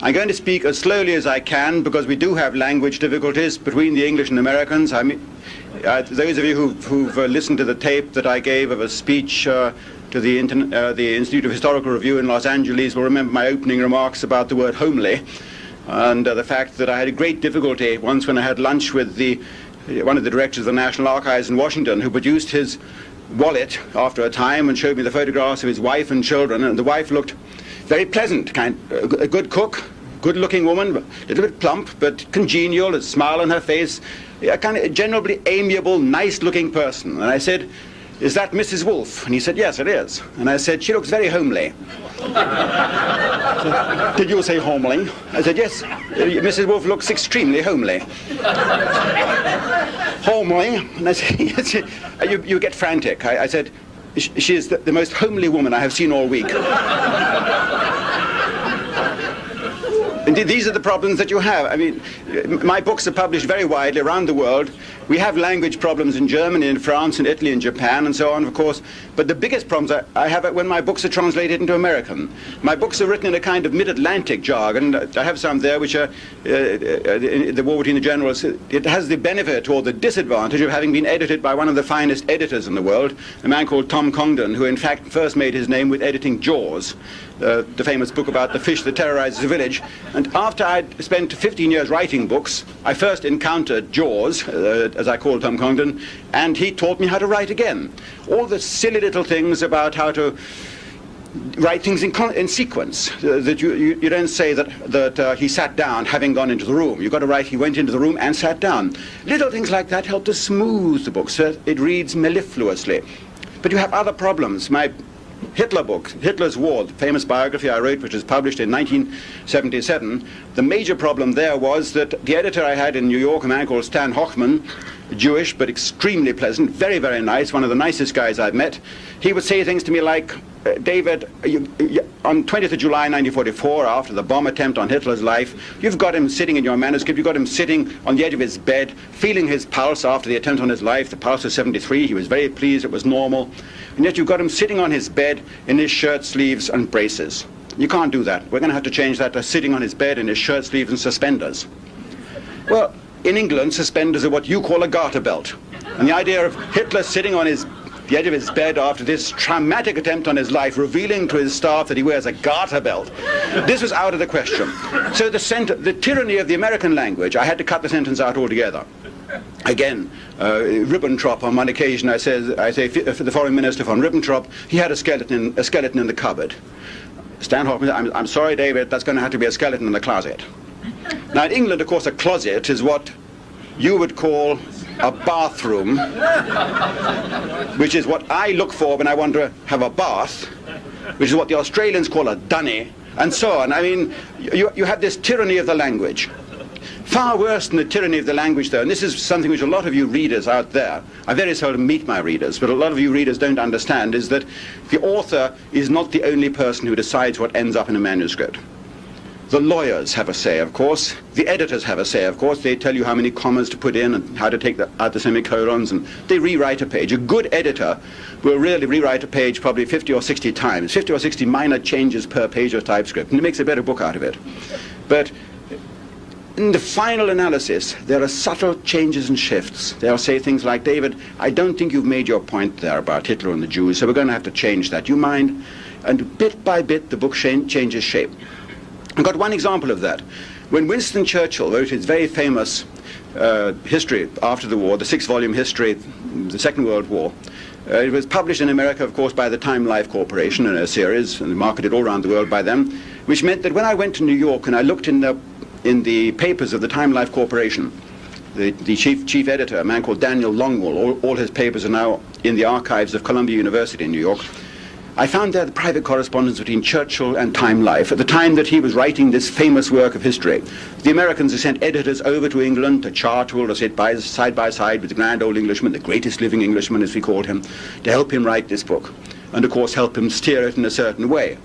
I'm going to speak as slowly as I can because we do have language difficulties between the English and Americans. I mean, those of you who've listened to the tape that I gave of a speech to the Institute of Historical Review in Los Angeles will remember my opening remarks about the word homely, and the fact that I had a great difficulty once when I had lunch with one of the directors of the National Archives in Washington, who produced his wallet after a time and showed me the photographs of his wife and children, and the wife looked very pleasant, a good cook, good-looking woman, a little bit plump, but congenial, a smile on her face, a kind of generally amiable, nice-looking person. And I said, "Is that Mrs. Wolfe?" And he said, "Yes, it is." And I said, "She looks very homely." Said, "Did you say homely?" I said, "Yes, Mrs. Wolfe looks extremely homely." Homely? And I said, "Yes, you get frantic." I said, "She is the most homely woman I have seen all week." Indeed, these are the problems that you have. I mean, my books are published very widely around the world. We have language problems in Germany, in France, in Italy, in Japan, and so on, of course. But the biggest problems I have are when my books are translated into American. My books are written in a kind of mid-Atlantic jargon. I have some there which are the War Between the Generals. It has the benefit or the disadvantage of having been edited by one of the finest editors in the world, a man called Tom Congdon, who in fact first made his name with editing Jaws, the famous book about the fish that terrorizes the village. And after I'd spent 15 years writing books, I first encountered Jaws, as I call Tom Congdon, and he taught me how to write again. All the silly little things about how to write things in sequence, that you don't say that he sat down having gone into the room. You've got to write he went into the room and sat down. Little things like that help to smooth the book so it reads mellifluously. But you have other problems. My Hitler book, Hitler's War, the famous biography I wrote, which was published in 1977, the major problem there was that the editor I had in New York, a man called Stan Hochman, Jewish but extremely pleasant, very, very nice, one of the nicest guys I've met, he would say things to me like, "David, on 20th of July 1944, after the bomb attempt on Hitler's life, you've got him sitting in your manuscript, you've got him sitting on the edge of his bed, feeling his pulse after the attempt on his life. The pulse was 73, he was very pleased, it was normal. And yet you've got him sitting on his bed in his shirt sleeves and braces. You can't do that. We're going to have to change that to sitting on his bed in his shirt sleeves and suspenders." Well, in England, suspenders are what you call a garter belt. And the idea of Hitler sitting on the edge of his bed after this traumatic attempt on his life, revealing to his staff that he wears a garter belt, this was out of the question. So the tyranny of the American language, I had to cut the sentence out altogether. Again, Ribbentrop, on one occasion, I say for the foreign minister von Ribbentrop, he had a skeleton in the cupboard. Stan Hoffman said, I'm sorry, David, that's going to have to be a skeleton in the closet. Now, in England, of course, a closet is what you would call a bathroom, which is what I look for when I want to have a bath, which is what the Australians call a dunny, and so on. I mean, you have this tyranny of the language. Far worse than the tyranny of the language, though, and this is something which a lot of you readers out there, I very seldom meet my readers, but a lot of you readers don't understand, is that the author is not the only person who decides what ends up in a manuscript. The lawyers have a say, of course. The editors have a say, of course. They tell you how many commas to put in and how to take out the semicolons, and they rewrite a page. A good editor will really rewrite a page probably 50 or 60 times, 50 or 60 minor changes per page of typescript, and it makes a better book out of it. But in the final analysis, there are subtle changes and shifts. They'll say things like, "David, I don't think you've made your point there about Hitler and the Jews, so we're going to have to change that. You mind?" And bit by bit, the book changes shape. I've got one example of that. When Winston Churchill wrote his very famous history after the war, the 6-volume history, the Second World War, it was published in America, of course, by the Time Life Corporation in a series, and marketed all around the world by them, which meant that when I went to New York and I looked in the papers of the Time Life Corporation, the chief editor, a man called Daniel Longwell, all his papers are now in the archives of Columbia University in New York, I found there the private correspondence between Churchill and Time Life at the time that he was writing this famous work of history. The Americans had sent editors over to England to Churchill to sit side by side with the grand old Englishman, the greatest living Englishman as we called him, to help him write this book, and of course help him steer it in a certain way.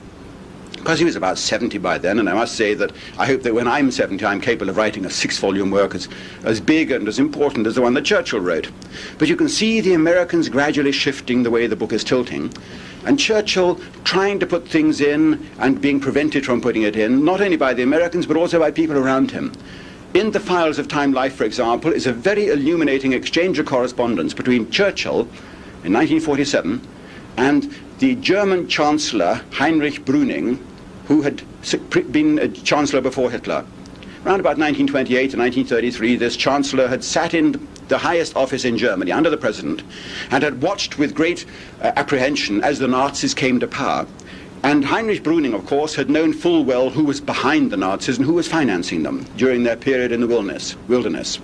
Because he was about 70 by then, and I must say that I hope that when I'm 70 I'm capable of writing a 6-volume work as big and as important as the one that Churchill wrote. But you can see the Americans gradually shifting the way the book is tilting, and Churchill trying to put things in and being prevented from putting it in, not only by the Americans but also by people around him. In the files of Time Life, for example, is a very illuminating exchange of correspondence between Churchill in 1947 and the German Chancellor Heinrich Brüning, who had been a Chancellor before Hitler. Around about 1928 to 1933, this Chancellor had sat in the highest office in Germany under the President and had watched with great apprehension as the Nazis came to power. And Heinrich Brüning, of course, had known full well who was behind the Nazis and who was financing them during their period in the wilderness.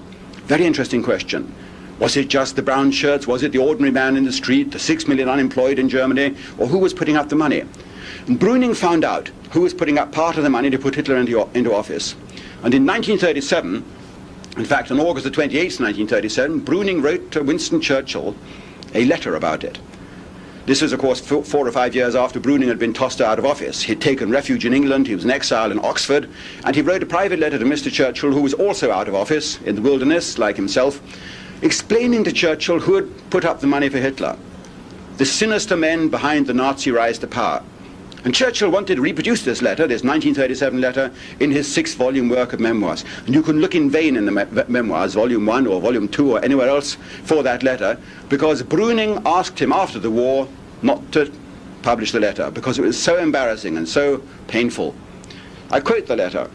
Very interesting question. Was it just the brown shirts? Was it the ordinary man in the street, the 6 million unemployed in Germany? Or who was putting up the money? And Brüning found out who was putting up part of the money to put Hitler into office. And in 1937, in fact, on August the 28th, 1937, Brüning wrote to Winston Churchill a letter about it. This was, of course, 4 or 5 years after Brüning had been tossed out of office. He'd taken refuge in England, he was in exile in Oxford, and he wrote a private letter to Mr. Churchill, who was also out of office in the wilderness, like himself, explaining to Churchill who had put up the money for Hitler, the sinister men behind the Nazi rise to power. And Churchill wanted to reproduce this letter, this 1937 letter, in his 6-volume work of memoirs. And you can look in vain in the memoirs, Volume 1 or Volume 2 or anywhere else, for that letter, because Brüning asked him after the war not to publish the letter, because it was so embarrassing and so painful. I quote the letter.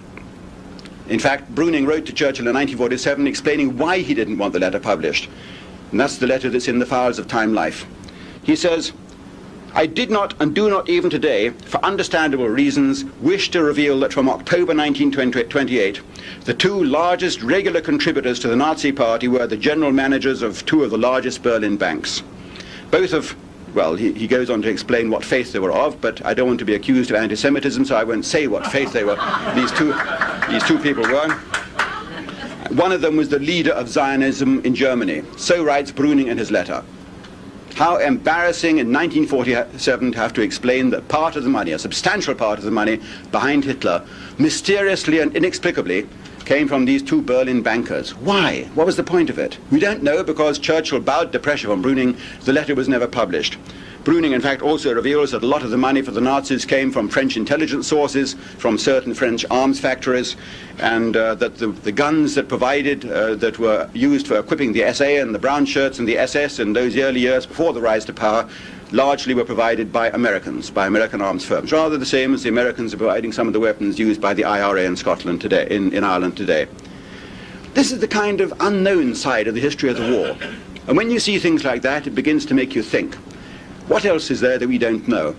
In fact, Brüning wrote to Churchill in 1947 explaining why he didn't want the letter published. And that's the letter that's in the files of Time Life. He says, "I did not and do not even today, for understandable reasons, wish to reveal that from October 1928, the 2 largest regular contributors to the Nazi Party were the general managers of 2 of the largest Berlin banks. Both of, well, he goes on to explain what faith they were of, but I don't want to be accused of anti-Semitism, so I won't say what faith they were. These two people were. One of them was the leader of Zionism in Germany." So writes Brüning in his letter. How embarrassing in 1947 to have to explain that part of the money, a substantial part of the money behind Hitler, mysteriously and inexplicably came from these 2 Berlin bankers. Why? What was the point of it? We don't know, because Churchill bowed to pressure from Brüning. The letter was never published. Brüning, in fact, also reveals that a lot of the money for the Nazis came from French intelligence sources, from certain French arms factories, and that the guns that that were used for equipping the SA and the brown shirts and the SS in those early years before the rise to power largely were provided by Americans, by American arms firms, rather the same as the Americans are providing some of the weapons used by the IRA in Scotland today, in Ireland today. This is the kind of unknown side of the history of the war. And when you see things like that, it begins to make you think. What else is there that we don't know?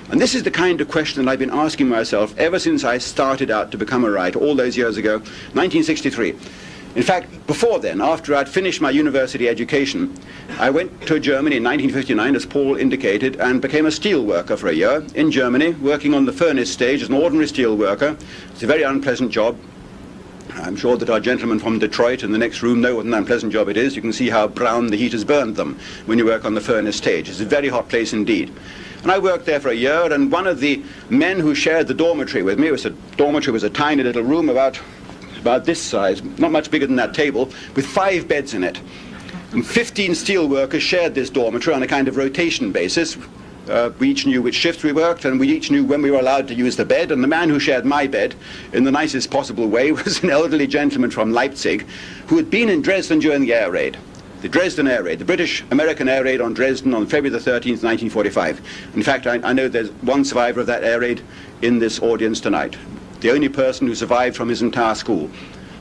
And this is the kind of question that I've been asking myself ever since I started out to become a writer, all those years ago, 1963. In fact, before then, after I'd finished my university education, I went to Germany in 1959, as Paul indicated, and became a steel worker for a year in Germany, working on the furnace stage as an ordinary steel worker. It's a very unpleasant job. I'm sure that our gentlemen from Detroit in the next room know what an unpleasant job it is. You can see how brown the heat has burned them when you work on the furnace stage. It's a very hot place indeed. And I worked there for a year, and one of the men who shared the dormitory with me, dormitory was a tiny little room about this size, not much bigger than that table, with 5 beds in it. And 15 steel workers shared this dormitory on a kind of rotation basis. We each knew which shifts we worked, and we each knew when we were allowed to use the bed. And the man who shared my bed, in the nicest possible way, was an elderly gentleman from Leipzig who had been in Dresden during the air raid. The Dresden air raid, the British-American air raid on Dresden on February the 13th, 1945. In fact, I know there's one survivor of that air raid in this audience tonight. The only person who survived from his entire school.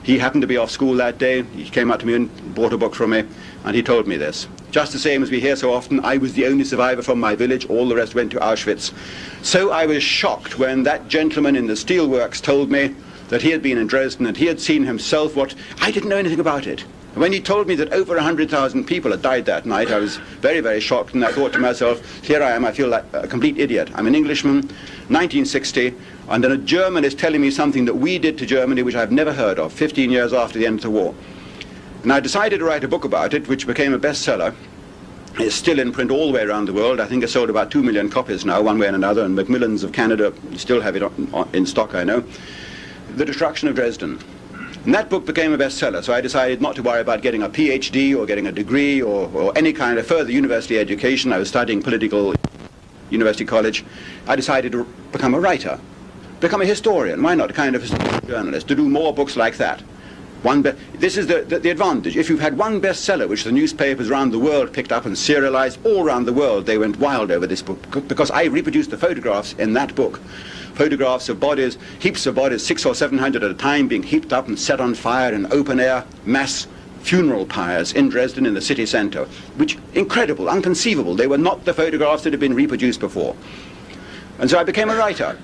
He happened to be off school that day. He came up to me and bought a book from me, and he told me this. Just the same as we hear so often, I was the only survivor from my village. All the rest went to Auschwitz. So I was shocked when that gentleman in the steelworks told me that he had been in Dresden and he had seen himself what... I didn't know anything about it. And when he told me that over 100,000 people had died that night, I was very, very shocked, and I thought to myself, here I am, I feel like a complete idiot. I'm an Englishman, 1960, and then a German is telling me something that we did to Germany which I've never heard of, 15 years after the end of the war. And I decided to write a book about it, which became a bestseller. It's still in print all the way around the world. I think it's sold about 2 million copies now, one way and another, and Macmillan's of Canada still have it in stock, I know. The Destruction of Dresden. And that book became a bestseller, so I decided not to worry about getting a PhD or getting a degree or any kind of further university education. I was studying political University College, I decided to become a writer, become a historian. Why not? A kind of historical journalist, to do more books like that. This is the advantage. If you've had one bestseller, which the newspapers around the world picked up and serialized, all around the world they went wild over this book, because I reproduced the photographs in that book. Photographs of bodies, heaps of bodies, 600 or 700 at a time, being heaped up and set on fire in open-air mass funeral pyres in Dresden in the city centre, which, incredible, unconceivable. They were not the photographs that had been reproduced before. And so I became a writer.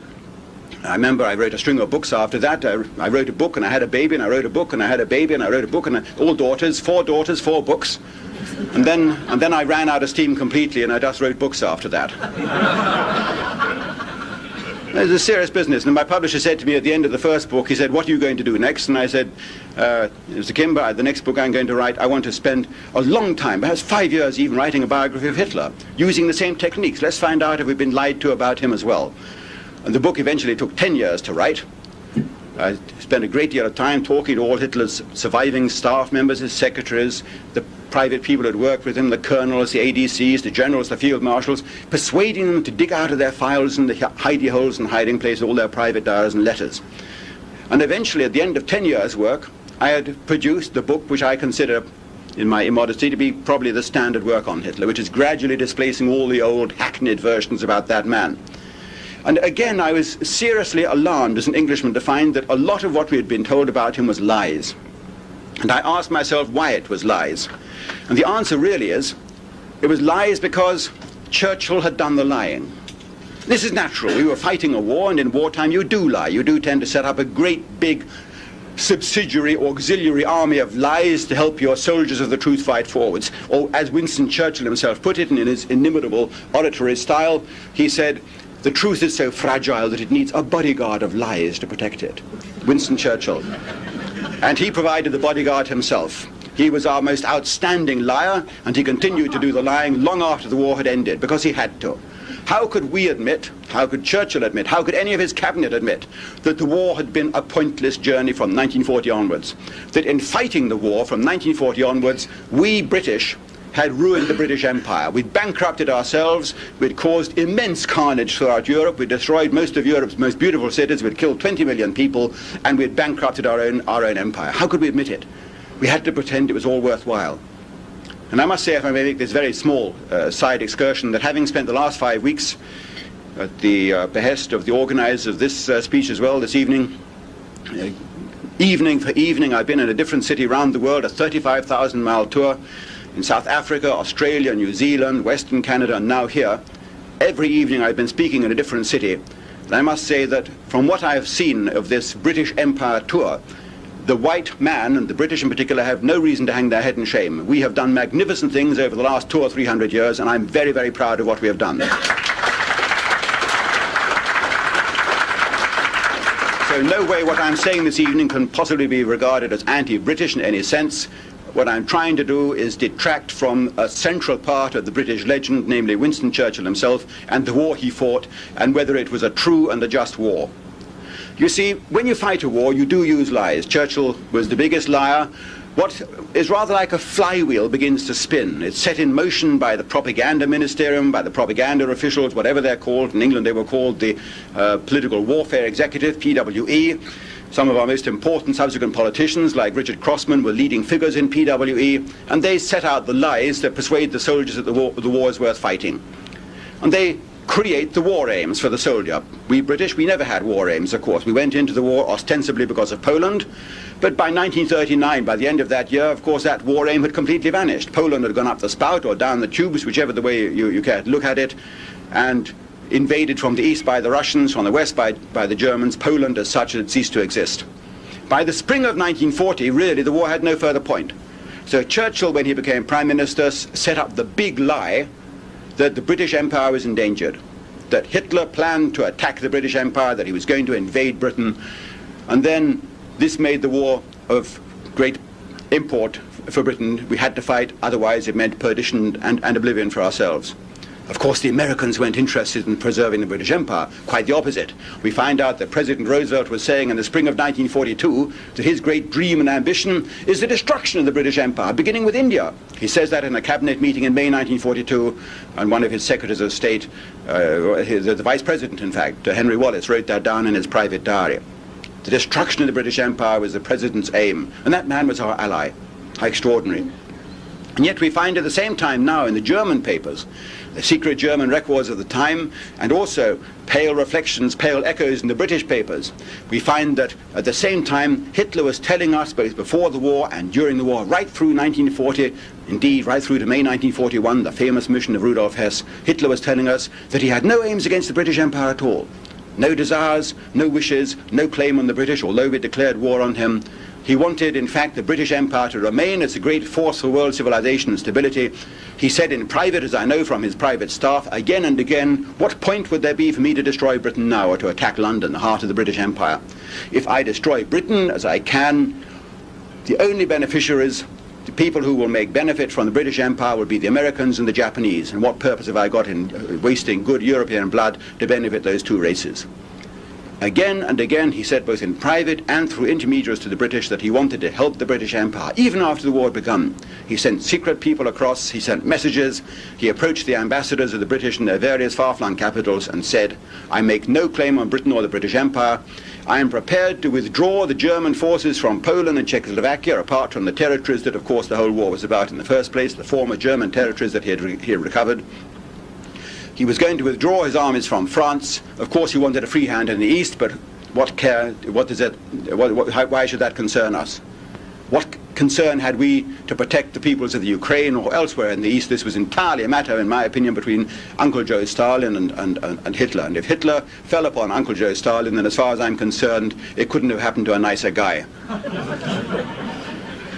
I remember I wrote a string of books after that. I wrote a book and I had a baby, and I wrote a book and I had a baby, and I wrote a book, and all daughters, 4 books. And then I ran out of steam completely, and I just wrote books after that. It was a serious business. And my publisher said to me at the end of the first book, he said, "What are you going to do next?" And I said, "Mr. Kimber, the next book I'm going to write, I want to spend a long time, perhaps 5 years even, writing a biography of Hitler, using the same techniques. Let's find out if we've been lied to about him as well." And the book eventually took 10 years to write. I spent a great deal of time talking to all Hitler's surviving staff members, his secretaries, the private people who had worked with him, the colonels, the ADCs, the generals, the field marshals, persuading them to dig out of their files and the hidey holes and hiding places all their private diaries and letters. And eventually, at the end of 10 years' work, I had produced the book which I consider, in my immodesty, to be probably the standard work on Hitler, which is gradually displacing all the old hackneyed versions about that man. And again, I was seriously alarmed as an Englishman to find that a lot of what we had been told about him was lies. And I asked myself why it was lies. And the answer really is, it was lies because Churchill had done the lying. This is natural. We were fighting a war, and in wartime you do lie. You do tend to set up a great big subsidiary or auxiliary army of lies to help your soldiers of the truth fight forwards. Or as Winston Churchill himself put it in his inimitable oratory style, he said, "The truth is so fragile that it needs a bodyguard of lies to protect it." Winston Churchill. And he provided the bodyguard himself. He was our most outstanding liar, and he continued to do the lying long after the war had ended, because he had to. How could we admit, how could Churchill admit, how could any of his cabinet admit that the war had been a pointless journey from 1940 onwards? That in fighting the war from 1940 onwards, we British had ruined the British Empire. We'd bankrupted ourselves, we'd caused immense carnage throughout Europe, we'd destroyed most of Europe's most beautiful cities, we'd killed 20 million people, and we'd bankrupted our own empire. How could we admit it? We had to pretend it was all worthwhile. And I must say, if I may make this very small side excursion, that having spent the last 5 weeks at the behest of the organizers of this speech as well this evening, evening for evening, I've been in a different city around the world, a 35,000-mile tour, in South Africa, Australia, New Zealand, Western Canada, and now here. Every evening I've been speaking in a different city. And I must say that from what I have seen of this British Empire tour, the white man, and the British in particular, have no reason to hang their head in shame. We have done magnificent things over the last 200 or 300 years, and I'm very, very proud of what we have done. So in no way what I'm saying this evening can possibly be regarded as anti-British in any sense. What I'm trying to do is detract from a central part of the British legend, namely Winston Churchill himself, and the war he fought, and whether it was a true and a just war. You see, when you fight a war, you do use lies. Churchill was the biggest liar. What is rather like a flywheel begins to spin. It's set in motion by the propaganda ministerium, by the propaganda officials, whatever they're called. In England they were called the Political Warfare Executive, PWE. Some of our most important subsequent politicians, like Richard Crossman, were leading figures in PWE, and they set out the lies that persuade the soldiers that the war is worth fighting. And they create the war aims for the soldier. We British, we never had war aims, of course. We went into the war ostensibly because of Poland, but by 1939, by the end of that year, of course, that war aim had completely vanished. Poland had gone up the spout or down the tubes, whichever the way you care to look at it, and invaded from the east by the Russians, from the west by the Germans. Poland as such had ceased to exist. By the spring of 1940, really, the war had no further point. So Churchill, when he became Prime Minister, set up the big lie that the British Empire was endangered, that Hitler planned to attack the British Empire, that he was going to invade Britain, and then this made the war of great import for Britain. We had to fight, otherwise it meant perdition and oblivion for ourselves. Of course, the Americans weren't interested in preserving the British Empire. Quite the opposite. We find out that President Roosevelt was saying in the spring of 1942 that his great dream and ambition is the destruction of the British Empire, beginning with India. He says that in a cabinet meeting in May 1942, and one of his secretaries of state, the vice president, in fact, Henry Wallace, wrote that down in his private diary. The destruction of the British Empire was the president's aim, and that man was our ally. How extraordinary. And yet we find at the same time now in the German papers, the secret German records of the time, and also pale reflections, pale echoes in the British papers, we find that at the same time Hitler was telling us, both before the war and during the war, right through 1940, indeed right through to May 1941, the famous mission of Rudolf Hess, Hitler was telling us that he had no aims against the British Empire at all. No desires, no wishes, no claim on the British, although we declared war on him. He wanted, in fact, the British Empire to remain as a great force for world civilization and stability. He said in private, as I know from his private staff, again and again, what point would there be for me to destroy Britain now, or to attack London, the heart of the British Empire? If I destroy Britain, as I can, the only beneficiaries, the people who will make benefit from the British Empire, will be the Americans and the Japanese. And what purpose have I got in wasting good European blood to benefit those two races? Again and again he said, both in private and through intermediaries to the British, that he wanted to help the British Empire, even after the war had begun. He sent secret people across, he sent messages, he approached the ambassadors of the British in their various far-flung capitals and said, I make no claim on Britain or the British Empire. I am prepared to withdraw the German forces from Poland and Czechoslovakia, apart from the territories that, of course, the whole war was about in the first place, the former German territories that he had recovered. He was going to withdraw his armies from France. Of course, he wanted a free hand in the east, but why should that concern us? What concern had we to protect the peoples of the Ukraine or elsewhere in the east? This was entirely a matter, in my opinion, between Uncle Joe Stalin and Hitler. And if Hitler fell upon Uncle Joe Stalin, then as far as I'm concerned, it couldn't have happened to a nicer guy.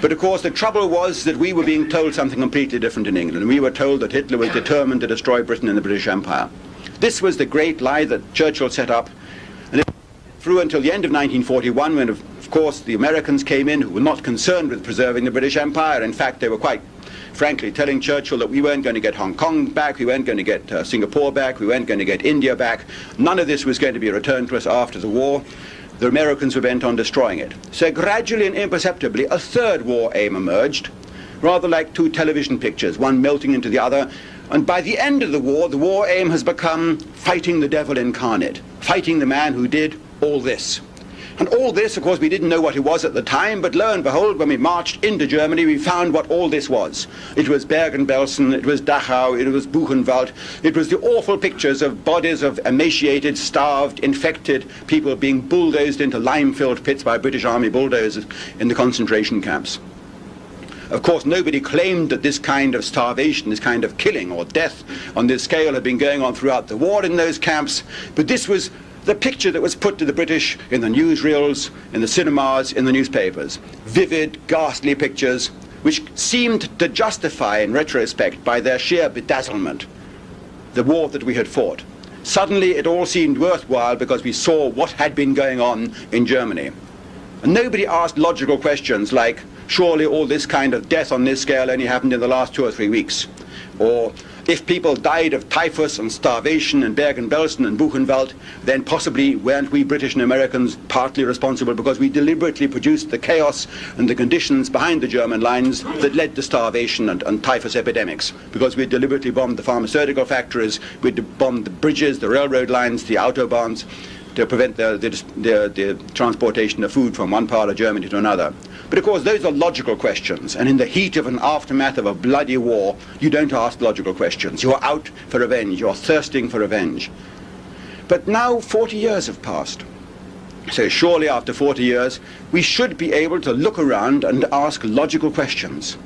But of course the trouble was that we were being told something completely different in England. We were told that Hitler was determined to destroy Britain and the British Empire. This was the great lie that Churchill set up, and it through until the end of 1941, when of course the Americans came in, who were not concerned with preserving the British Empire. In fact, they were quite frankly telling Churchill that we weren't going to get Hong Kong back, we weren't going to get Singapore back, we weren't going to get India back. None of this was going to be returned to us after the war. The Americans were bent on destroying it. So gradually and imperceptibly, a third war aim emerged, rather like two television pictures, one melting into the other. And by the end of the war aim has become fighting the devil incarnate, fighting the man who did all this. And all this, of course, we didn't know what it was at the time, but lo and behold, when we marched into Germany, we found what all this was. It was Bergen-Belsen, it was Dachau, it was Buchenwald, it was the awful pictures of bodies of emaciated, starved, infected people being bulldozed into lime-filled pits by British Army bulldozers in the concentration camps. Of course, nobody claimed that this kind of starvation, this kind of killing or death on this scale had been going on throughout the war in those camps, but this was the picture that was put to the British in the newsreels, in the cinemas, in the newspapers. Vivid, ghastly pictures, which seemed to justify, in retrospect, by their sheer bedazzlement, the war that we had fought. Suddenly it all seemed worthwhile because we saw what had been going on in Germany. And nobody asked logical questions like, surely all this kind of death on this scale only happened in the last 2 or 3 weeks. Or, if people died of typhus and starvation in Bergen-Belsen and Buchenwald, then possibly weren't we British and Americans partly responsible because we deliberately produced the chaos and the conditions behind the German lines that led to starvation and typhus epidemics, because we deliberately bombed the pharmaceutical factories, we bombed the bridges, the railroad lines, the autobahns, to prevent the transportation of food from one part of Germany to another. But of course those are logical questions, and in the heat of an aftermath of a bloody war, you don't ask logical questions. You're out for revenge, you're thirsting for revenge. But now 40 years have passed. So surely after 40 years, we should be able to look around and ask logical questions.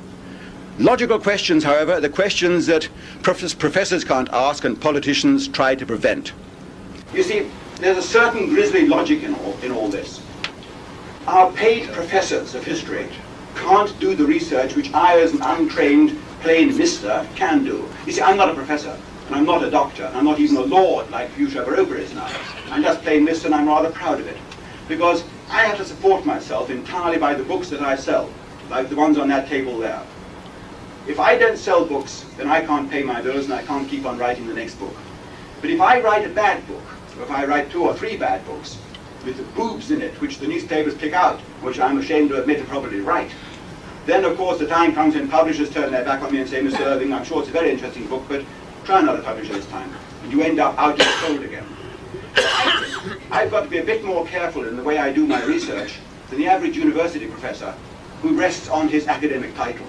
Logical questions, however, are the questions that professors can't ask and politicians try to prevent. You see, there's a certain grisly logic in all this. Our paid professors of history can't do the research which I, as an untrained plain mister, can do. You see, I'm not a professor, and I'm not a doctor, and I'm not even a lord like Fuchsia Baroka is now. I'm just plain mister, and I'm rather proud of it. Because I have to support myself entirely by the books that I sell, like the ones on that table there. If I don't sell books, then I can't pay my bills and I can't keep on writing the next book. But if I write a bad book, or if I write 2 or 3 bad books with boobs in it, which the newspapers pick out, which I'm ashamed to admit are probably right, then of course the time comes when publishers turn their back on me and say, Mr. Irving, I'm sure it's a very interesting book, but try another publisher this time. And you end up out in the cold again. I've got to be a bit more careful in the way I do my research than the average university professor who rests on his academic title,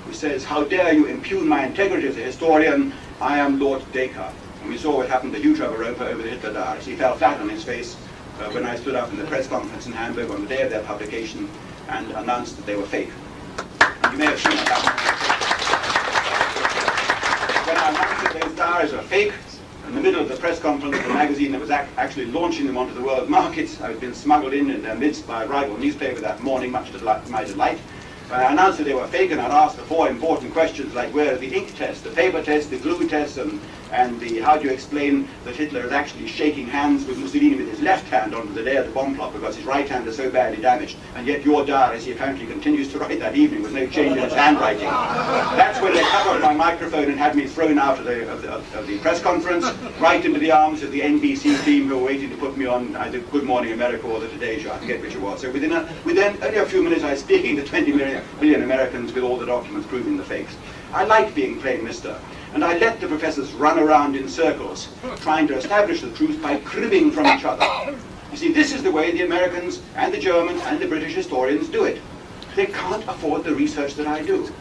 who says, how dare you impugn my integrity as a historian, I am Lord Dacre. And we saw what happened to Hugh Roper over the Hitler diaries. He fell flat on his face when I stood up in the press conference in Hamburg on the day of their publication and announced that they were fake. You may have seen what happened. When I announced that those diaries were fake, in the middle of the press conference, the magazine that was actually launching them onto the world markets, I had been smuggled in their midst by a rival newspaper that morning, much to my delight. I announced that they were fake, and I'd asked the 4 important questions like where are the ink tests, the paper test, the glue test, and the how do you explain that Hitler is actually shaking hands with Mussolini with his left hand on the day of the bomb plot because his right hand is so badly damaged, and yet your diaries he apparently continues to write that evening with no change in his handwriting. That's when they cut off my microphone and had me thrown out of the press conference, right into the arms of the NBC team who were waiting to put me on either Good Morning America or the Today Show, I forget which it was. So within only a few minutes I was speaking to 20 million Americans with all the documents proving the fakes. I like being plain mister, and I let the professors run around in circles trying to establish the truth by cribbing from each other. You see, this is the way the Americans and the Germans and the British historians do it. They can't afford the research that I do.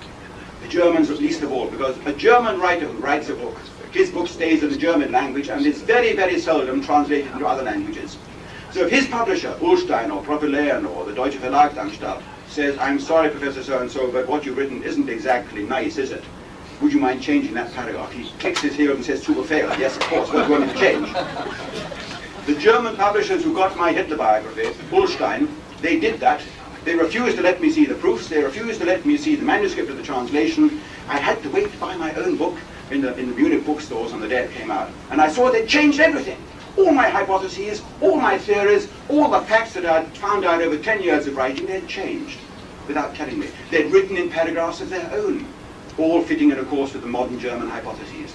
The Germans least of all, because a German writer who writes a book, his book stays in the German language and is very, very seldom translated into other languages. So if his publisher, Ullstein or Propylaen or the Deutsche Verlagsanstalt, says, I'm sorry, Professor so-and-so, but what you've written isn't exactly nice, is it? Would you mind changing that paragraph? He kicks his heels and says, to fail. Yes, of course, what do you want me to change? The German publishers who got my Hitler biography, Ullstein, they did that. They refused to let me see the proofs. They refused to let me see the manuscript of the translation. I had to wait to buy my own book in the Munich bookstores on the day it came out. And I saw they changed everything. All my hypotheses, all my theories, all the facts that I'd found out over 10 years of writing, they'd changed without telling me. They'd written in paragraphs of their own, all fitting in, of course, with the modern German hypotheses.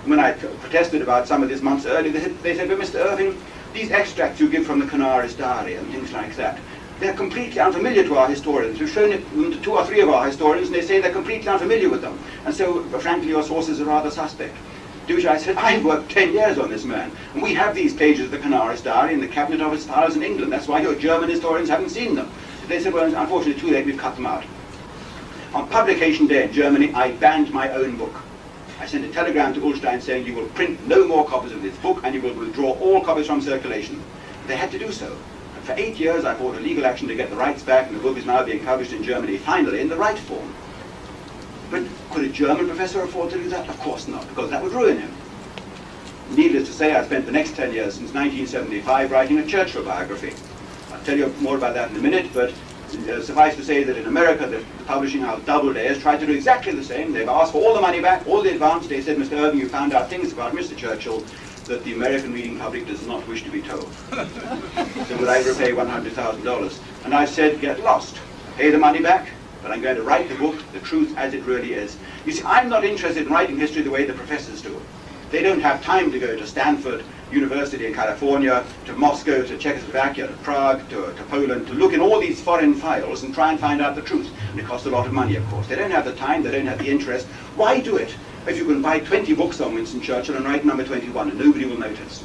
And when I protested about some of this months earlier, they said, but Mr. Irving, these extracts you give from the Canaris diary and things like that, they're completely unfamiliar to our historians. We've shown it to 2 or 3 of our historians, and they say they're completely unfamiliar with them. And so, frankly, your sources are rather suspect. To which I said, I've worked 10 years on this man, and we have these pages of the Canaris diary in the Cabinet Office files in England. That's why your German historians haven't seen them. They said, well, unfortunately, too late, we've cut them out. On publication day in Germany, I banned my own book. I sent a telegram to Ullstein saying, you will print no more copies of this book, and you will withdraw all copies from circulation. They had to do so. And for 8 years, I fought a legal action to get the rights back, and the book is now being published in Germany, finally, in the right form. But could a German professor afford to do that? Of course not, because that would ruin him. Needless to say, I spent the next 10 years, since 1975, writing a Churchill biography. I'll tell you more about that in a minute, but suffice to say that in America, the publishing house Doubleday has tried to do exactly the same. They've asked for all the money back, all the advance. They said, Mr. Irving, you found out things about Mr. Churchill that the American reading public does not wish to be told. So would I repay $100,000? And I said, get lost. Pay the money back, but I'm going to write the book, the truth as it really is. You see, I'm not interested in writing history the way the professors do. They don't have time to go to Stanford University in California, to Moscow, to Czechoslovakia, to Prague, to Poland, to look in all these foreign files and try and find out the truth. And it costs a lot of money, of course. They don't have the time, they don't have the interest. Why do it if you can buy 20 books on Winston Churchill and write number 21 and nobody will notice?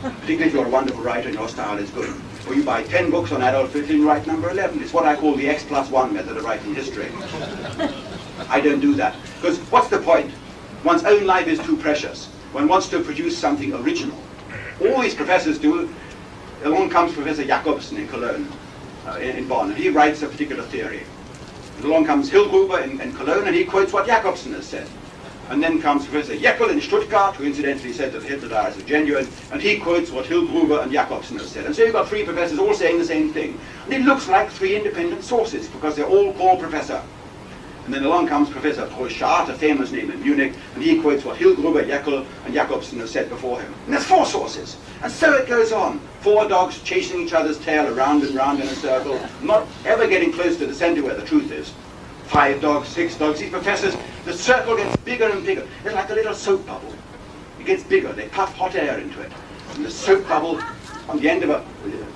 Particularly if you're a wonderful writer and your style is good. Or you buy 10 books on Adolf Hitler and write number 11. It's what I call the X+1 method of writing history. I don't do that. Because what's the point? One's own life is too precious. One wants to produce something original. All these professors do. Along comes Professor Jakobsen in Cologne, in Bonn, and he writes a particular theory. And along comes Hillgruber in Cologne, and he quotes what Jakobsen has said. And then comes Professor Jekyll in Stuttgart, who incidentally said that the Hitler diaries are genuine, and he quotes what Hillgruber and Jakobsen have said. And so you've got 3 professors all saying the same thing. And it looks like 3 independent sources, because they're all called professor. And then along comes Professor Troschat, a famous name in Munich, and he quotes what Hillgruber, Jekyll, and Jakobsen have said before him. And there's 4 sources. And so it goes on. 4 dogs chasing each other's tail around and round in a circle, not ever getting close to the center where the truth is. 5 dogs, 6 dogs. These professors, The circle gets bigger and bigger. It's like a little soap bubble. It gets bigger. They puff hot air into it. And the soap bubble on the end of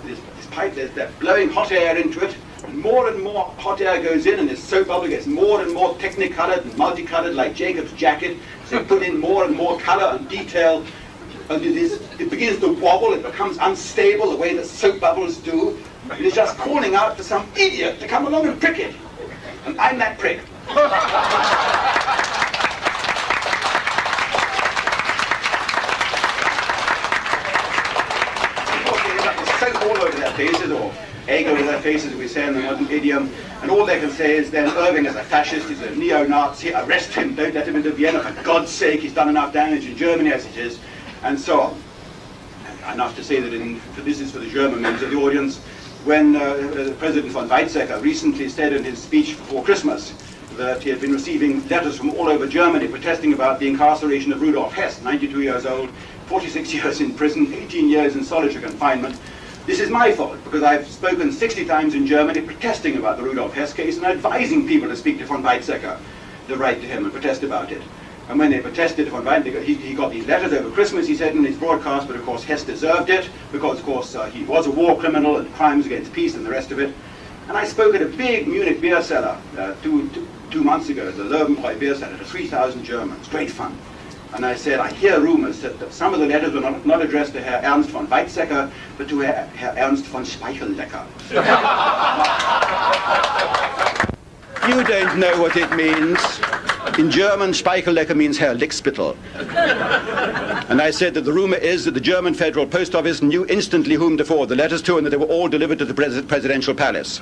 this pipe, they're blowing hot air into it. And more hot air goes in, and this soap bubble gets more and more technicolored and multicolored, like Jacob's jacket. So you put in more and more color and detail. And it begins to wobble. It becomes unstable the way that soap bubbles do. It is just calling out to some idiot to come along and prick it. And I'm that prick. Soap all over their faces, or egg over their faces, as we say in the modern idiom, and all they can say is then Irving is a fascist, he's a neo-Nazi, arrest him, don't let him into Vienna, for God's sake, he's done enough damage in Germany as it is, and so on. Enough to say that this is for the German members of the audience, when President von Weizsäcker recently said in his speech before Christmas that he had been receiving letters from all over Germany protesting about the incarceration of Rudolf Hess, 92 years old, 46 years in prison, 18 years in solitary confinement. This is my fault, because I've spoken 60 times in Germany protesting about the Rudolf Hess case and advising people to speak to von Weizsäcker, to write to him and protest about it. And when they protested to von Weizsäcker, he got these letters over Christmas, he said in his broadcast, but of course Hess deserved it, because of course he was a war criminal and crimes against peace and the rest of it. And I spoke at a big Munich beer cellar 2 months ago, the Löwenbräu beer cellar, to 3,000 Germans, great fun. And I said, I hear rumors that some of the letters were not addressed to Herr Ernst von Weizsäcker, but to Herr Ernst von Speichellecker. You don't know what it means. In German, Speichellecker means Herr Lickspittle. And I said that the rumor is that the German Federal Post Office knew instantly whom to forward the letters to, and that they were all delivered to the presidential palace.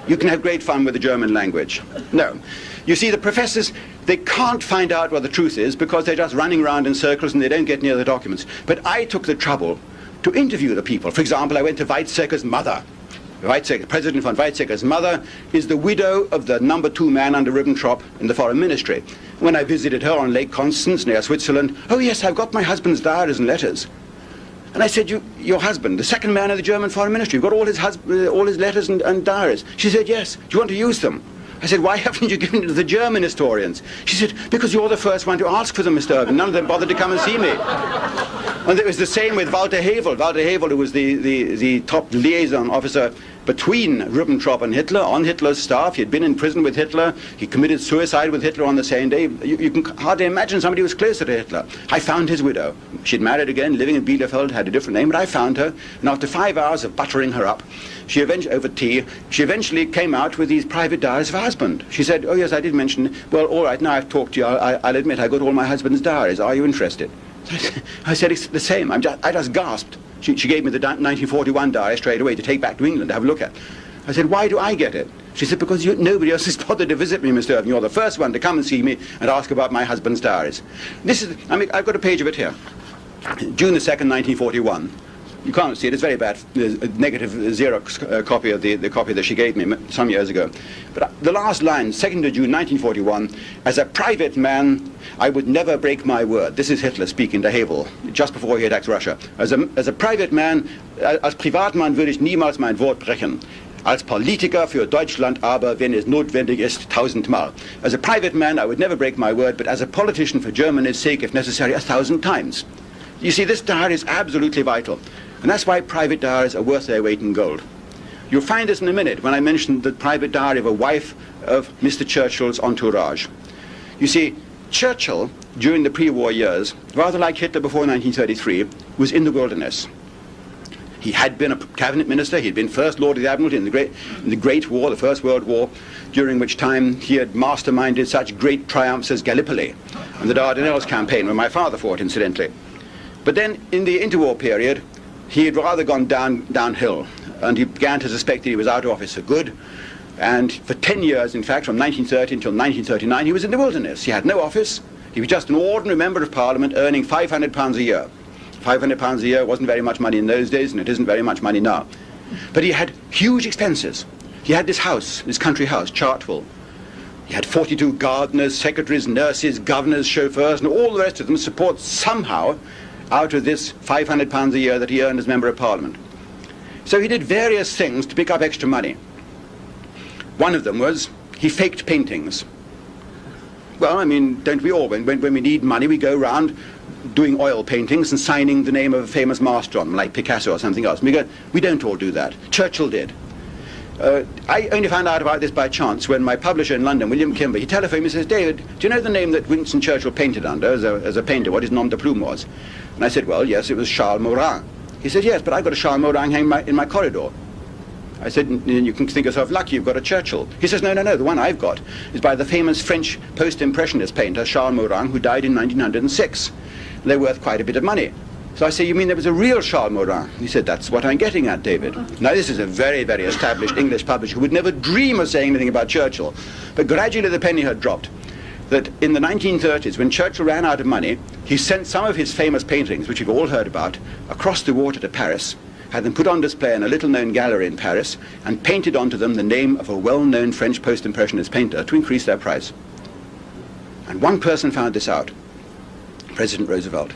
You can have great fun with the German language. No. You see, the professors, they can't find out what the truth is because they're just running around in circles and they don't get near the documents. But I took the trouble to interview the people. For example, I went to Weizsäcker's mother. President von Weizsäcker's mother is the widow of the number 2 man under Ribbentrop in the foreign ministry. When I visited her on Lake Constance near Switzerland, oh yes, I've got my husband's diaries and letters. And I said, your husband, the second man of the German foreign ministry, you've got all his letters and diaries. She said, yes. Do you want to use them? I said, why haven't you given it to the German historians? She said, because you're the first one to ask for them, Mr. Irving. None of them bothered to come and see me. And it was the same with Walter Havel. Walter Havel, who was the top liaison officer between Ribbentrop and Hitler, on Hitler's staff. He had been in prison with Hitler. He committed suicide with Hitler on the same day. You can hardly imagine somebody who was closer to Hitler. I found his widow. She'd married again, living in Bielefeld, had a different name, but I found her. And after 5 hours of buttering her up, over tea, she eventually came out with these private diaries of her husband. She said, oh yes, I did mention, well, all right, now I've talked to you, I'll admit I got all my husband's diaries. Are you interested? I said, it's the same. I just gasped. She gave me the 1941 diary straight away to take back to England to have a look at. I said, why do I get it? She said, because nobody else has bothered to visit me, Mr. Irving. You're the first one to come and see me and ask about my husband's diaries. I've got a page of it here. June the 2nd, 1941. You can't see it, it's very bad. There's a negative Xerox copy of the copy that she gave me some years ago. But the last line, 2nd of June 1941, as a private man, I would never break my word. This is Hitler speaking to Havel, just before he attacks Russia. As a private man, als Privatmann würde ich niemals mein Wort brechen. Als Politiker für Deutschland aber, wenn es notwendig ist, 1000-mal. As a private man, I would never break my word, but as a politician for Germany's sake, if necessary, 1,000 times. You see, this diary is absolutely vital. And that's why private diaries are worth their weight in gold. You'll find this in a minute when I mention the private diary of a wife of Mr. Churchill's entourage. You see, Churchill, during the pre-war years, rather like Hitler before 1933, was in the wilderness. He had been a cabinet minister, he had been First Lord of the Admiralty in the Great War, the First World War, during which time he had masterminded such great triumphs as Gallipoli and the Dardanelles campaign, where my father fought, incidentally. But then, in the interwar period, he had rather gone downhill, and he began to suspect that he was out of office for good. And for 10 years, in fact, from 1930 until 1939, he was in the wilderness. He had no office. He was just an ordinary member of Parliament earning £500 a year. £500 a year wasn't very much money in those days, and it isn't very much money now. But he had huge expenses. He had this house, this country house, Chartwell. He had 42 gardeners, secretaries, nurses, governors, chauffeurs, and all the rest of them support somehow out of this £500 a year that he earned as Member of Parliament. So he did various things to pick up extra money. One of them was he faked paintings. Well, I mean, don't we all? When we need money, we go around doing oil paintings and signing the name of a famous master on them, like Picasso or something else. And we don't all do that. Churchill did. I only found out about this by chance when my publisher in London, William Kimber, he telephoned me and says, David, do you know the name that Winston Churchill painted under as a painter, what his nom de plume was? And I said, well, yes, it was Charles Morin. He said, yes, but I've got a Charles Morin hanging in my corridor. I said, you can think yourself lucky, you've got a Churchill. He says, no, the one I've got is by the famous French post-impressionist painter, Charles Morin, who died in 1906. They're worth quite a bit of money. So I say, you mean there was a real Charles Morin? He said, that's what I'm getting at, David. Now, this is a very, very established English publisher who would never dream of saying anything about Churchill. But gradually the penny had dropped. That in the 1930s, when Churchill ran out of money, he sent some of his famous paintings, which you've all heard about, across the water to Paris, had them put on display in a little-known gallery in Paris, and painted onto them the name of a well-known French post-impressionist painter to increase their price. And one person found this out, President Roosevelt.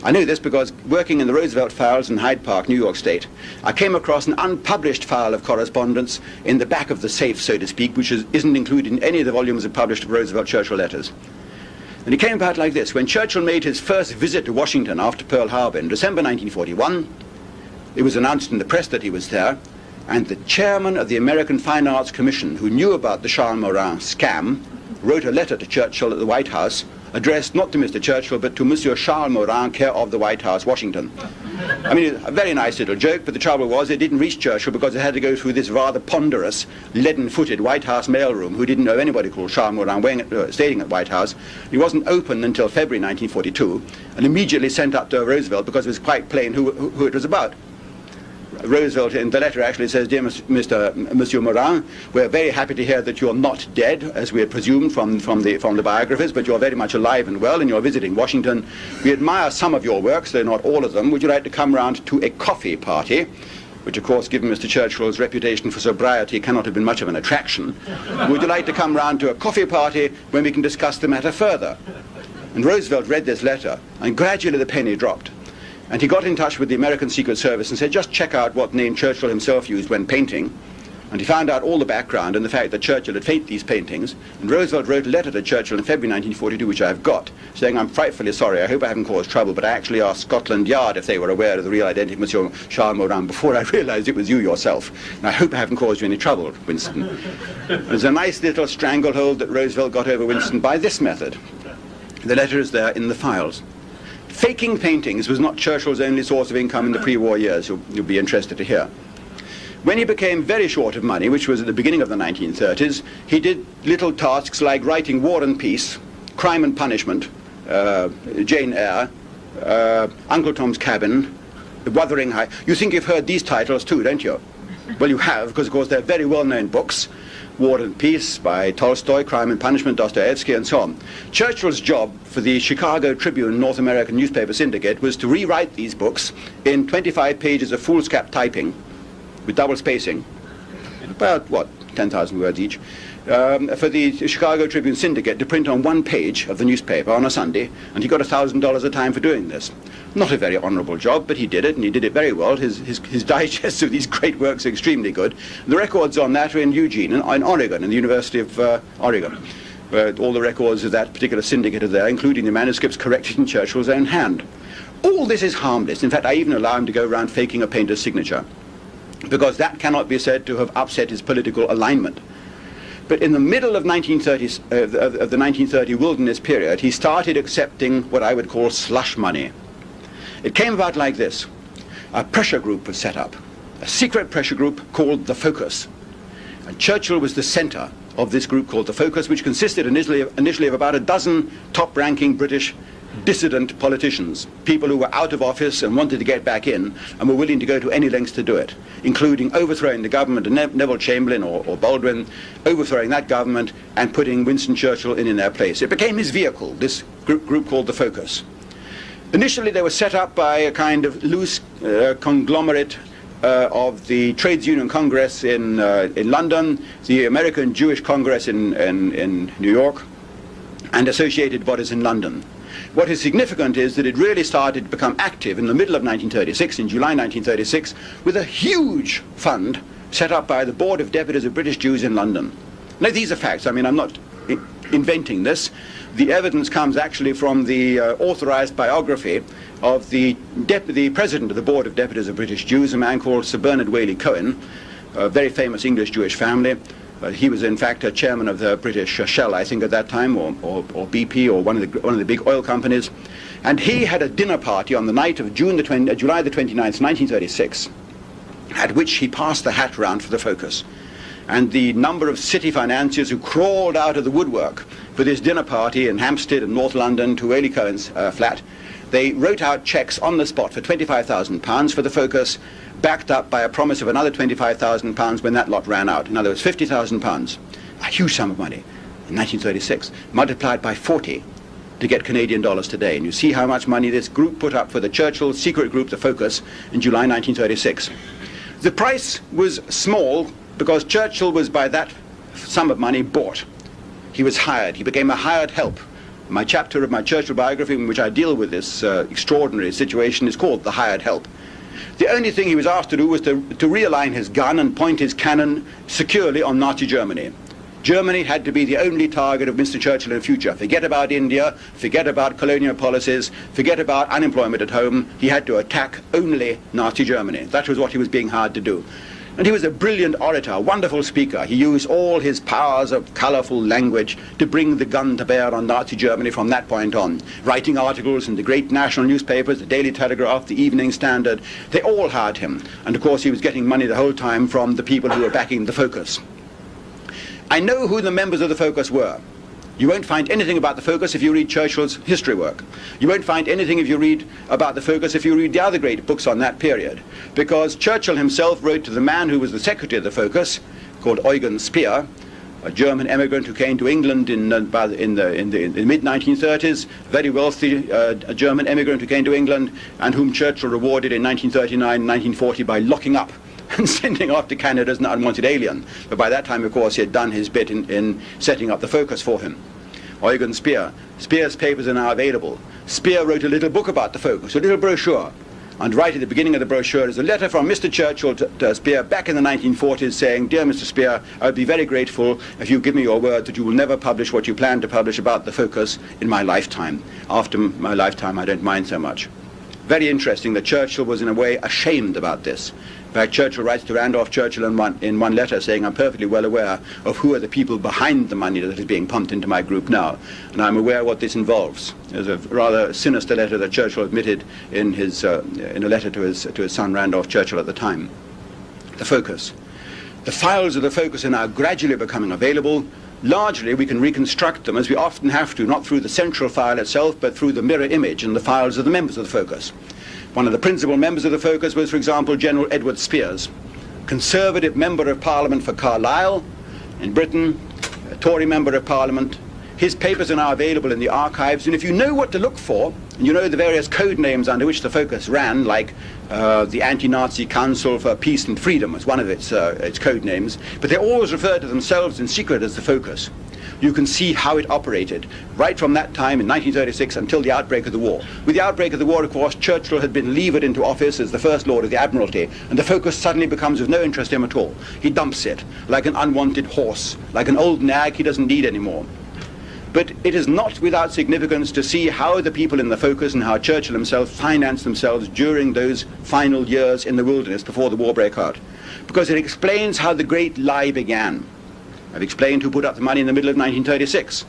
I know this because working in the Roosevelt files in Hyde Park, New York State, I came across an unpublished file of correspondence in the back of the safe, so to speak, which isn't included in any of the volumes of published Roosevelt-Churchill letters. And it came about like this. When Churchill made his first visit to Washington after Pearl Harbor in December 1941, it was announced in the press that he was there, and the chairman of the American Fine Arts Commission, who knew about the Charles Morin scam, wrote a letter to Churchill at the White House, addressed not to Mr. Churchill, but to Monsieur Charles Morin, care of the White House, Washington. I mean, a very nice little joke, but the trouble was it didn't reach Churchill because it had to go through this rather ponderous, leaden-footed White House mailroom who didn't know anybody called Charles Morin staying at White House. He wasn't open until February 1942, and immediately sent up to Roosevelt because it was quite plain who it was about. Roosevelt in the letter actually says, dear Monsieur Morin, we're very happy to hear that you're not dead, as we had presumed from the biographers, but you're very much alive and well, and you're visiting Washington. We admire some of your works, though not all of them. Would you like to come round to a coffee party? Which, of course, given Mr. Churchill's reputation for sobriety, cannot have been much of an attraction. Would you like to come round to a coffee party when we can discuss the matter further? And Roosevelt read this letter, and gradually the penny dropped. And he got in touch with the American Secret Service and said, just check out what name Churchill himself used when painting. And he found out all the background and the fact that Churchill had faked these paintings. And Roosevelt wrote a letter to Churchill in February 1942, which I've got, saying, I'm frightfully sorry, I hope I haven't caused trouble, but I actually asked Scotland Yard if they were aware of the real identity of Monsieur Charles Morin before I realized it was you yourself. And I hope I haven't caused you any trouble, Winston. There's a nice little stranglehold that Roosevelt got over Winston by this method. The letter is there in the files. Faking paintings was not Churchill's only source of income in the pre-war years, you'll be interested to hear. When he became very short of money, which was at the beginning of the 1930s, he did little tasks like writing War and Peace, Crime and Punishment, Jane Eyre, Uncle Tom's Cabin, Wuthering Heights. You think you've heard these titles too, don't you? Well, you have, because of course they're very well-known books. War and Peace by Tolstoy, Crime and Punishment, Dostoevsky, and so on. Churchill's job for the Chicago Tribune North American newspaper syndicate was to rewrite these books in 25 pages of foolscap typing with double spacing, about, 10,000 words each, for the Chicago Tribune syndicate to print on one page of the newspaper on a Sunday, and he got $1,000 a time for doing this. Not a very honourable job, but he did it, and he did it very well. His digests of these great works are extremely good. The records on that are in Eugene, in Oregon, in the University of Oregon, where all the records of that particular syndicate are there, including the manuscripts corrected in Churchill's own hand. All this is harmless. In fact, I even allow him to go around faking a painter's signature, because that cannot be said to have upset his political alignment. But in the middle of the 1930 wilderness period, he started accepting what I would call slush money. It came about like this. A pressure group was set up, a secret pressure group called The Focus. And Churchill was the center of this group called The Focus, which consisted initially of about a dozen top-ranking British dissident politicians, people who were out of office and wanted to get back in and were willing to go to any lengths to do it, including overthrowing the government of Neville Chamberlain or Baldwin, overthrowing that government and putting Winston Churchill in their place. It became his vehicle, this group called The Focus. Initially they were set up by a kind of loose conglomerate of the Trades Union Congress in London, the American Jewish Congress in New York, and associated bodies in London. What is significant is that it really started to become active in the middle of 1936, in July 1936, with a huge fund set up by the Board of Deputies of British Jews in London. Now, these are facts. I mean, I'm not inventing this. The evidence comes actually from the authorized biography of the president of the Board of Deputies of British Jews, a man called Sir Bernard Whaley Cohen, a very famous English Jewish family. He was in fact a chairman of the British Shell, I think, at that time, or BP, or one of the big oil companies. And he had a dinner party on the night of July the 29th, 1936, at which he passed the hat round for the Focus. And the number of city financiers who crawled out of the woodwork for this dinner party in Hampstead and North London to Whaley Cohen's flat, they wrote out cheques on the spot for £25,000 for the Focus, backed up by a promise of another £25,000 when that lot ran out. In other words, £50,000, a huge sum of money in 1936, multiplied by 40 to get Canadian dollars today. And you see how much money this group put up for the Churchill secret group, the Focus, in July 1936. The price was small because Churchill was, by that sum of money, bought. He was hired. He became a hired help. My chapter of my Churchill biography in which I deal with this extraordinary situation is called The Hired Help. The only thing he was asked to do was to realign his gun and point his cannon securely on Nazi Germany. Germany had to be the only target of Mr. Churchill in the future. Forget about India, forget about colonial policies, forget about unemployment at home. He had to attack only Nazi Germany. That was what he was being hired to do. And he was a brilliant orator, a wonderful speaker. He used all his powers of colourful language to bring the gun to bear on Nazi Germany from that point on. Writing articles in the great national newspapers, the Daily Telegraph, the Evening Standard, they all hired him. And of course he was getting money the whole time from the people who were backing the Focus. I know who the members of the Focus were. You won't find anything about the Focus if you read Churchill's history work. You won't find anything if you read about the Focus if you read the other great books on that period. Because Churchill himself wrote to the man who was the secretary of the Focus, called Eugen Speer, a German emigrant who came to England in the mid-1930s, very wealthy a German emigrant who came to England, and whom Churchill rewarded in 1939 and 1940 by locking up and sending off to Canada as an unwanted alien. But by that time, of course, he had done his bit in setting up the Focus for him. Eugen Speer. Speer's papers are now available. Speer wrote a little book about the Focus, a little brochure. And right at the beginning of the brochure is a letter from Mr. Churchill to Speer back in the 1940s saying, "Dear Mr. Speer, I would be very grateful if you give me your word that you will never publish what you plan to publish about the Focus in my lifetime. After my lifetime, I don't mind so much." Very interesting that Churchill was in a way ashamed about this. In fact, Churchill writes to Randolph Churchill in one letter saying, "I'm perfectly well aware of who are the people behind the money that is being pumped into my group now, and I'm aware what this involves." There's a rather sinister letter that Churchill admitted in a letter to his son Randolph Churchill at the time. The Focus. The files of the Focus are now gradually becoming available. Largely we can reconstruct them, as we often have to, not through the central file itself, but through the mirror image and the files of the members of the Focus. One of the principal members of the Focus was, for example, General Edward Spears, Conservative Member of Parliament for Carlisle in Britain, a Tory Member of Parliament. His papers are now available in the archives, and if you know what to look for, and you know the various code names under which the Focus ran, like the Anti-Nazi Council for Peace and Freedom was one of its code names, but they always referred to themselves in secret as the Focus. You can see how it operated right from that time in 1936 until the outbreak of the war. With the outbreak of the war, of course, Churchill had been levered into office as the First Lord of the Admiralty, and the Focus suddenly becomes of no interest to him at all. He dumps it like an unwanted horse, like an old nag he doesn't need anymore. But it is not without significance to see how the people in the Focus and how Churchill himself financed themselves during those final years in the wilderness before the war broke out, because it explains how the great lie began. I've explained who put up the money in the middle of 1936.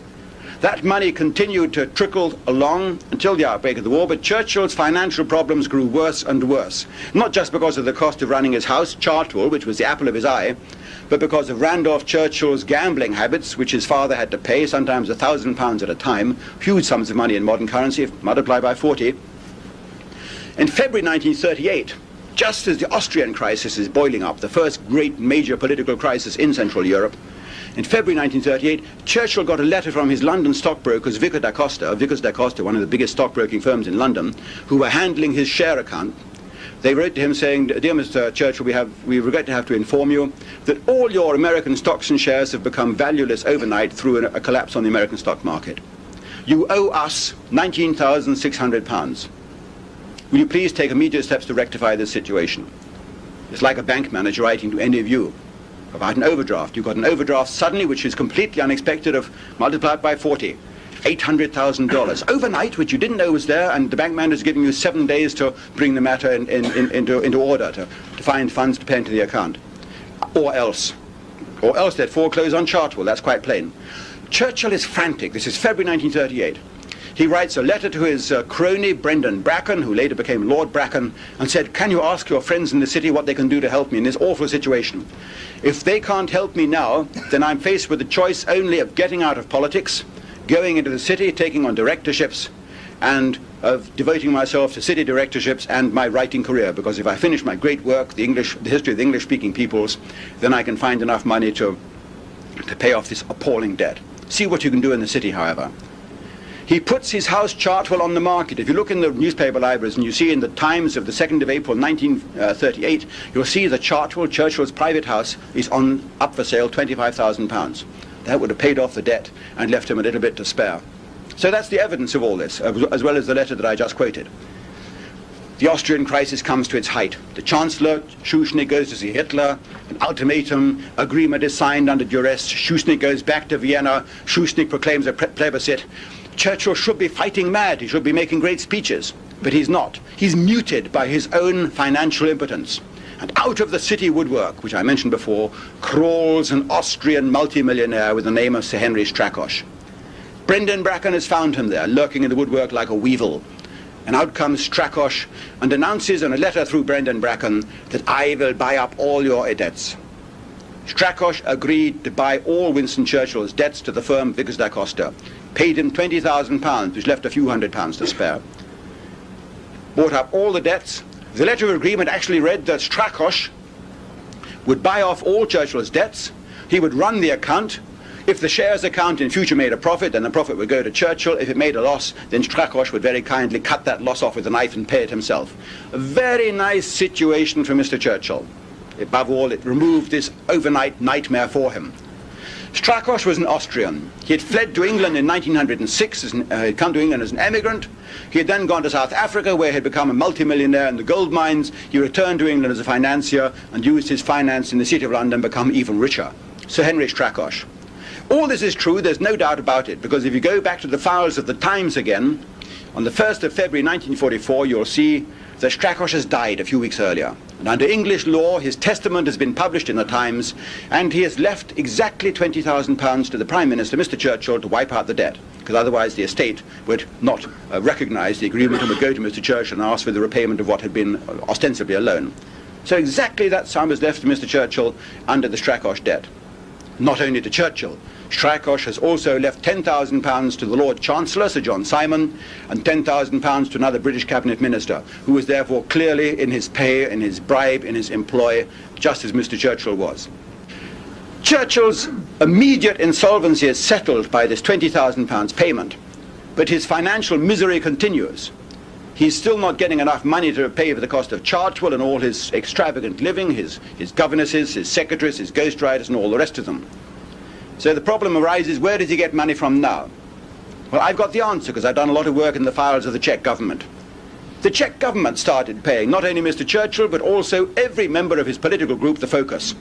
That money continued to trickle along until the outbreak of the war, but Churchill's financial problems grew worse and worse, not just because of the cost of running his house, Chartwell, which was the apple of his eye, but because of Randolph Churchill's gambling habits, which his father had to pay, sometimes £1,000 at a time, huge sums of money in modern currency, multiplied by 40. In February 1938, just as the Austrian crisis is boiling up, the first great major political crisis in Central Europe, in February 1938, Churchill got a letter from his London stockbrokers, Vickers da Costa, one of the biggest stockbroking firms in London, who were handling his share account. They wrote to him saying, "Dear Mr. Churchill, we regret to have to inform you that all your American stocks and shares have become valueless overnight through a collapse on the American stock market. You owe us £19,600. Will you please take immediate steps to rectify this situation?" It's like a bank manager writing to any of you about an overdraft. You've got an overdraft suddenly, which is completely unexpected, of multiplied by 40. $800,000 overnight, which you didn't know was there, and the bank manager is giving you 7 days to bring the matter into order, to find funds to pay into the account. Or else they'd foreclose on Churchill. That's quite plain. Churchill is frantic. This is February 1938. He writes a letter to his crony, Brendan Bracken, who later became Lord Bracken, and said, can you ask your friends in the city what they can do to help me in this awful situation? If they can't help me now, then I'm faced with the choice only of getting out of politics, going into the city, taking on directorships, and of devoting myself to city directorships and my writing career, because if I finish my great work, the history of the English-speaking peoples, then I can find enough money to pay off this appalling debt. See what you can do in the city, however. He puts his house Chartwell on the market. If you look in the newspaper libraries and you see in the Times of the 2nd of April 1938, you'll see that Chartwell, Churchill's private house, is up for sale, £25,000. That would have paid off the debt and left him a little bit to spare. So that's the evidence of all this, as well as the letter that I just quoted. The Austrian crisis comes to its height. The Chancellor, Schuschnigg, goes to see Hitler. An ultimatum agreement is signed under duress. Schuschnigg goes back to Vienna. Schuschnigg proclaims a plebiscite. Churchill should be fighting mad. He should be making great speeches. But he's not. He's muted by his own financial impotence. And out of the city woodwork, which I mentioned before, crawls an Austrian multimillionaire with the name of Sir Henry Strakosch. Brendan Bracken has found him there, lurking in the woodwork like a weevil. And out comes Strakosch and announces in a letter through Brendan Bracken that I will buy up all your debts. Strakosch agreed to buy all Winston Churchill's debts to the firm Vickers da Costa, paid him £20,000, which left a few £100s to spare. Bought up all the debts. The letter of agreement actually read that Strakosch would buy off all Churchill's debts. He would run the account. If the shares account in future made a profit, then the profit would go to Churchill. If it made a loss, then Strakosch would very kindly cut that loss off with a knife and pay it himself. A very nice situation for Mr. Churchill. Above all, it removed this overnight nightmare for him. Strakosch was an Austrian. He had fled to England in 1906, he'd come to England as an emigrant. He had then gone to South Africa, where he had become a multimillionaire in the gold mines. He returned to England as a financier and used his finance in the City of London to become even richer. Sir Henry Strakosch. All this is true, there's no doubt about it, because if you go back to the files of the Times again, on the 1st of February 1944, you'll see that Strakosch has died a few weeks earlier. And under English law, his testament has been published in the Times, and he has left exactly £20,000 to the Prime Minister, Mr. Churchill, to wipe out the debt, because otherwise the estate would not recognise the agreement and would go to Mr. Churchill and ask for the repayment of what had been ostensibly a loan. So exactly that sum is left to Mr. Churchill under the Strakosch debt. Not only to Churchill, Strakosch has also left £10,000 to the Lord Chancellor, Sir John Simon, and £10,000 to another British cabinet minister, who was therefore clearly in his pay, in his bribe, in his employ, just as Mr. Churchill was. Churchill's immediate insolvency is settled by this £20,000 payment, but his financial misery continues. He's still not getting enough money to pay for the cost of Chartwell and all his extravagant living, his governesses, his secretaries, his ghostwriters, and all the rest of them. So the problem arises, where does he get money from now? Well, I've got the answer, because I've done a lot of work in the files of the Czech government. The Czech government started paying not only Mr. Churchill, but also every member of his political group, the Focus.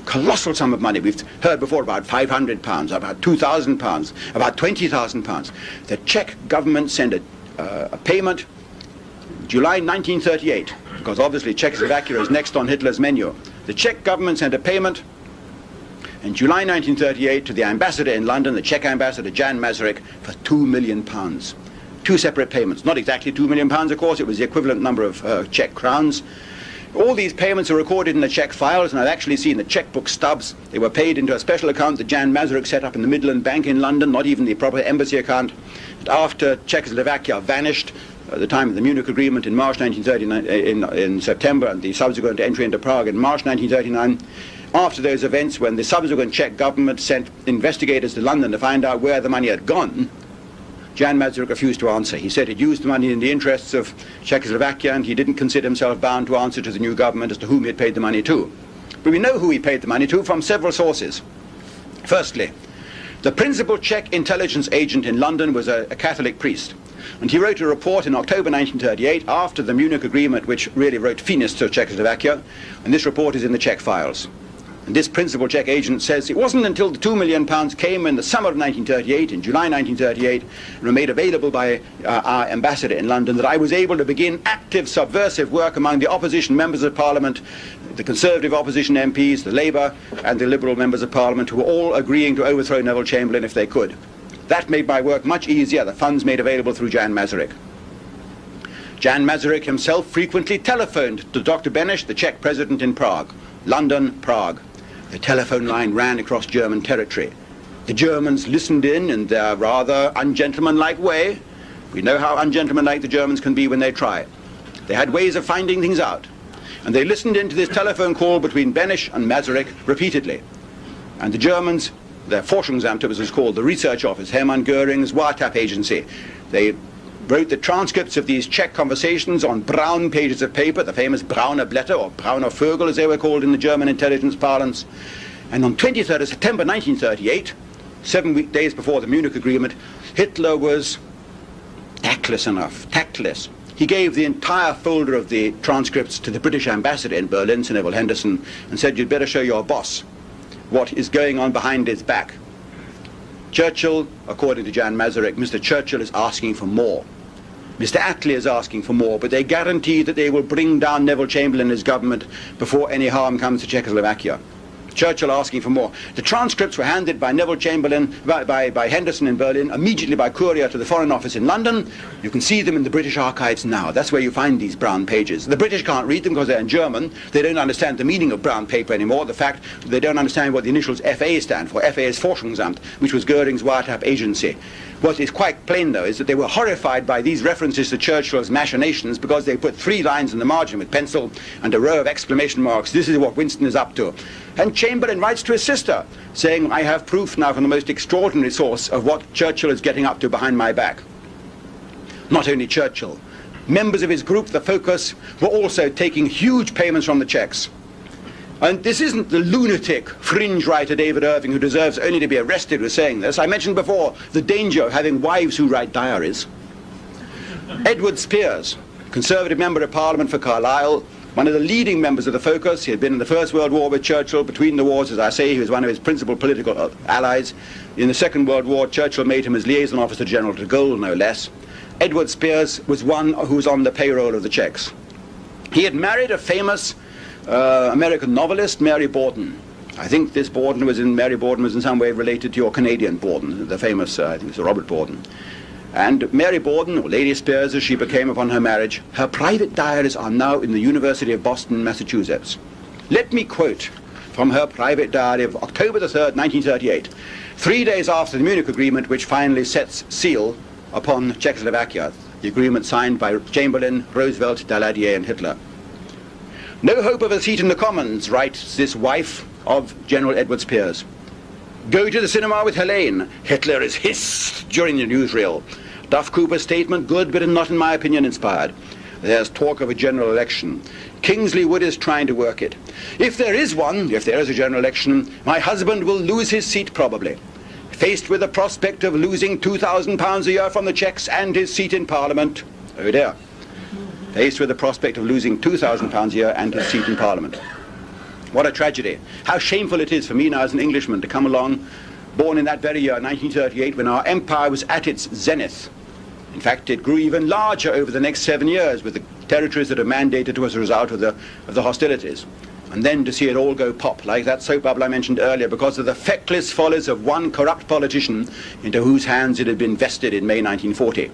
Colossal sum of money. We've heard before about £500, about £2,000, about £20,000. The Czech government sent a payment July 1938, because obviously Czechoslovakia is next on Hitler's menu. The Czech government sent a payment in July 1938 to the ambassador in London, the Czech ambassador Jan Masaryk, for £2 million. Two separate payments. Not exactly £2 million, of course, it was the equivalent number of Czech crowns. All these payments are recorded in the Czech files, and I've actually seen the checkbook stubs. They were paid into a special account that Jan Masaryk set up in the Midland Bank in London, not even the proper embassy account. And after Czechoslovakia vanished, at the time of the Munich Agreement in March 1939, in September, and the subsequent entry into Prague in March 1939, after those events, when the subsequent Czech government sent investigators to London to find out where the money had gone, Jan Masaryk refused to answer. He said he'd used the money in the interests of Czechoslovakia, and he didn't consider himself bound to answer to the new government as to whom he had paid the money to. But we know who he paid the money to from several sources. Firstly, the principal Czech intelligence agent in London was a Catholic priest. And he wrote a report in October 1938 after the Munich Agreement, which really wrote finis to Czechoslovakia, and this report is in the Czech files. And this principal Czech agent says it wasn't until the £2 million came in the summer of 1938, in July 1938, and were made available by our ambassador in London, that I was able to begin active subversive work among the opposition members of Parliament, the Conservative opposition MPs, the Labour and the Liberal members of Parliament, who were all agreeing to overthrow Neville Chamberlain if they could. That made my work much easier, the funds made available through Jan Masaryk. Jan Masaryk himself frequently telephoned to Dr. Beneš, the Czech president in Prague. London, Prague. The telephone line ran across German territory. The Germans listened in their rather ungentlemanlike way. We know how ungentlemanlike the Germans can be when they try. They had ways of finding things out. And they listened in to this telephone call between Beneš and Masaryk repeatedly. And the Germans, their Forschungsamt, as it was called, the research office, Hermann Göring's wiretap agency, they wrote the transcripts of these Czech conversations on brown pages of paper, the famous Brauner Blätter, or Brauner Vögel as they were called in the German intelligence parlance. And on 23rd of September 1938, 7 days before the Munich Agreement, Hitler was tactless. He gave the entire folder of the transcripts to the British ambassador in Berlin, Sir Neville Henderson, and said, "You'd better show your boss what is going on behind his back." Churchill, according to Jan Masaryk, Mr. Churchill is asking for more. Mr. Attlee is asking for more, but they guarantee that they will bring down Neville Chamberlain and his government before any harm comes to Czechoslovakia. Churchill asking for more. The transcripts were handed by Neville Chamberlain, by Henderson in Berlin, immediately by courier to the Foreign Office in London. You can see them in the British archives now. That's where you find these brown pages. The British can't read them because they're in German. They don't understand the meaning of brown paper anymore. The fact that they don't understand what the initials FA stand for. FA is Forschungsamt, which was Göring's wiretap agency. What is quite plain, though, is that they were horrified by these references to Churchill's machinations because they put 3 lines in the margin with pencil and a row of exclamation marks. This is what Winston is up to. And Chamberlain writes to his sister, saying, "I have proof now from the most extraordinary source of what Churchill is getting up to behind my back." Not only Churchill. Members of his group, the Focus, were also taking huge payments from the Czechs. And this isn't the lunatic fringe writer David Irving, who deserves only to be arrested, for saying this. I mentioned before the danger of having wives who write diaries. Edward Spears, Conservative Member of Parliament for Carlisle, one of the leading members of the Focus. He had been in the First World War with Churchill. Between the wars, as I say, he was one of his principal political allies. In the Second World War, Churchill made him his liaison officer General de Gaulle, no less. Edward Spears was one who was on the payroll of the Czechs. He had married a famous American novelist, Mary Borden. I think this Mary Borden was in some way related to your Canadian Borden, the famous, I think it's Robert Borden. And Mary Borden, or Lady Spears as she became upon her marriage, her private diaries are now in the University of Boston, Massachusetts. Let me quote from her private diary of October the 3rd, 1938, 3 days after the Munich Agreement, which finally sets seal upon Czechoslovakia, the agreement signed by Chamberlain, Roosevelt, Daladier and Hitler. "No hope of a seat in the Commons," writes this wife of General Edward Spears. "Go to the cinema with Helene. Hitler is hissed during the newsreel. Duff Cooper's statement, good, but not in my opinion inspired. There's talk of a general election. Kingsley Wood is trying to work it. If there is a general election, my husband will lose his seat probably. Faced with the prospect of losing £2,000 a year from the Czechs and his seat in Parliament." Oh dear. Faced with the prospect of losing £2,000 a year and his seat in Parliament. What a tragedy. How shameful it is for me now as an Englishman to come along, born in that very year, 1938, when our empire was at its zenith. In fact, it grew even larger over the next 7 years with the territories that are mandated to us as a result of the hostilities. And then to see it all go pop, like that soap bubble I mentioned earlier, because of the feckless follies of one corrupt politician into whose hands it had been vested in May 1940.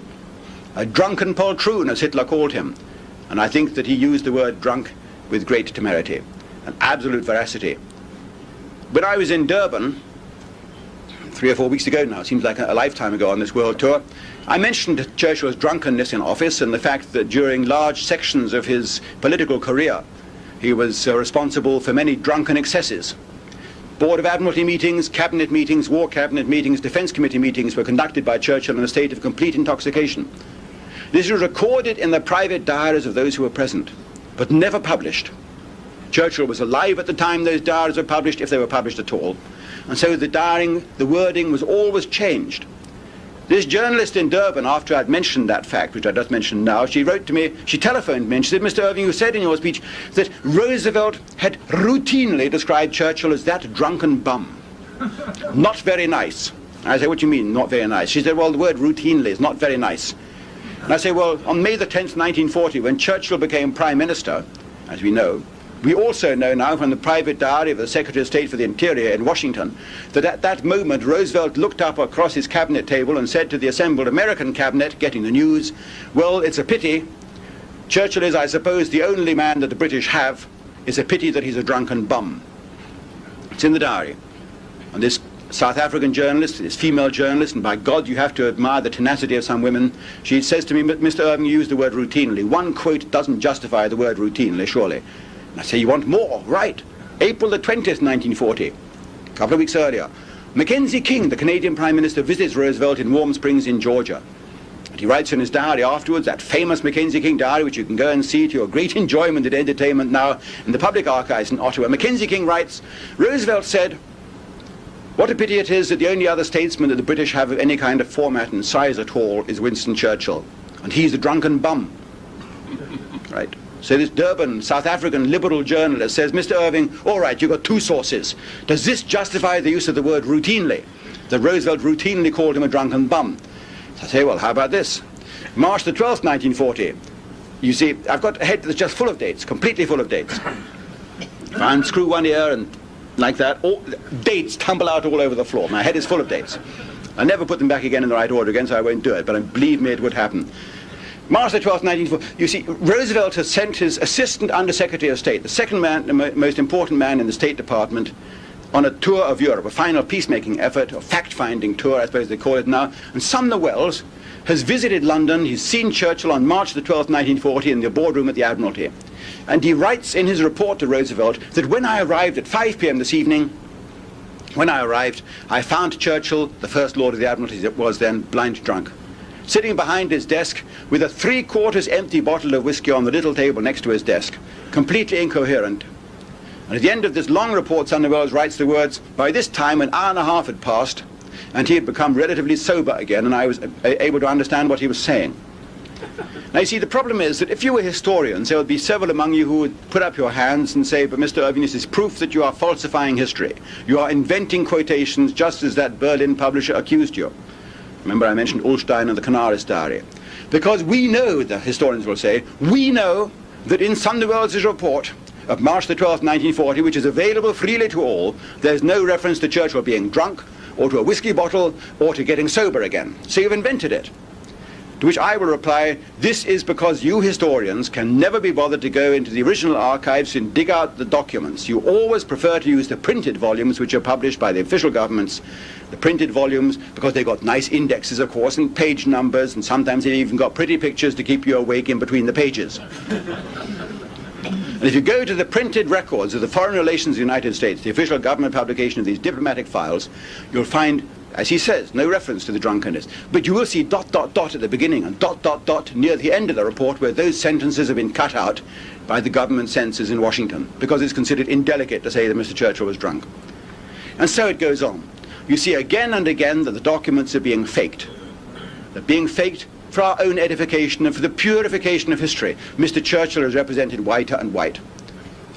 A drunken poltroon, as Hitler called him. And I think that he used the word drunk with great temerity and absolute veracity. When I was in Durban, 3 or 4 weeks ago now, seems like a lifetime ago on this world tour, I mentioned Churchill's drunkenness in office and the fact that during large sections of his political career, he was responsible for many drunken excesses. Board of Admiralty meetings, cabinet meetings, war cabinet meetings, defense committee meetings were conducted by Churchill in a state of complete intoxication. This was recorded in the private diaries of those who were present, but never published. Churchill was alive at the time those diaries were published, if they were published at all. And so the wording was always changed. This journalist in Durban, after I'd mentioned that fact, which I just mentioned now, she wrote to me, she telephoned me, and she said, Mr. Irving, you said in your speech that Roosevelt had routinely described Churchill as that drunken bum. Not very nice. I said, what do you mean, not very nice? She said, well, the word routinely is not very nice. And I say, well, on May the 10th, 1940, when Churchill became Prime Minister, as we know, we also know now from the private diary of the Secretary of State for the Interior in Washington that at that moment Roosevelt looked up across his cabinet table and said to the assembled American cabinet, getting the news, well, it's a pity. Churchill is, I suppose, the only man that the British have. It's a pity that he's a drunken bum. It's in the diary. And this South African journalist, this female journalist, and by God you have to admire the tenacity of some women, she says to me, Mr. Irving, you used the word routinely. One quote doesn't justify the word routinely, surely. I say, you want more? Right. April the 20th, 1940, a couple of weeks earlier, Mackenzie King, the Canadian Prime Minister, visits Roosevelt in Warm Springs in Georgia. And he writes in his diary afterwards, that famous Mackenzie King diary, which you can go and see to your great enjoyment and entertainment now in the public archives in Ottawa. Mackenzie King writes, Roosevelt said, what a pity it is that the only other statesman that the British have of any kind of format and size at all is Winston Churchill. And he's a drunken bum. Right. So this Durban, South African liberal journalist says, Mr. Irving, all right, you've got two sources. Does this justify the use of the word routinely? That Roosevelt routinely called him a drunken bum. So I say, well, how about this? March the 12th, 1940. You see, I've got a head that's just full of dates, completely full of dates. If I unscrew one ear and like that, all dates tumble out all over the floor. My head is full of dates. I never put them back again in the right order again, so I won't do it, but believe me, it would happen. March the 12th, 1940, you see, Roosevelt has sent his Assistant Under-Secretary of State, the second man, the most important man in the State Department, on a tour of Europe, a final peacemaking effort, a fact-finding tour, I suppose they call it now. And Sumner Welles has visited London. He's seen Churchill on March the 12th, 1940, in the boardroom at the Admiralty. And he writes in his report to Roosevelt that when I arrived at 5 p.m. this evening, when I arrived, I found Churchill, the First Lord of the Admiralty as it was then, blind drunk, sitting behind his desk with a 3/4 empty bottle of whiskey on the little table next to his desk, completely incoherent. And at the end of this long report, Sumner Welles writes the words, by this time an hour and a half had passed, and he had become relatively sober again, and I was able to understand what he was saying. Now you see, the problem is that if you were historians, there would be several among you who would put up your hands and say, but Mr. Irving, this is proof that you are falsifying history. You are inventing quotations just as that Berlin publisher accused you. Remember I mentioned Ullstein and the Canaris diary. Because we know, the historians will say, we know that in Sumner Welles' report of March the 12th, 1940, which is available freely to all, there's no reference to Churchill being drunk, or to a whiskey bottle, or to getting sober again. So you've invented it. To which I will reply, this is because you historians can never be bothered to go into the original archives and dig out the documents. You always prefer to use the printed volumes which are published by the official governments, the printed volumes, because they've got nice indexes, of course, and page numbers, and sometimes they've even got pretty pictures to keep you awake in between the pages. And if you go to the printed records of the Foreign Relations of the United States, the official government publication of these diplomatic files, you'll find, as he says, no reference to the drunkenness. But you will see ... at the beginning and ... near the end of the report, where those sentences have been cut out by the government censors in Washington, because it's considered indelicate to say that Mr. Churchill was drunk. And so it goes on. You see again and again that the documents are being faked. They're being faked for our own edification and for the purification of history. Mr. Churchill is represented whiter and white.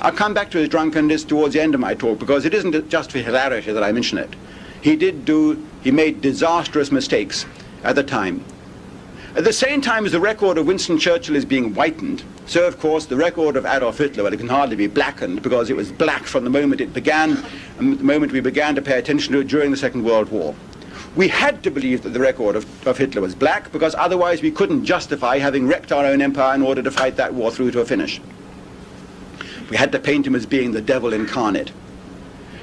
I'll come back to his drunkenness towards the end of my talk, because it isn't just for hilarity that I mention it. He made disastrous mistakes at the time. At the same time as the record of Winston Churchill is being whitened, so of course the record of Adolf Hitler, well, it can hardly be blackened, because it was black from the moment it began, and the moment we began to pay attention to it during the Second World War. We had to believe that the record of Hitler was black, because otherwise we couldn't justify having wrecked our own empire in order to fight that war through to a finish. We had to paint him as being the devil incarnate.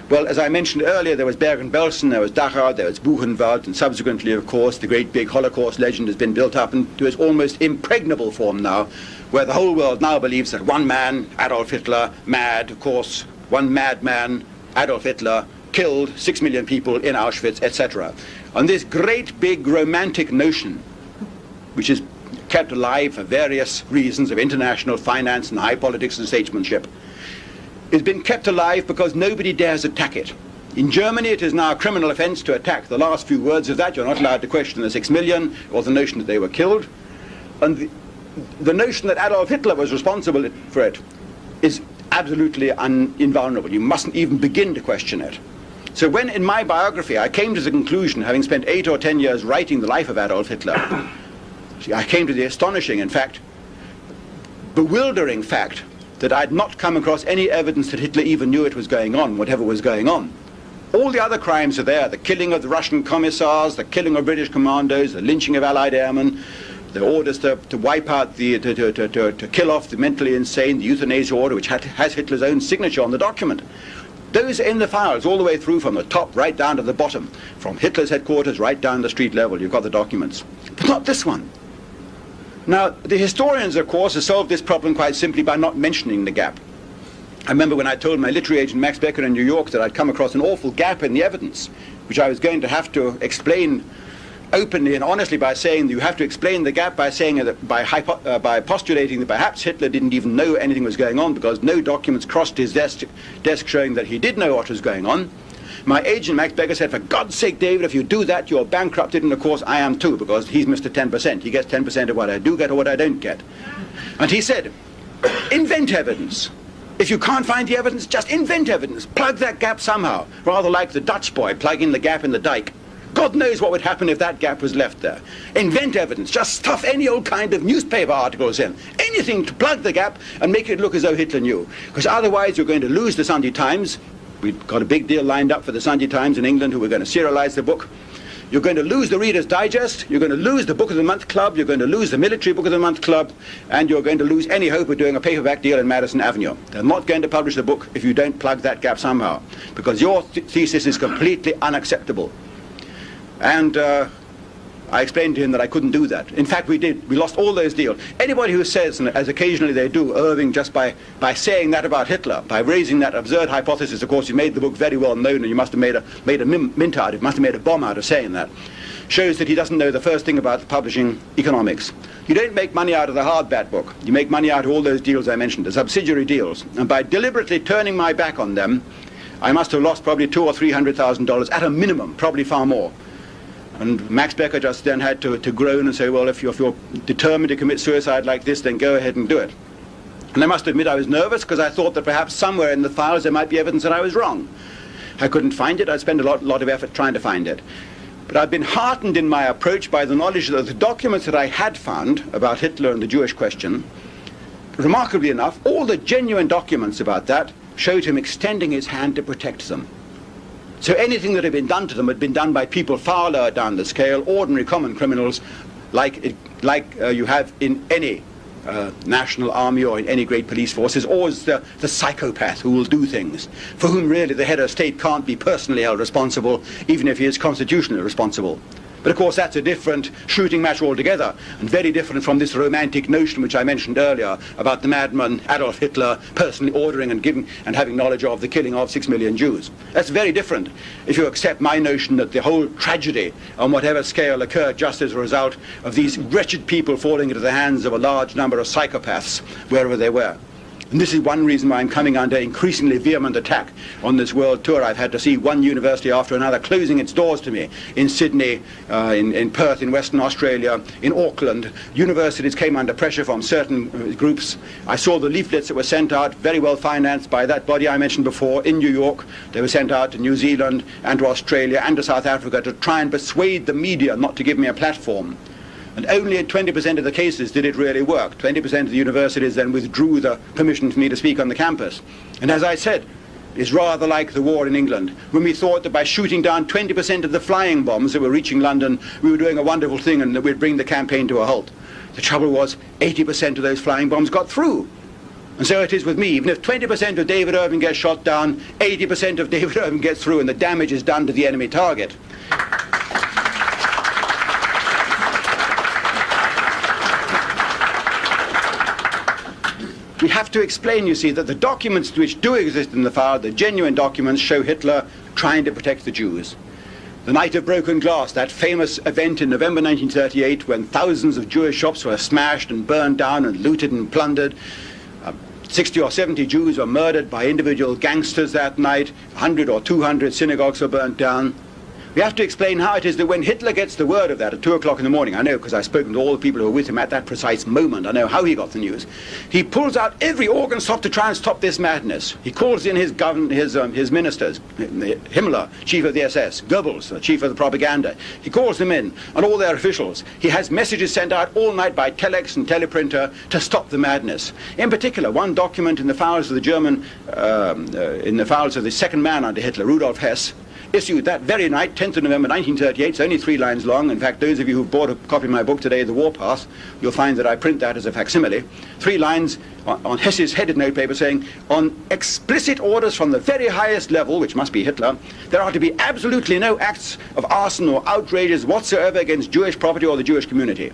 Well, as I mentioned earlier, there was Bergen-Belsen, there was Dachau, there was Buchenwald, and subsequently, of course, the great big Holocaust legend has been built up into its almost impregnable form now, where the whole world now believes that one man, Adolf Hitler, mad, of course, one madman, Adolf Hitler, killed 6 million people in Auschwitz, etc. And this great big romantic notion, which is kept alive for various reasons of international finance and high politics and statesmanship, it's been kept alive because nobody dares attack it. In Germany, it is now a criminal offence to attack the last few words of that. You're not allowed to question the 6 million or the notion that they were killed. And the notion that Adolf Hitler was responsible for it is absolutely invulnerable. You mustn't even begin to question it. So when in my biography I came to the conclusion, having spent 8 or 10 years writing the life of Adolf Hitler, I came to the astonishing, in fact, bewildering fact that I'd not come across any evidence that Hitler even knew it was going on, whatever was going on. All the other crimes are there: the killing of the Russian commissars, the killing of British commandos, the lynching of Allied airmen, the orders to wipe out to kill off the mentally insane, the euthanasia order, which has Hitler's own signature on the document. Those are in the files all the way through, from the top right down to the bottom, from Hitler's headquarters right down the street level. You've got the documents. But not this one. Now, the historians, of course, have solved this problem quite simply by not mentioning the gap. I remember when I told my literary agent Max Becker in New York that I'd come across an awful gap in the evidence, which I was going to have to explain openly and honestly by saying that you have to explain the gap by saying that by postulating that perhaps Hitler didn't even know anything was going on because no documents crossed his desk showing that he did know what was going on. My agent Max Becker said, "For God's sake, David, if you do that, you're bankrupted," and of course I am too, because he's Mr. 10%. He gets 10% of what I do get or what I don't get. And he said, "Invent evidence. If you can't find the evidence, just invent evidence. Plug that gap somehow," rather like the Dutch boy plugging the gap in the dike. God knows what would happen if that gap was left there. Invent evidence. Just stuff any old kind of newspaper articles in. Anything to plug the gap and make it look as though Hitler knew. Because otherwise you're going to lose the Sunday Times. We've got a big deal lined up for the Sunday Times in England, who we're going to serialize the book. You're going to lose the Reader's Digest. You're going to lose the Book of the Month Club. You're going to lose the Military Book of the Month Club. And you're going to lose any hope of doing a paperback deal in Madison Avenue. They're not going to publish the book if you don't plug that gap somehow, because your thesis is completely unacceptable. And I explained to him that I couldn't do that. In fact, we did. We lost all those deals. Anybody who says, and as occasionally they do, Irving, just by saying that about Hitler, by raising that absurd hypothesis, of course, he made the book very well known, and you must have made a mint out of it, must have made a bomb out of saying that, shows that he doesn't know the first thing about the publishing economics. You don't make money out of the hardback book. You make money out of all those deals I mentioned, the subsidiary deals. And by deliberately turning my back on them, I must have lost probably $200,000 or $300,000 at a minimum, probably far more. And Max Becker just then had to groan and say, well, if you're determined to commit suicide like this, then go ahead and do it. And I must admit I was nervous, because I thought that perhaps somewhere in the files there might be evidence that I was wrong. I couldn't find it. I'd spent a lot of effort trying to find it. But I've been heartened in my approach by the knowledge that the documents that I had found about Hitler and the Jewish question, remarkably enough, all the genuine documents about that showed him extending his hand to protect them. So anything that had been done to them had been done by people far lower down the scale, ordinary common criminals, like you have in any national army or in any great police force. There's always the psychopath who will do things, for whom really the head of state can't be personally held responsible, even if he is constitutionally responsible. But of course that's a different shooting match altogether, and very different from this romantic notion which I mentioned earlier about the madman Adolf Hitler personally ordering and giving and having knowledge of the killing of 6 million Jews. That's very different if you accept my notion that the whole tragedy on whatever scale occurred just as a result of these wretched people falling into the hands of a large number of psychopaths wherever they were. And this is one reason why I'm coming under increasingly vehement attack on this world tour. I've had to see one university after another closing its doors to me, in Sydney, in Perth, in Western Australia, in Auckland. Universities came under pressure from certain groups. I saw the leaflets that were sent out, very well financed by that body I mentioned before, in New York. They were sent out to New Zealand and to Australia and to South Africa to try and persuade the media not to give me a platform. And only in 20% of the cases did it really work. 20% of the universities then withdrew the permission for me to speak on the campus. And as I said, it's rather like the war in England, when we thought that by shooting down 20% of the flying bombs that were reaching London, we were doing a wonderful thing and that we'd bring the campaign to a halt. The trouble was, 80% of those flying bombs got through. And so it is with me. Even if 20% of David Irving gets shot down, 80% of David Irving gets through, and the damage is done to the enemy target. We have to explain, you see, that the documents which do exist in the file, the genuine documents, show Hitler trying to protect the Jews. The Night of Broken Glass, that famous event in November 1938 when thousands of Jewish shops were smashed and burned down and looted and plundered. 60 or 70 Jews were murdered by individual gangsters that night. 100 or 200 synagogues were burnt down. We have to explain how it is that when Hitler gets the word of that at 2 o'clock in the morning, I know because I've spoken to all the people who were with him at that precise moment, I know how he got the news, he pulls out every organ stop to try and stop this madness. He calls in his ministers, Himmler, chief of the SS, Goebbels, the chief of the propaganda. He calls them in, and all their officials. He has messages sent out all night by telex and teleprinter to stop the madness. In particular, one document in the files of the German, in the files of the second man under Hitler, Rudolf Hess, issued that very night, 10th of November 1938. It's only 3 lines long. In fact, those of you who've bought a copy of my book today, The Warpath, you'll find that I print that as a facsimile. 3 lines on Hess's headed notepaper saying, on explicit orders from the very highest level, which must be Hitler, there are to be absolutely no acts of arson or outrages whatsoever against Jewish property or the Jewish community.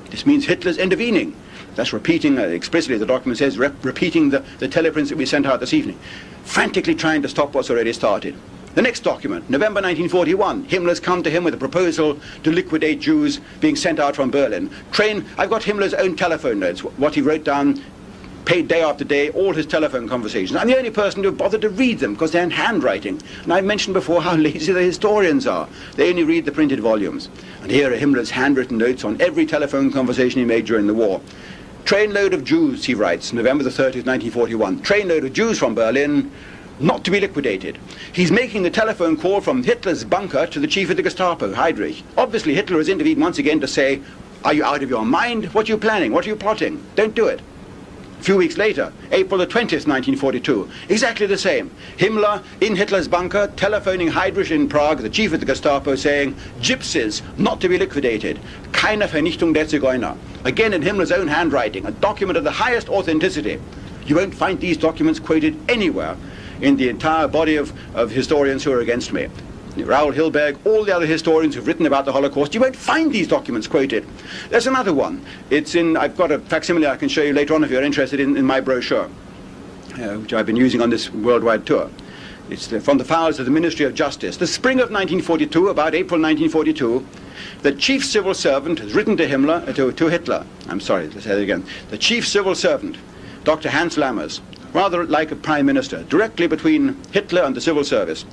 This means Hitler's intervening. That's repeating, explicitly the document says, repeating the teleprints that we sent out this evening. Frantically trying to stop what's already started. The next document, November 1941, Himmler's come to him with a proposal to liquidate Jews being sent out from Berlin. I've got Himmler's own telephone notes, what he wrote down, paid day after day, all his telephone conversations. I'm the only person who bothered to read them because they're in handwriting. And I've mentioned before how lazy the historians are. They only read the printed volumes. And here are Himmler's handwritten notes on every telephone conversation he made during the war. Trainload of Jews, he writes, November the 30th, 1941. Trainload of Jews from Berlin, not to be liquidated. He's making the telephone call from Hitler's bunker to the chief of the Gestapo, Heydrich. Obviously, Hitler has intervened once again to say, are you out of your mind? What are you planning? What are you plotting? Don't do it. A few weeks later, April the 20th, 1942, exactly the same. Himmler in Hitler's bunker, telephoning Heydrich in Prague, the chief of the Gestapo, saying, gypsies, not to be liquidated. Keine Vernichtung der Zigeuner. Again in Himmler's own handwriting, a document of the highest authenticity. You won't find these documents quoted anywhere in the entire body of historians who are against me. Raoul Hilberg, all the other historians who've written about the Holocaust, you won't find these documents quoted. There's another one. I've got a facsimile I can show you later on if you're interested in my brochure, which I've been using on this worldwide tour. It's from the files of the Ministry of Justice. The spring of 1942, about April 1942, the chief civil servant has written to Hitler. I'm sorry, let's say that again. The chief civil servant, Dr. Hans Lammers, rather like a prime minister, directly between Hitler and the civil service,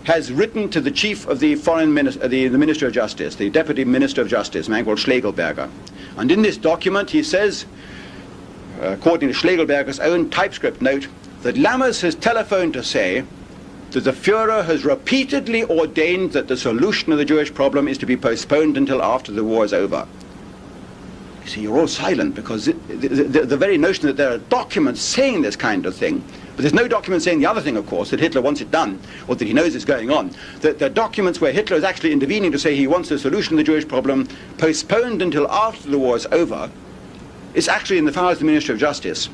has written to the chief of the the Ministry of Justice, the deputy minister of justice, a man called Schlegelberger. And in this document he says, according to Schlegelberger's own typescript note, that Lammers has telephoned to say that the Führer has repeatedly ordained that the solution of the Jewish problem is to be postponed until after the war is over. You see, you're all silent because the very notion that there are documents saying this kind of thing, but there's no document saying the other thing, of course, that Hitler wants it done, or that he knows it's going on, that there are documents where Hitler is actually intervening to say he wants the solution of the Jewish problem postponed until after the war is over, is actually in the files of the Ministry of Justice.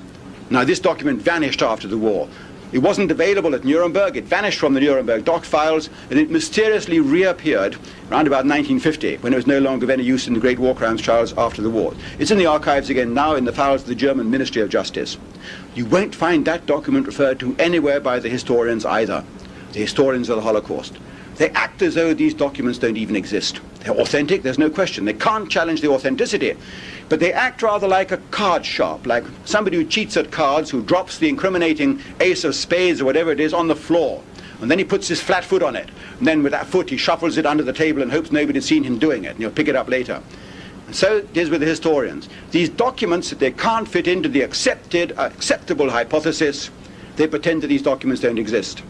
Now, this document vanished after the war. It wasn't available at Nuremberg. It vanished from the Nuremberg doc files, and it mysteriously reappeared around about 1950, when it was no longer of any use in the great war crimes trials after the war. It's in the archives again now in the files of the German Ministry of Justice. You won't find that document referred to anywhere by the historians either, the historians of the Holocaust. They act as though these documents don't even exist. They're authentic, there's no question. They can't challenge the authenticity. But they act rather like a card sharp, like somebody who cheats at cards, who drops the incriminating ace of spades or whatever it is on the floor. And then he puts his flat foot on it. And then with that foot he shuffles it under the table and hopes nobody's seen him doing it. And he'll pick it up later. And so it is with the historians. These documents, that they can't fit into the acceptable hypothesis, they pretend that these documents don't exist.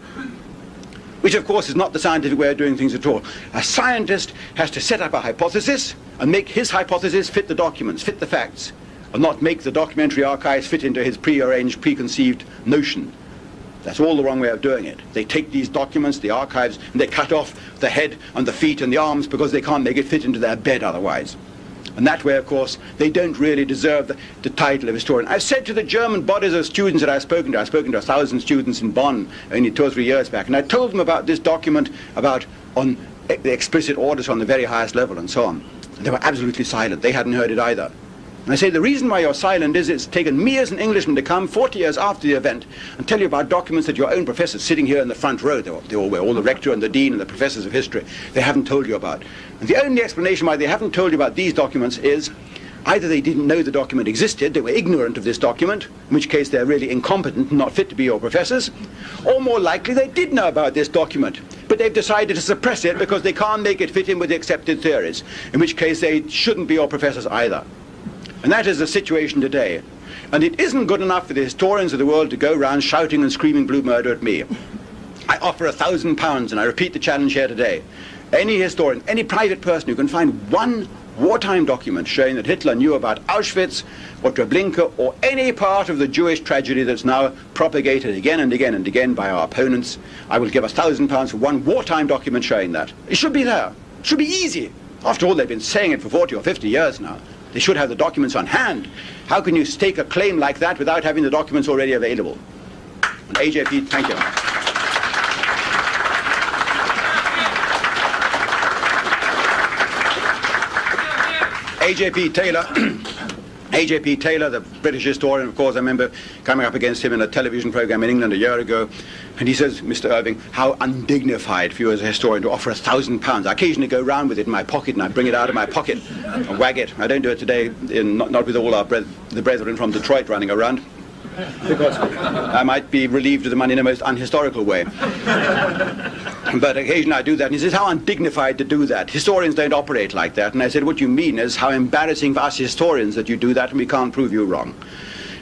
Which, of course, is not the scientific way of doing things at all. A scientist has to set up a hypothesis and make his hypothesis fit the documents, fit the facts, and not make the documentary archives fit into his prearranged, preconceived notion. That's all the wrong way of doing it. They take these documents, the archives, and they cut off the head and the feet and the arms because they can't make it fit into their bed otherwise. And that way, of course, they don't really deserve the title of historian. I've said to the German bodies of students that I've spoken to 1,000 students in Bonn only 2 or 3 years back, and I told them about this document on the explicit orders on the very highest level and so on. And they were absolutely silent. They hadn't heard it either. And I say, the reason why you're silent is it's taken me as an Englishman to come 40 years after the event and tell you about documents that your own professors sitting here in the front row, they all were, all the rector and the dean and the professors of history, they haven't told you about. And the only explanation why they haven't told you about these documents is Either they didn't know the document existed, they were ignorant of this document, in which case they're really incompetent and not fit to be your professors, or more likely they did know about this document, but they've decided to suppress it because they can't make it fit in with the accepted theories, in which case they shouldn't be your professors either. And that is the situation today. And it isn't good enough for the historians of the world to go around shouting and screaming blue murder at me. I offer £1,000, and I repeat the challenge here today. Any historian, any private person who can find one wartime document showing that Hitler knew about Auschwitz or Treblinka or any part of the Jewish tragedy that's now propagated again and again and again by our opponents, I will give £1,000 for one wartime document showing that. It should be there. It should be easy. After all, they've been saying it for 40 or 50 years now. They should have the documents on hand. How can you stake a claim like that without having the documents already available? And AJP, thank you. AJP Taylor, AJP Taylor, the British historian, of course, I remember coming up against him in a television program in England a year ago, and he says, Mr. Irving, how undignified for you as a historian to offer £1,000. I occasionally go round with it in my pocket, and I bring it out of my pocket and wag it. I don't do it today, not with all the brethren from Detroit running around, because I might be relieved of the money in a most unhistorical way. But occasionally I do that, and he says, how undignified to do that. Historians don't operate like that. And I said, what you mean is how embarrassing for us historians that you do that and we can't prove you wrong.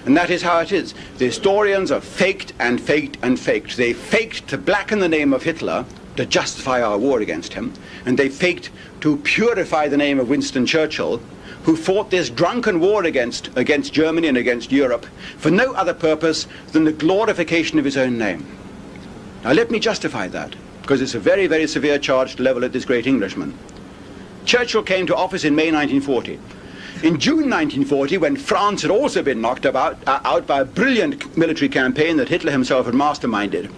And that is how it is. The historians are faked and faked and faked. They faked to blacken the name of Hitler to justify our war against him, and they faked to purify the name of Winston Churchill, who fought this drunken war against Germany and against Europe for no other purpose than the glorification of his own name. Now let me justify that, because it's a very, very severe charge to level at this great Englishman. Churchill came to office in May 1940. In June 1940, when France had also been knocked out by a brilliant military campaign that Hitler himself had masterminded,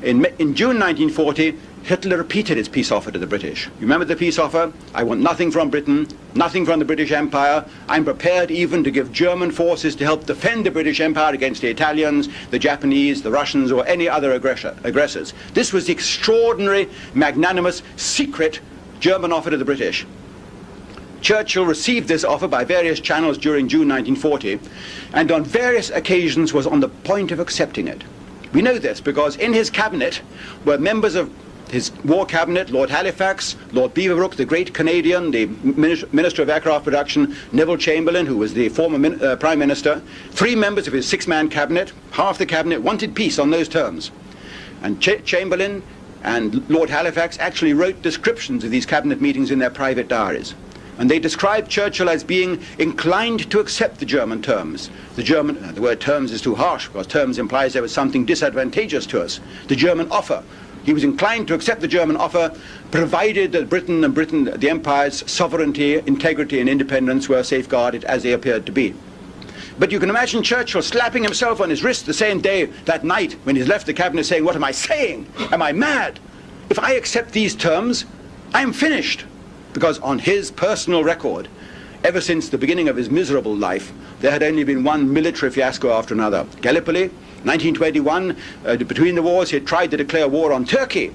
in June 1940, Hitler repeated his peace offer to the British. You remember the peace offer? I want nothing from Britain, nothing from the British Empire. I'm prepared even to give German forces to help defend the British Empire against the Italians, the Japanese, the Russians, or any other aggressors. This was the extraordinary, magnanimous, secret German offer to the British. Churchill received this offer by various channels during June 1940, and on various occasions was on the point of accepting it. We know this because in his cabinet were members of his war cabinet, Lord Halifax, Lord Beaverbrook, the great Canadian, the Minister of Aircraft Production, Neville Chamberlain, who was the former Prime Minister, 3 members of his 6-man cabinet. Half the cabinet wanted peace on those terms. And Chamberlain and Lord Halifax actually wrote descriptions of these cabinet meetings in their private diaries. And they described Churchill as being inclined to accept the German terms. The word terms is too harsh, because terms implies there was something disadvantageous to us. The German offer. He was inclined to accept the German offer, provided that Britain, the Empire's sovereignty, integrity, and independence were safeguarded as they appeared to be. But you can imagine Churchill slapping himself on his wrist the same day, that night, when he's left the cabinet, saying, what am I saying? Am I mad? If I accept these terms, I'm finished. Because on his personal record, ever since the beginning of his miserable life, there had only been one military fiasco after another. Gallipoli, 1921, between the wars, he had tried to declare war on Turkey.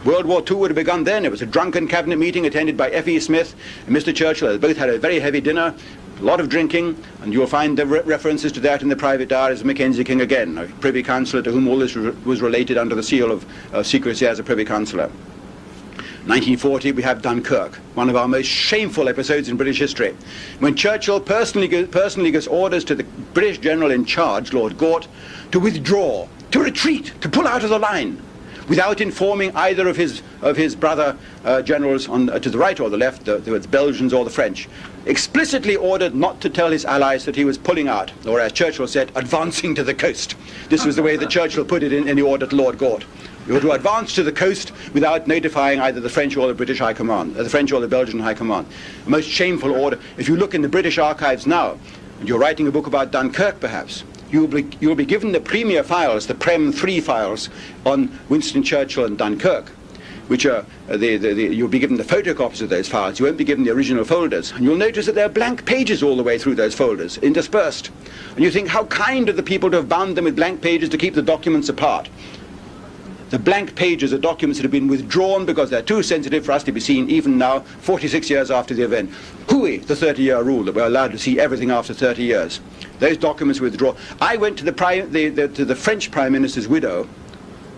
World War II would have begun then. It was a drunken cabinet meeting attended by F.E. Smith and Mr. Churchill. They both had a very heavy dinner, a lot of drinking, and you'll find the references to that in the private diaries of Mackenzie King again, a Privy Councillor to whom all this was related under the seal of secrecy as a Privy Councillor. 1940, we have Dunkirk, one of our most shameful episodes in British history, when Churchill personally gives orders to the British general in charge, Lord Gort, to withdraw, to retreat, to pull out of the line, without informing either of his brother generals to the right or the left, the Belgians or the French. Explicitly ordered not to tell his allies that he was pulling out, or as Churchill said, advancing to the coast. This was the way that Churchill put it in the order to Lord Gort. You were to advance to the coast without notifying either the French or the British High Command, the French or the Belgian High Command. A most shameful order. If you look in the British archives now, and you're writing a book about Dunkirk perhaps, you'll be given the premier files, the Prem 3 files on Winston Churchill and Dunkirk, which are, you'll be given the photocopies of those files. You won't be given the original folders. And you'll notice that there are blank pages all the way through those folders, interspersed. And you think, how kind of the people to have bound them with blank pages to keep the documents apart. The blank pages are documents that have been withdrawn because they're too sensitive for us to be seen even now, 46 years after the event. Hooey, the 30-year rule, that we're allowed to see everything after 30 years. Those documents were withdrawn. I went to the French Prime Minister's widow,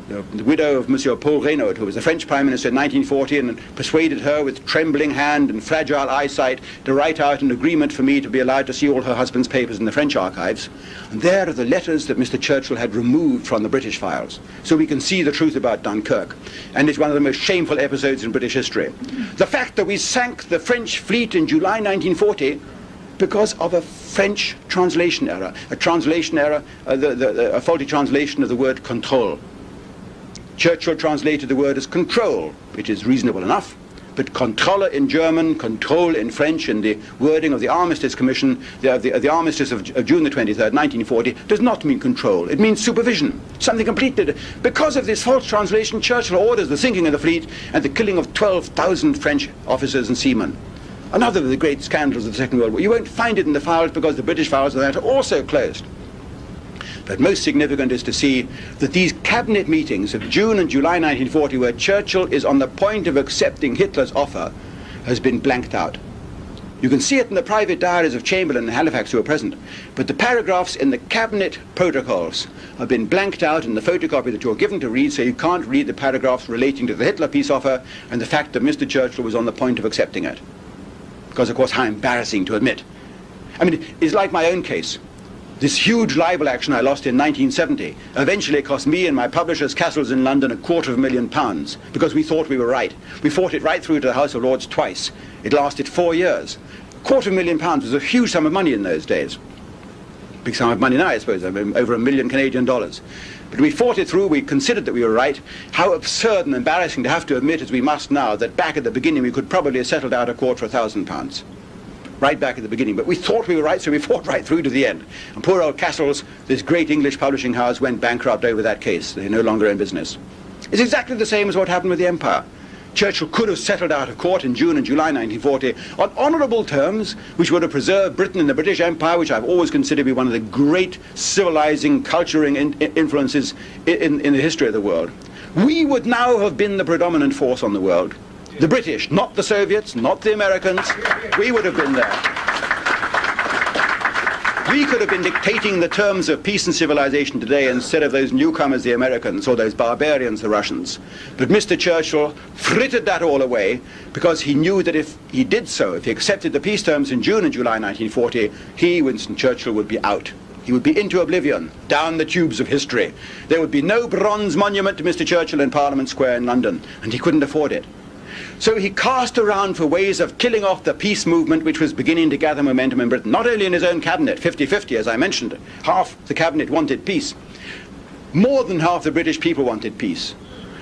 the widow of Monsieur Paul Reynaud, who was the French Prime Minister in 1940, and persuaded her with trembling hand and fragile eyesight to write out an agreement for me to be allowed to see all her husband's papers in the French archives. And there are the letters that Mr. Churchill had removed from the British files, so we can see the truth about Dunkirk. And it's one of the most shameful episodes in British history. The fact that we sank the French fleet in July 1940 because of a French translation error, a faulty translation of the word control. Churchill translated the word as control, which is reasonable enough, but controller in German, control in French, in the wording of the Armistice Commission, the Armistice of June the 23rd, 1940, does not mean control. It means supervision, something completely different. Because of this false translation, Churchill orders the sinking of the fleet and the killing of 12,000 French officers and seamen. Another of the great scandals of the Second World War. You won't find it in the files because the British files are also closed. But most significant is to see that these cabinet meetings of June and July 1940, where Churchill is on the point of accepting Hitler's offer, has been blanked out. You can see it in the private diaries of Chamberlain and Halifax who were present, but the paragraphs in the cabinet protocols have been blanked out in the photocopy that you're given to read, so you can't read the paragraphs relating to the Hitler peace offer and the fact that Mr. Churchill was on the point of accepting it. Because, of course, how embarrassing to admit. I mean, it's like my own case. This huge libel action I lost in 1970 eventually cost me and my publishers Cassels in London £250,000 because we thought we were right. We fought it right through to the House of Lords twice. It lasted 4 years. £250,000 was a huge sum of money in those days. Big sum of money now, I suppose, over $1 million Canadian. But we fought it through, we considered that we were right. How absurd and embarrassing to have to admit, as we must now, that back at the beginning we could probably have settled out a court for £1,000. Right back at the beginning. But we thought we were right, so we fought right through to the end. And poor old Cassels, this great English publishing house, went bankrupt over that case. They're no longer in business. It's exactly the same as what happened with the Empire. Churchill could have settled out of court in June and July 1940 on honourable terms which would have preserved Britain and the British Empire, which I've always considered to be one of the great civilizing, culturing influences in the history of the world. We would now have been the predominant force on the world. The British, not the Soviets, not the Americans. We would have been there. We could have been dictating the terms of peace and civilization today instead of those newcomers, the Americans, or those barbarians, the Russians. But Mr. Churchill frittered that all away because he knew that if he did so, if he accepted the peace terms in June and July 1940, he, Winston Churchill, would be out. He would be into oblivion, down the tubes of history. There would be no bronze monument to Mr. Churchill in Parliament Square in London, and he couldn't afford it. So he cast around for ways of killing off the peace movement which was beginning to gather momentum in Britain, not only in his own cabinet, 50-50 as I mentioned. Half the cabinet wanted peace. More than half the British people wanted peace.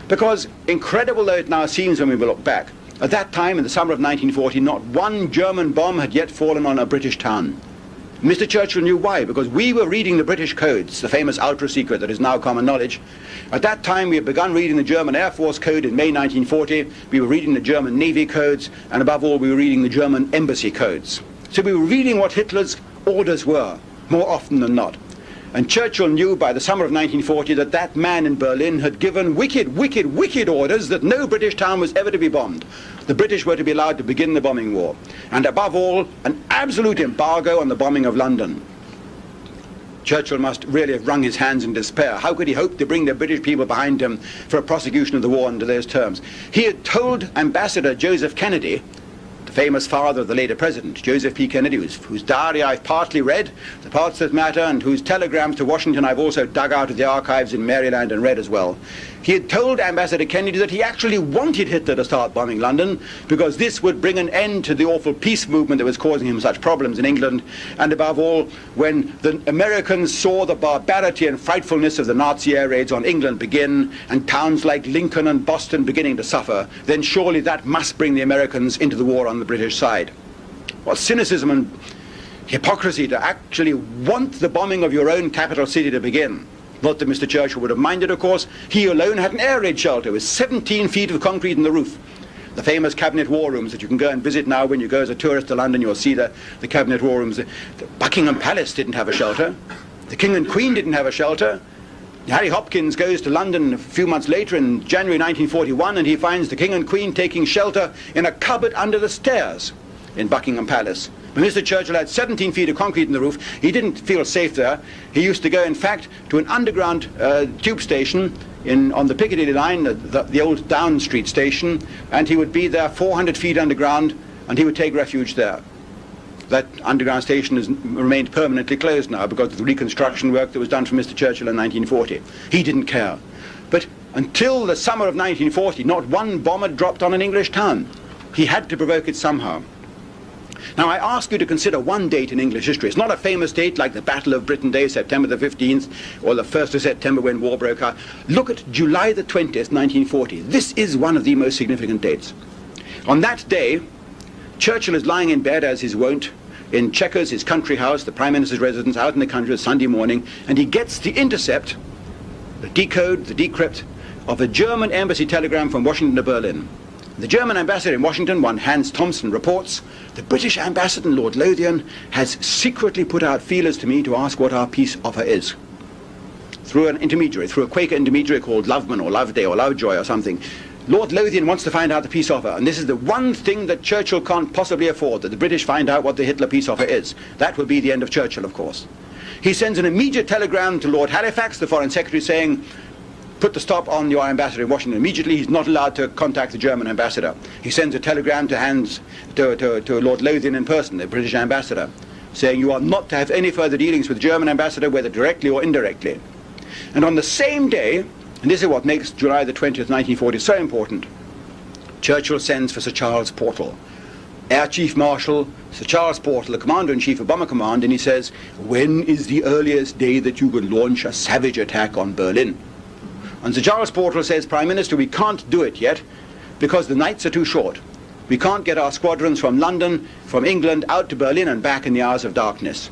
Because, incredible though it now seems when we look back, at that time in the summer of 1940, not one German bomb had yet fallen on a British town. Mr. Churchill knew why, because we were reading the British codes, the famous autre secret that is now common knowledge. At that time we had begun reading the German Air Force Code in May 1940, we were reading the German Navy codes, and above all we were reading the German embassy codes. So we were reading what Hitler's orders were, more often than not. And Churchill knew by the summer of 1940 that that man in Berlin had given wicked, wicked, wicked orders that no British town was ever to be bombed. The British were to be allowed to begin the bombing war. And above all, an absolute embargo on the bombing of London. Churchill must really have wrung his hands in despair. How could he hope to bring the British people behind him for a prosecution of the war under those terms? He had told Ambassador Joseph Kennedy, the famous father of the later president, Joseph P. Kennedy, whose diary I've partly read, the parts that matter, and whose telegrams to Washington I've also dug out of the archives in Maryland and read as well. He had told Ambassador Kennedy that he actually wanted Hitler to start bombing London because this would bring an end to the awful peace movement that was causing him such problems in England, and above all, when the Americans saw the barbarity and frightfulness of the Nazi air raids on England begin, and towns like Lincoln and Boston beginning to suffer, then surely that must bring the Americans into the war on the British side. What cynicism and hypocrisy to actually want the bombing of your own capital city to begin. Not that Mr. Churchill would have minded, of course. He alone had an air raid shelter with 17 feet of concrete in the roof. The famous cabinet war rooms that you can go and visit now when you go as a tourist to London, you'll see the cabinet war rooms. The Buckingham Palace didn't have a shelter. The King and Queen didn't have a shelter. Harry Hopkins goes to London a few months later in January 1941, and he finds the King and Queen taking shelter in a cupboard under the stairs in Buckingham Palace. When Mr. Churchill had 17 feet of concrete in the roof, he didn't feel safe there. He used to go, in fact, to an underground tube station on the Piccadilly line, the old Down Street station, and he would be there 400 feet underground, and he would take refuge there. That underground station has remained permanently closed now because of the reconstruction work that was done for Mr. Churchill in 1940. He didn't care. But until the summer of 1940, not one bomb had dropped on an English town. He had to provoke it somehow. Now, I ask you to consider one date in English history. It's not a famous date like the Battle of Britain Day, September the 15th, or the 1st of September when war broke out. Look at July the 20th, 1940. This is one of the most significant dates. On that day, Churchill is lying in bed, as his wont, in Chequers, his country house, the Prime Minister's residence out in the country, Sunday morning, and he gets the intercept, the decode, the decrypt, of a German embassy telegram from Washington to Berlin. The German ambassador in Washington, one Hans Thompson, reports, the British ambassador, Lord Lothian, has secretly put out feelers to me to ask what our peace offer is. Through an intermediary, through a Quaker intermediary called Loveman or Loveday or Lovejoy or something. Lord Lothian wants to find out the peace offer, and this is the one thing that Churchill can't possibly afford, that the British find out what the Hitler peace offer is. That will be the end of Churchill, of course. He sends an immediate telegram to Lord Halifax, the Foreign Secretary, saying, put the stop on your ambassador in Washington immediately. He's not allowed to contact the German ambassador. He sends a telegram to Lord Lothian in person, the British ambassador, saying you are not to have any further dealings with the German ambassador, whether directly or indirectly. And on the same day, and this is what makes July the 20th, 1940 so important, Churchill sends for Sir Charles Portal, Air Chief Marshal Sir Charles Portal, the Commander-in-Chief of Bomber Command, and he says, when is the earliest day that you can launch a savage attack on Berlin? And Sir Charles Portal says, Prime Minister, we can't do it yet because the nights are too short. We can't get our squadrons from London, from England, out to Berlin and back in the hours of darkness.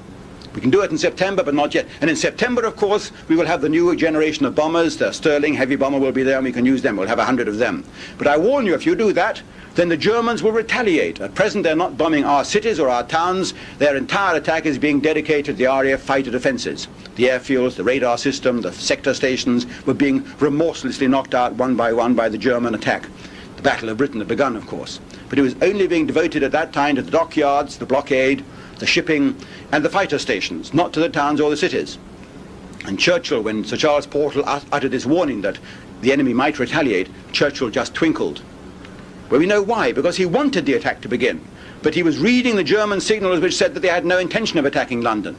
We can do it in September, but not yet. And in September, of course, we will have the new generation of bombers. The Sterling heavy bomber will be there, and we can use them. We'll have 100 of them. But I warn you, if you do that, then the Germans will retaliate. At present, they're not bombing our cities or our towns. Their entire attack is being dedicated to the RAF fighter defences. The airfields, the radar system, the sector stations were being remorselessly knocked out one by the German attack. The Battle of Britain had begun, of course. But it was only being devoted at that time to the dockyards, the blockade, the shipping, and the fighter stations, not to the towns or the cities. And Churchill, when Sir Charles Portal uttered this warning that the enemy might retaliate, Churchill just twinkled. Well, we know why, because he wanted the attack to begin, but he was reading the German signals which said that they had no intention of attacking London.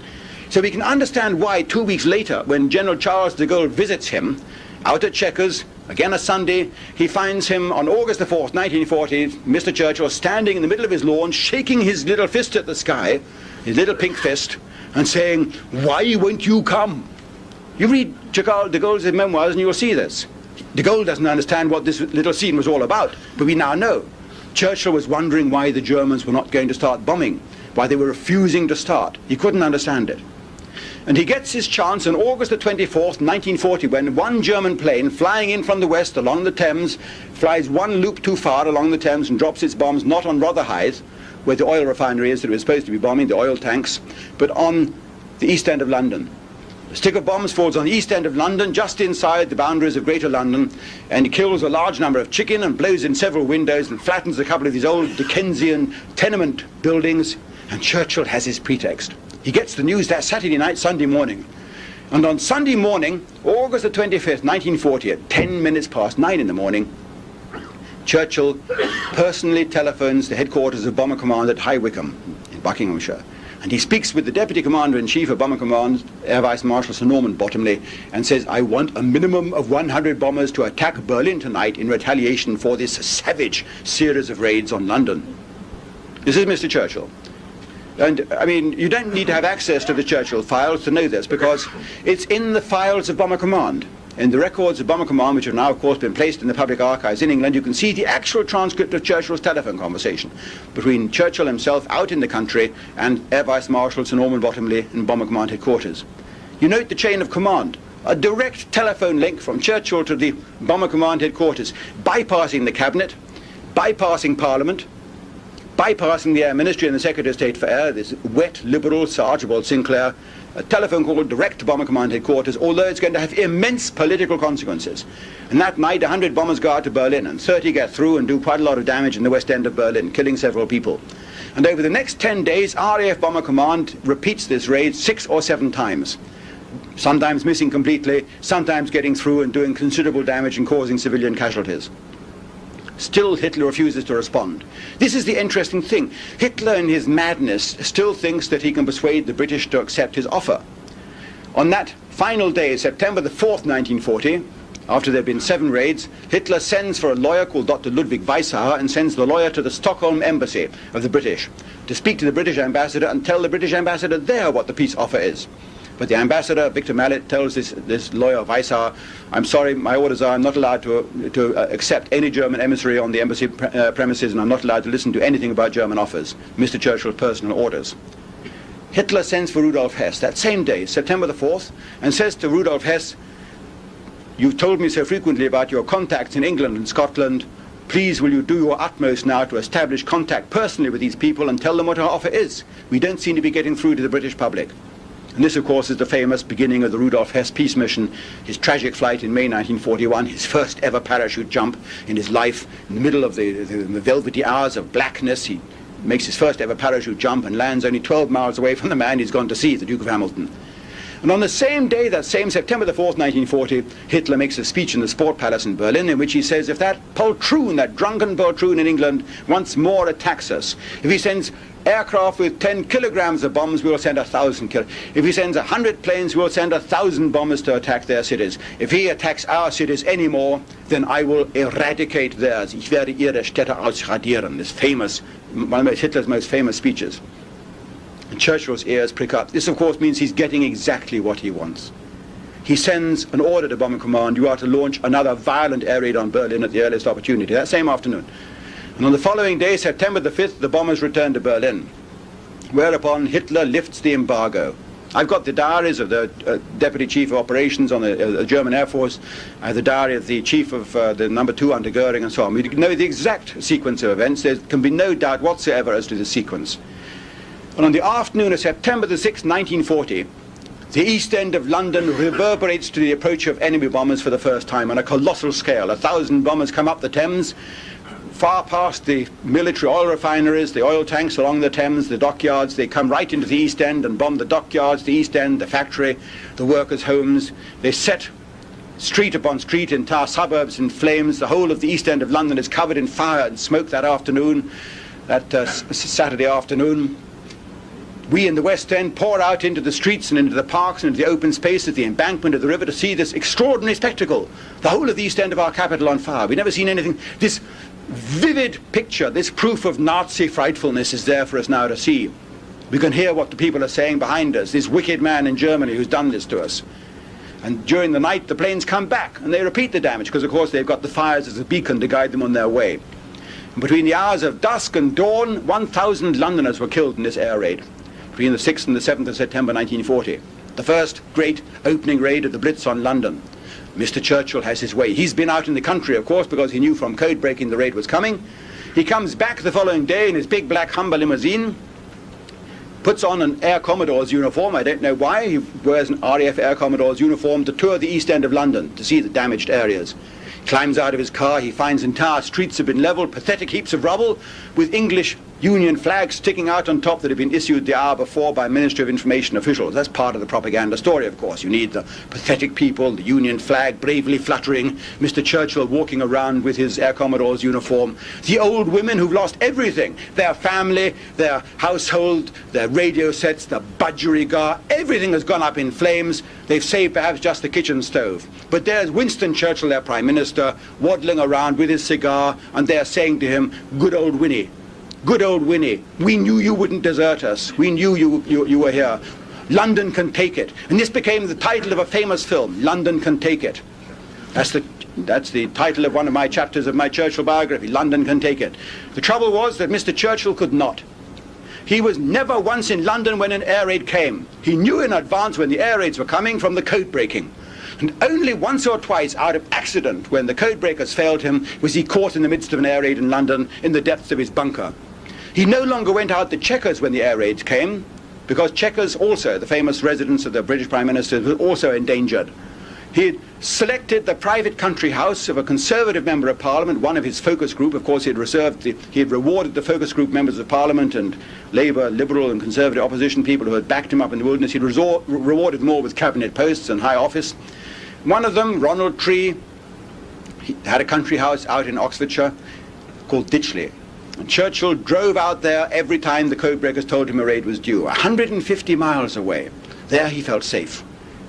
So we can understand why 2 weeks later, when General Charles de Gaulle visits him, out at Chequers, again a Sunday, he finds him on August the 4th, 1940, Mr. Churchill standing in the middle of his lawn, shaking his little fist at the sky, his little pink fist, and saying, why won't you come? You read de Gaulle's memoirs and you will see this. De Gaulle doesn't understand what this little scene was all about, but we now know. Churchill was wondering why the Germans were not going to start bombing, why they were refusing to start. He couldn't understand it. And he gets his chance on August the 24th, 1940, when one German plane flying in from the west along the Thames flies one loop too far along the Thames and drops its bombs not on Rotherhithe, where the oil refinery is that it was supposed to be bombing, the oil tanks, but on the east end of London. The stick of bombs falls on the east end of London, just inside the boundaries of Greater London, and it kills a large number of chicken and blows in several windows and flattens a couple of these old Dickensian tenement buildings, and Churchill has his pretext. He gets the news that Saturday night, Sunday morning. And on Sunday morning, August the 25th, 1940, at 10 minutes past 9 in the morning, Churchill personally telephones the headquarters of Bomber Command at High Wycombe in Buckinghamshire. And he speaks with the Deputy Commander-in-Chief of Bomber Command, Air Vice Marshal Sir Norman Bottomley, and says, I want a minimum of 100 bombers to attack Berlin tonight in retaliation for this savage series of raids on London. This is Mr. Churchill. And, I mean, you don't need to have access to the Churchill files to know this, because it's in the files of Bomber Command. In the records of Bomber Command, which have now, of course, been placed in the public archives in England, you can see the actual transcript of Churchill's telephone conversation between Churchill himself out in the country and Air Vice Marshal Sir Norman Bottomley in Bomber Command headquarters. You note the chain of command. A direct telephone link from Churchill to the Bomber Command headquarters, bypassing the Cabinet, bypassing Parliament, bypassing the Air Ministry and the Secretary of State for Air, this wet Liberal Sir Archibald Sinclair, a telephone call direct to Bomber Command headquarters, although it's going to have immense political consequences. And that night, 100 bombers go out to Berlin, and 30 get through and do quite a lot of damage in the west end of Berlin, killing several people. And over the next 10 days, RAF Bomber Command repeats this raid 6 or 7 times. Sometimes missing completely, sometimes getting through and doing considerable damage and causing civilian casualties. Still, Hitler refuses to respond. This is the interesting thing. Hitler, in his madness, still thinks that he can persuade the British to accept his offer. On that final day, September the 4th, 1940, after there have been 7 raids, Hitler sends for a lawyer called Dr. Ludwig Weishauer and sends the lawyer to the Stockholm embassy of the British to speak to the British ambassador and tell the British ambassador there what the peace offer is. But the ambassador, Victor Mallet, tells this lawyer, Weishauer, I'm sorry, my orders are I'm not allowed to accept any German emissary on the embassy premises, and I'm not allowed to listen to anything about German offers, Mr. Churchill's personal orders. Hitler sends for Rudolf Hess that same day, September the 4th, and says to Rudolf Hess, you've told me so frequently about your contacts in England and Scotland. Please, will you do your utmost now to establish contact personally with these people and tell them what our offer is? We don't seem to be getting through to the British public. And this, of course, is the famous beginning of the Rudolf Hess peace mission, his tragic flight in May 1941, his first ever parachute jump in his life. In the middle of the velvety hours of blackness, he makes his first ever parachute jump and lands only 12 miles away from the man he's gone to see, the Duke of Hamilton. And on the same day, that same September the 4th, 1940, Hitler makes a speech in the Sport Palace in Berlin in which he says, if that poltroon, that drunken poltroon in England, once more attacks us, if he sends aircraft with 10 kilograms of bombs, we'll send 1,000 kilograms. If he sends 100 planes, we'll send 1,000 bombers to attack their cities. If he attacks our cities anymore, then I will eradicate theirs. Ich werde ihre Städte ausradieren. This famous, one of Hitler's most famous speeches. And Churchill's ears prick up. This, of course, means he's getting exactly what he wants. He sends an order to Bomber Command, you are to launch another violent air raid on Berlin at the earliest opportunity, that same afternoon. And on the following day, September the 5th, the bombers return to Berlin, whereupon Hitler lifts the embargo. I've got the diaries of the Deputy Chief of Operations on the German Air Force. I have the diary of the Chief of the No. 2 under Goering and so on. We know the exact sequence of events. There can be no doubt whatsoever as to the sequence. And on the afternoon of September the 6th, 1940, the east end of London reverberates to the approach of enemy bombers for the first time on a colossal scale. 1,000 bombers come up the Thames, far past the military oil refineries, the oil tanks along the Thames, the dockyards. They come right into the East End and bomb the dockyards, the East End, the factory, the workers' homes. They set street upon street, entire suburbs in flames. The whole of the East End of London is covered in fire and smoke that afternoon, that Saturday afternoon. We in the West End pour out into the streets and into the parks and into the open spaces, the embankment of the river, to see this extraordinary spectacle. The whole of the East End of our capital on fire. We've never seen anything. This vivid picture, this proof of Nazi frightfulness is there for us now to see. We can hear what the people are saying behind us, this wicked man in Germany who's done this to us. And during the night, the planes come back and they repeat the damage, because of course they've got the fires as a beacon to guide them on their way. And between the hours of dusk and dawn, 1,000 Londoners were killed in this air raid, between the 6th and the 7th of September 1940. The first great opening raid of the Blitz on London. Mr. Churchill has his way. He's been out in the country, of course, because he knew from code breaking the raid was coming. He comes back the following day in his big black Humber limousine, puts on an Air Commodore's uniform. I don't know why. He wears an RAF Air Commodore's uniform to tour the East End of London to see the damaged areas. Climbs out of his car, he finds entire streets have been levelled, pathetic heaps of rubble, with English Union flags sticking out on top that had been issued the hour before by Ministry of Information officials. That's part of the propaganda story, of course. You need the pathetic people, the Union flag bravely fluttering, Mr. Churchill walking around with his Air Commodore's uniform, the old women who've lost everything, their family, their household, their radio sets, the budgerigar, everything has gone up in flames. They've saved perhaps just the kitchen stove. But there's Winston Churchill, their Prime Minister, waddling around with his cigar, and they're saying to him, good old Winnie, good old Winnie, we knew you wouldn't desert us. We knew you were here. London can take it. And this became the title of a famous film, London Can Take It. That's the title of one of my chapters of my Churchill biography, London Can Take It. The trouble was that Mr. Churchill could not. He was never once in London when an air raid came. He knew in advance when the air raids were coming from the code breaking. And only once or twice out of accident, when the code breakers failed him, was he caught in the midst of an air raid in London in the depths of his bunker. He no longer went out to checkers when the air raids came. because Chequers also, the famous residence of the British Prime Minister, was also endangered. He had selected the private country house of a Conservative Member of Parliament, one of his focus group. Of course, he had rewarded the focus group members of Parliament and Labour, Liberal and Conservative opposition people who had backed him up in the wilderness. He'd rewarded them all with cabinet posts and high office. One of them, Ronald Tree, he had a country house out in Oxfordshire called Ditchley. And Churchill drove out there every time the codebreakers told him a raid was due, 150 miles away. There he felt safe.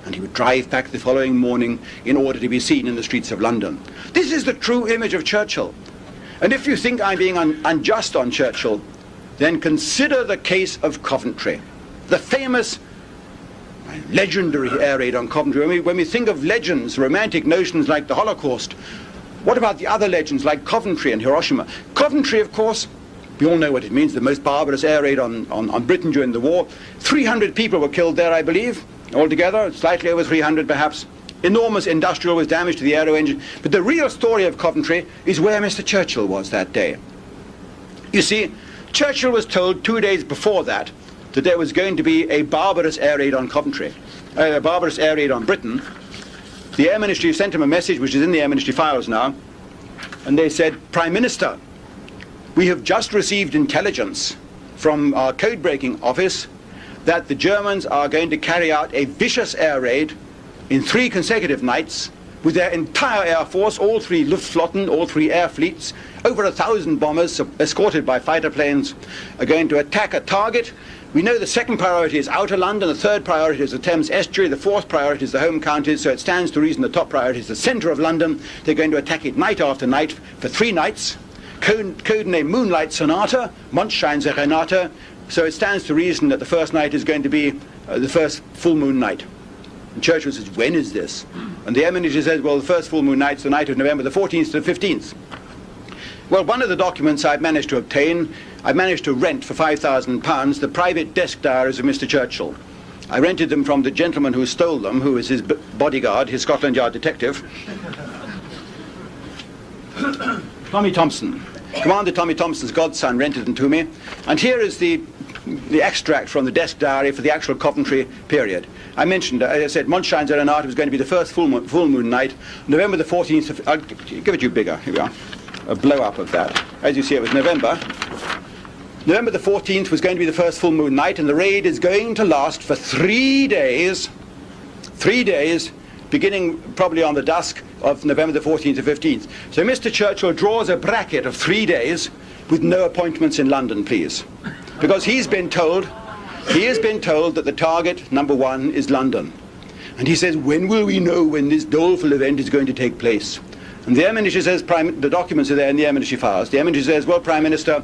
And he would drive back the following morning in order to be seen in the streets of London. This is the true image of Churchill. And if you think I'm being unjust on Churchill, then consider the case of Coventry, the famous, legendary air raid on Coventry. When we think of legends, romantic notions like the Holocaust, what about the other legends like Coventry and Hiroshima? Coventry, of course, we all know what it means, the most barbarous air raid on Britain during the war. 300 people were killed there, I believe. Altogether, slightly over 300 perhaps. Enormous industrial was damage to the aero engine. But the real story of Coventry is where Mr. Churchill was that day. You see, Churchill was told 2 days before that there was going to be a barbarous air raid on Coventry, a barbarous air raid on Britain. The Air Ministry sent him a message, which is in the Air Ministry files now, and they said, Prime Minister, we have just received intelligence from our code-breaking office that the Germans are going to carry out a vicious air raid in 3 consecutive nights with their entire air force, all 3 Luftflotten, all 3 air fleets, over 1,000 bombers escorted by fighter planes, are going to attack a target. We know the second priority is outer London, the third priority is the Thames estuary, the fourth priority is the home counties, so it stands to reason the top priority is the centre of London. They're going to attack it night after night for 3 nights. Code name Moonlight Sonata, Mondschein Serenata. So it stands to reason that the first night is going to be the first full moon night. And Churchill says, when is this? And the Air Ministry says, well, the first full moon night's the night of November the 14th to the 15th. Well, one of the documents I've managed to obtain, I managed to rent for £5,000 the private desk diaries of Mr. Churchill. I rented them from the gentleman who stole them, who was his bodyguard, his Scotland Yard detective. Tommy Thompson. Commander Tommy Thompson's godson rented them to me. And here is the extract from the desk diary for the actual Coventry period. I mentioned, as I said, Mondschein Serenata was going to be the first full moon night. November the 14th, I'll give it you bigger, here we are. A blow-up of that. As you see, it was November. November the 14th was going to be the first full moon night, and the raid is going to last for 3 days. 3 days, beginning probably on the dusk of November the 14th to 15th. So Mr. Churchill draws a bracket of 3 days with no appointments in London, please. Because he has been told that the target, number 1, is London. And he says, when will we know when this doleful event is going to take place? And the Air Ministry says, the documents are there in the Air Ministry files. The Air Ministry says, well, Prime Minister,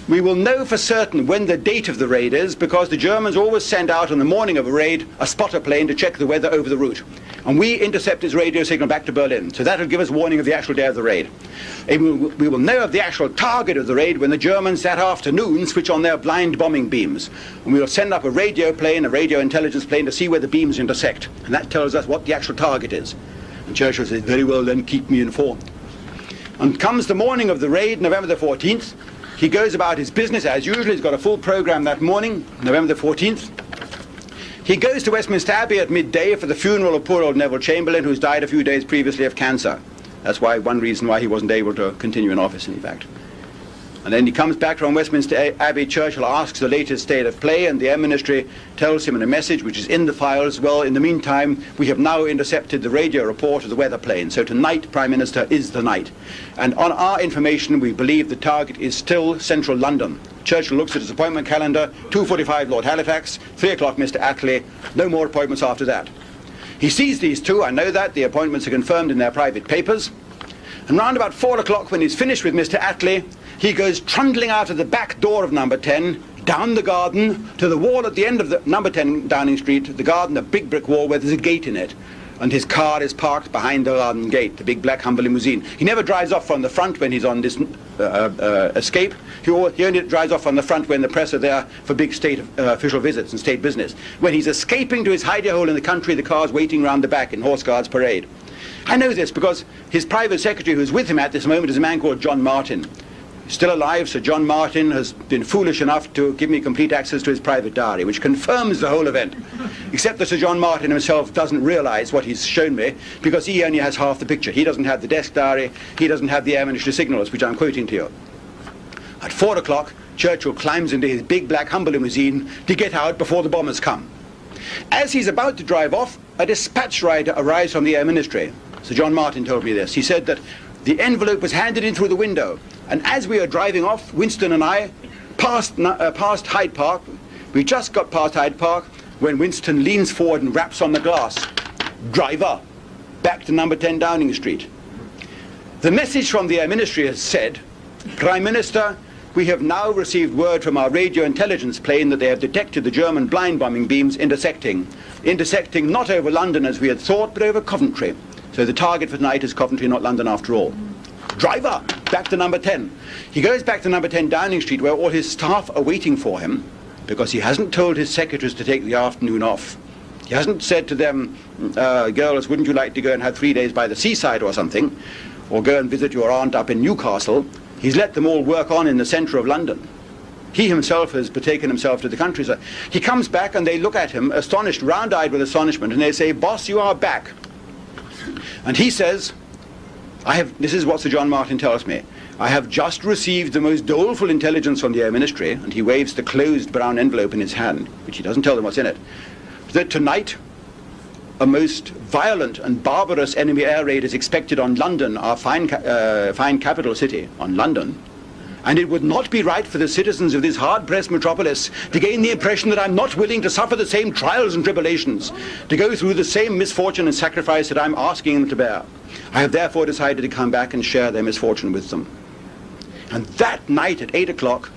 we will know for certain when the date of the raid is, because the Germans always send out on the morning of a raid a spotter plane to check the weather over the route. And we intercept his radio signal back to Berlin. So that will give us warning of the actual day of the raid. And we will know of the actual target of the raid when the Germans that afternoon switch on their blind bombing beams. And we will send up a radio plane, a radio intelligence plane, to see where the beams intersect. And that tells us what the actual target is. And Churchill says, very well then, keep me informed. And comes the morning of the raid, November the 14th. He goes about his business as usual. He's got a full programme that morning, November the 14th. He goes to Westminster Abbey at midday for the funeral of poor old Neville Chamberlain, who's died a few days previously of cancer. That's one reason why he wasn't able to continue in office, in fact. And then he comes back from Westminster Abbey. Churchill asks the latest state of play, and the Air Ministry tells him in a message, which is in the files, well, in the meantime, we have now intercepted the radio report of the weather plane. So tonight, Prime Minister, is the night. And on our information, we believe the target is still central London. Churchill looks at his appointment calendar, 2:45 Lord Halifax, 3 o'clock Mr. Attlee, no more appointments after that. He sees these two, I know that, the appointments are confirmed in their private papers. And round about 4 o'clock, when he's finished with Mr. Attlee, he goes trundling out of the back door of number 10, down the garden, to the wall at the end of the number 10 Downing Street, the garden, a big brick wall where there's a gate in it. And his car is parked behind the garden gate, the big black Humber limousine. He never drives off from the front when he's on this escape. He only drives off from the front when the press are there for big state official visits and state business. When he's escaping to his hidey hole in the country, the car's waiting round the back in Horse Guards Parade. I know this because his private secretary who's with him at this moment is a man called John Martin. Still alive, Sir John Martin has been foolish enough to give me complete access to his private diary, which confirms the whole event. Except that Sir John Martin himself doesn't realize what he's shown me, because he only has half the picture. He doesn't have the desk diary, he doesn't have the air ministry signals, which I'm quoting to you. At 4 o'clock, Churchill climbs into his big black Humber limousine to get out before the bombers come. As he's about to drive off, a dispatch rider arrives from the air ministry. Sir John Martin told me this. He said that the envelope was handed in through the window, and as we were driving off, Winston and I passed Hyde Park. We just got past Hyde Park when Winston leans forward and raps on the glass. "Driver, back to number 10 Downing Street." The message from the Air Ministry has said, "Prime Minister, we have now received word from our radio intelligence plane that they have detected the German blind bombing beams intersecting not over London as we had thought, but over Coventry. So the target for tonight is Coventry, not London after all. Driver, back to number 10. He goes back to number 10 Downing Street, where all his staff are waiting for him, because he hasn't told his secretaries to take the afternoon off. He hasn't said to them, girls, wouldn't you like to go and have 3 days by the seaside or something, or go and visit your aunt up in Newcastle. He's let them all work on in the centre of London. He himself has betaken himself to the countryside. He comes back and they look at him, astonished, round-eyed with astonishment, and they say, "Boss, you are back." And he says, this is what Sir John Martin tells me, "I have just received the most doleful intelligence from the Air Ministry," and he waves the closed brown envelope in his hand, which he doesn't tell them what's in it, "that tonight a most violent and barbarous enemy air raid is expected on London, our fine capital city, on London, and it would not be right for the citizens of this hard-pressed metropolis to gain the impression that I'm not willing to suffer the same trials and tribulations, to go through the same misfortune and sacrifice that I'm asking them to bear. I have therefore decided to come back and share their misfortune with them." And that night at 8 o'clock,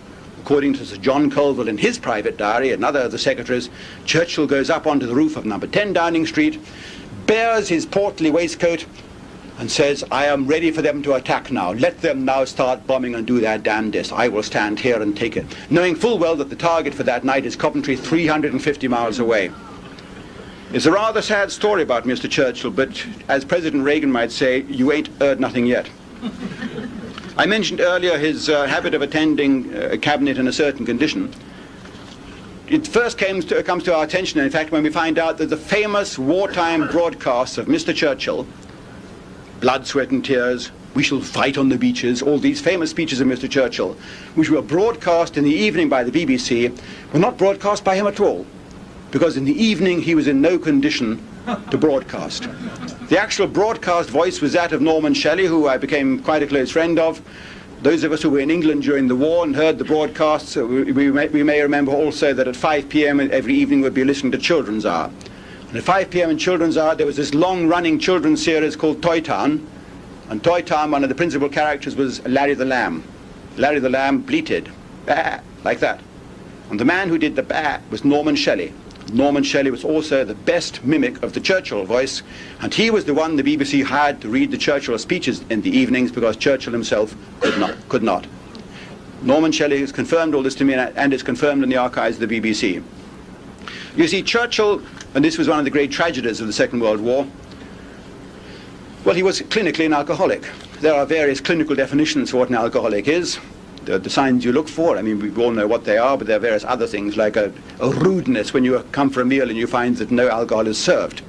according to Sir John Colville in his private diary and other of the secretaries, Churchill goes up onto the roof of number 10 Downing Street, bears his portly waistcoat, and says, "I am ready for them to attack now. Let them now start bombing and do their damnedest. I will stand here and take it," knowing full well that the target for that night is Coventry, 350 miles away. It's a rather sad story about Mr. Churchill, but as President Reagan might say, you ain't heard nothing yet. I mentioned earlier his habit of attending a cabinet in a certain condition. It first comes to our attention, in fact, when we find out that the famous wartime broadcasts of Mr. Churchill, "Blood, Sweat and Tears," "We shall fight on the beaches," all these famous speeches of Mr. Churchill, which were broadcast in the evening by the BBC, were not broadcast by him at all, because in the evening he was in no condition to broadcast. The actual broadcast voice was that of Norman Shelley, who I became quite a close friend of. Those of us who were in England during the war and heard the broadcasts, we may remember also that at 5 p.m. every evening we'd be listening to Children's Hour. And at 5 p.m. in Children's Hour there was this long-running children's series called Toy Town, and Toy Town, one of the principal characters was Larry the Lamb. Larry the Lamb bleated, "Bah," like that. And the man who did the "bah" was Norman Shelley. Norman Shelley was also the best mimic of the Churchill voice, and he was the one the BBC hired to read the Churchill speeches in the evenings, because Churchill himself could not. Norman Shelley has confirmed all this to me, and it's confirmed in the archives of the BBC. You see, Churchill, and this was one of the great tragedies of the Second World War, well, he was clinically an alcoholic. There are various clinical definitions for what an alcoholic is. The signs you look for, I mean, we all know what they are, but there are various other things, like a rudeness when you come for a meal and you find that no alcohol is served.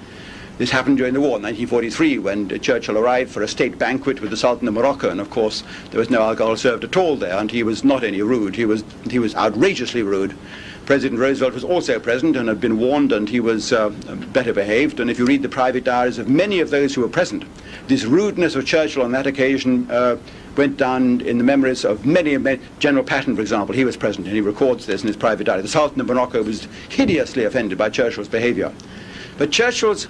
This happened during the war in 1943, when Churchill arrived for a state banquet with the Sultan of Morocco, and of course there was no alcohol served at all there, and he was not only rude, he was outrageously rude. President Roosevelt was also present and had been warned, and he was better behaved. And if you read the private diaries of many of those who were present, this rudeness of Churchill on that occasion went down in the memories of many. General Patton, for example, he was present, and he records this in his private diary. The Sultan of Morocco was hideously offended by Churchill's behavior. But Churchill's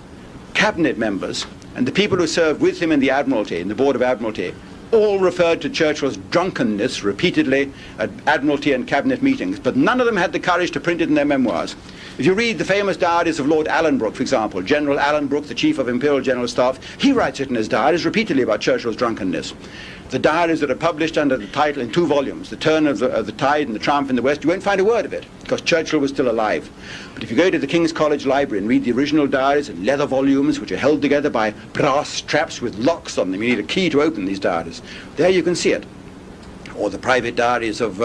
cabinet members and the people who served with him in the Admiralty, in the Board of Admiralty, all referred to Churchill's drunkenness repeatedly at Admiralty and cabinet meetings, but none of them had the courage to print it in their memoirs. If you read the famous diaries of Lord Allenbrook, for example, General Allenbrook, the Chief of Imperial General Staff, he writes it in his diaries repeatedly about Churchill's drunkenness. The diaries that are published under the title in 2 volumes, The Turn of the Tide and The Triumph in the West, you won't find a word of it, because Churchill was still alive. But if you go to the King's College Library and read the original diaries in leather volumes, which are held together by brass straps with locks on them, you need a key to open these diaries, there you can see it. or the private diaries of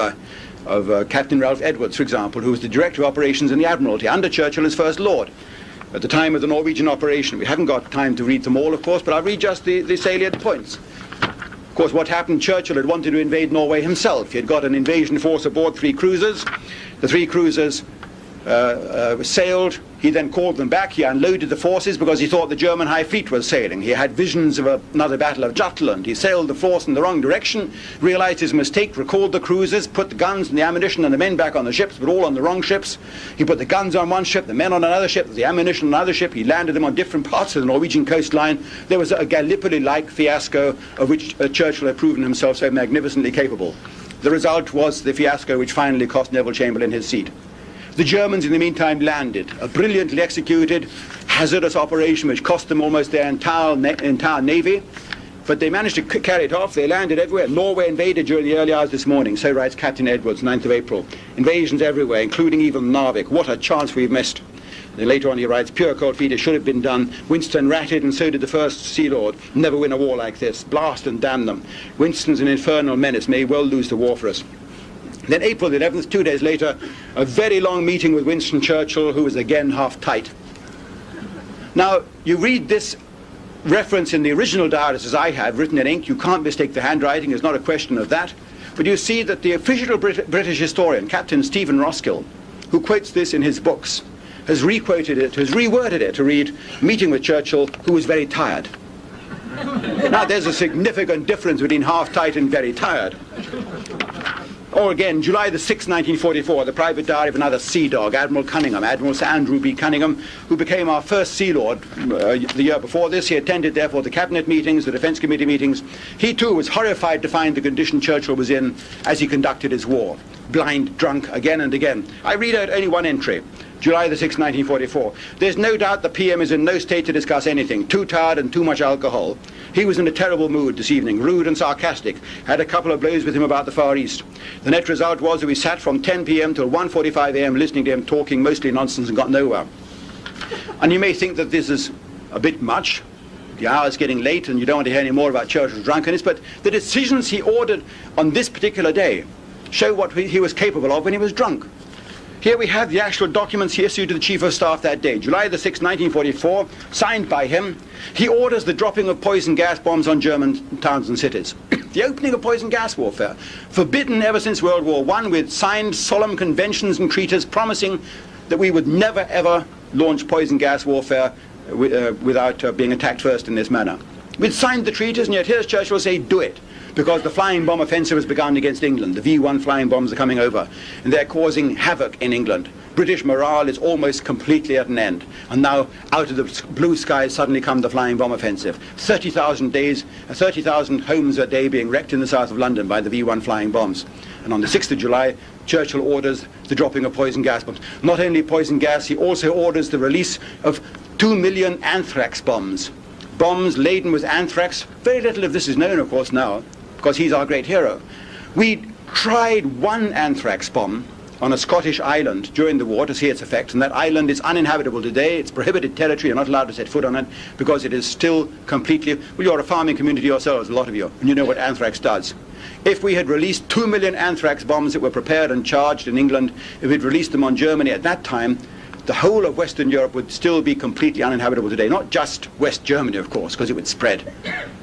Captain Ralph Edwards, for example, who was the Director of Operations in the Admiralty under Churchill as First Lord at the time of the Norwegian operation. We haven't got time to read them all, of course, but I'll read just the salient points. Of course, what happened, Churchill had wanted to invade Norway himself. He had got an invasion force aboard 3 cruisers. The 3 cruisers sailed. He then called them back. He unloaded the forces because he thought the German High Fleet was sailing. He had visions of another battle of Jutland. He sailed the force in the wrong direction, realized his mistake, recalled the cruisers, put the guns and the ammunition and the men back on the ships, but all on the wrong ships. He put the guns on one ship, the men on another ship, the ammunition on another ship. He landed them on different parts of the Norwegian coastline. There was a Gallipoli-like fiasco of which Churchill had proven himself so magnificently capable. The result was the fiasco which finally cost Neville Chamberlain his seat. The Germans, in the meantime, landed, a brilliantly executed, hazardous operation which cost them almost their entire navy, but they managed to carry it off. They landed everywhere. Norway invaded during the early hours this morning, so writes Captain Edwards, 9th of April. Invasions everywhere, including even Narvik. What a chance we've missed. Then later on he writes, pure cold feet, it should have been done. Winston ratted, and so did the first Sea Lord. Never win a war like this. Blast and damn them. Winston's an infernal menace, may well lose the war for us. Then April the 11th, 2 days later, a very long meeting with Winston Churchill, who was again half tight. Now, you read this reference in the original diaries as I have, written in ink. You can't mistake the handwriting, there's not a question of that. But you see that the official British historian, Captain Stephen Roskill, who quotes this in his books, has re-quoted it, has reworded it to read, meeting with Churchill, who was very tired. Now, there's a significant difference between half tight and very tired. Or again, July the 6th, 1944, the private diary of another sea dog, Admiral Cunningham, Admiral Sir Andrew B. Cunningham, who became our first Sea Lord the year before this. He attended, therefore, the cabinet meetings, the Defence Committee meetings. He, too, was horrified to find the condition Churchill was in as he conducted his war. Blind, drunk, again and again. I read out only one entry. July the 6th, 1944. There's no doubt the PM is in no state to discuss anything. Too tired and too much alcohol. He was in a terrible mood this evening, rude and sarcastic. Had a couple of blows with him about the Far East. The net result was that we sat from 10 p.m. till 1:45 a.m. listening to him talking mostly nonsense and got nowhere. And you may think that this is a bit much. The hour's getting late and you don't want to hear any more about Churchill's drunkenness, but the decisions he ordered on this particular day show what he was capable of when he was drunk. Here we have the actual documents he issued to the Chief of Staff that day. July the 6th, 1944, signed by him. He orders the dropping of poison gas bombs on German towns and cities. The opening of poison gas warfare, forbidden ever since World War I, with signed solemn conventions and treaties promising that we would never ever launch poison gas warfare without being attacked first in this manner. We'd signed the treaties, and yet here's Churchill say, do it. Because the flying bomb offensive has begun against England. The V-1 flying bombs are coming over, and they're causing havoc in England. British morale is almost completely at an end. And now, out of the blue skies suddenly come the flying bomb offensive. 30,000 homes a day being wrecked in the south of London by the V-1 flying bombs. And on the 6th of July, Churchill orders the dropping of poison gas bombs. Not only poison gas, he also orders the release of 2 million anthrax bombs. Bombs laden with anthrax. Very little of this is known, of course, now, because he's our great hero. We tried one anthrax bomb on a Scottish island during the war to see its effect, and that island is uninhabitable today. It's prohibited territory. You're not allowed to set foot on it because it is still completely... Well, you're a farming community yourselves, a lot of you, and you know what anthrax does. If we had released 2 million anthrax bombs that were prepared and charged in England, if we'd released them on Germany at that time, the whole of Western Europe would still be completely uninhabitable today. Not just West Germany, of course, because it would spread,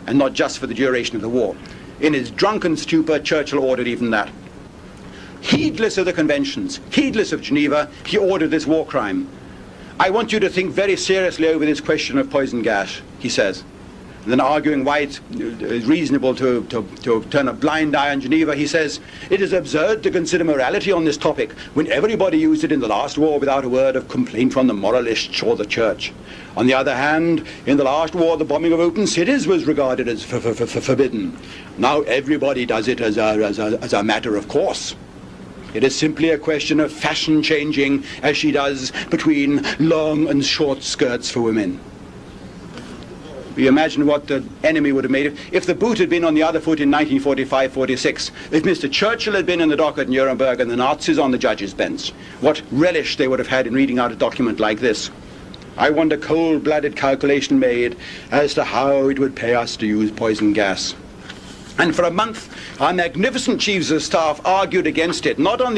and not just for the duration of the war. In his drunken stupor, Churchill ordered even that. Heedless of the conventions, heedless of Geneva, he ordered this war crime. I want you to think very seriously over this question of poison gas, he says. And then arguing why it's reasonable to turn a blind eye on Geneva, he says, it is absurd to consider morality on this topic when everybody used it in the last war without a word of complaint from the moralists or the church. On the other hand, in the last war, the bombing of open cities was regarded as forbidden. Now everybody does it as a matter of course. It is simply a question of fashion changing, as she does between long and short skirts for women. You imagine what the enemy would have made if the boot had been on the other foot in 1945-46, if Mr. Churchill had been in the dock at Nuremberg and the Nazis on the judge's bench. What relish they would have had in reading out a document like this. I want a cold-blooded calculation made as to how it would pay us to use poison gas. And for a month, our magnificent chiefs of staff argued against it, not on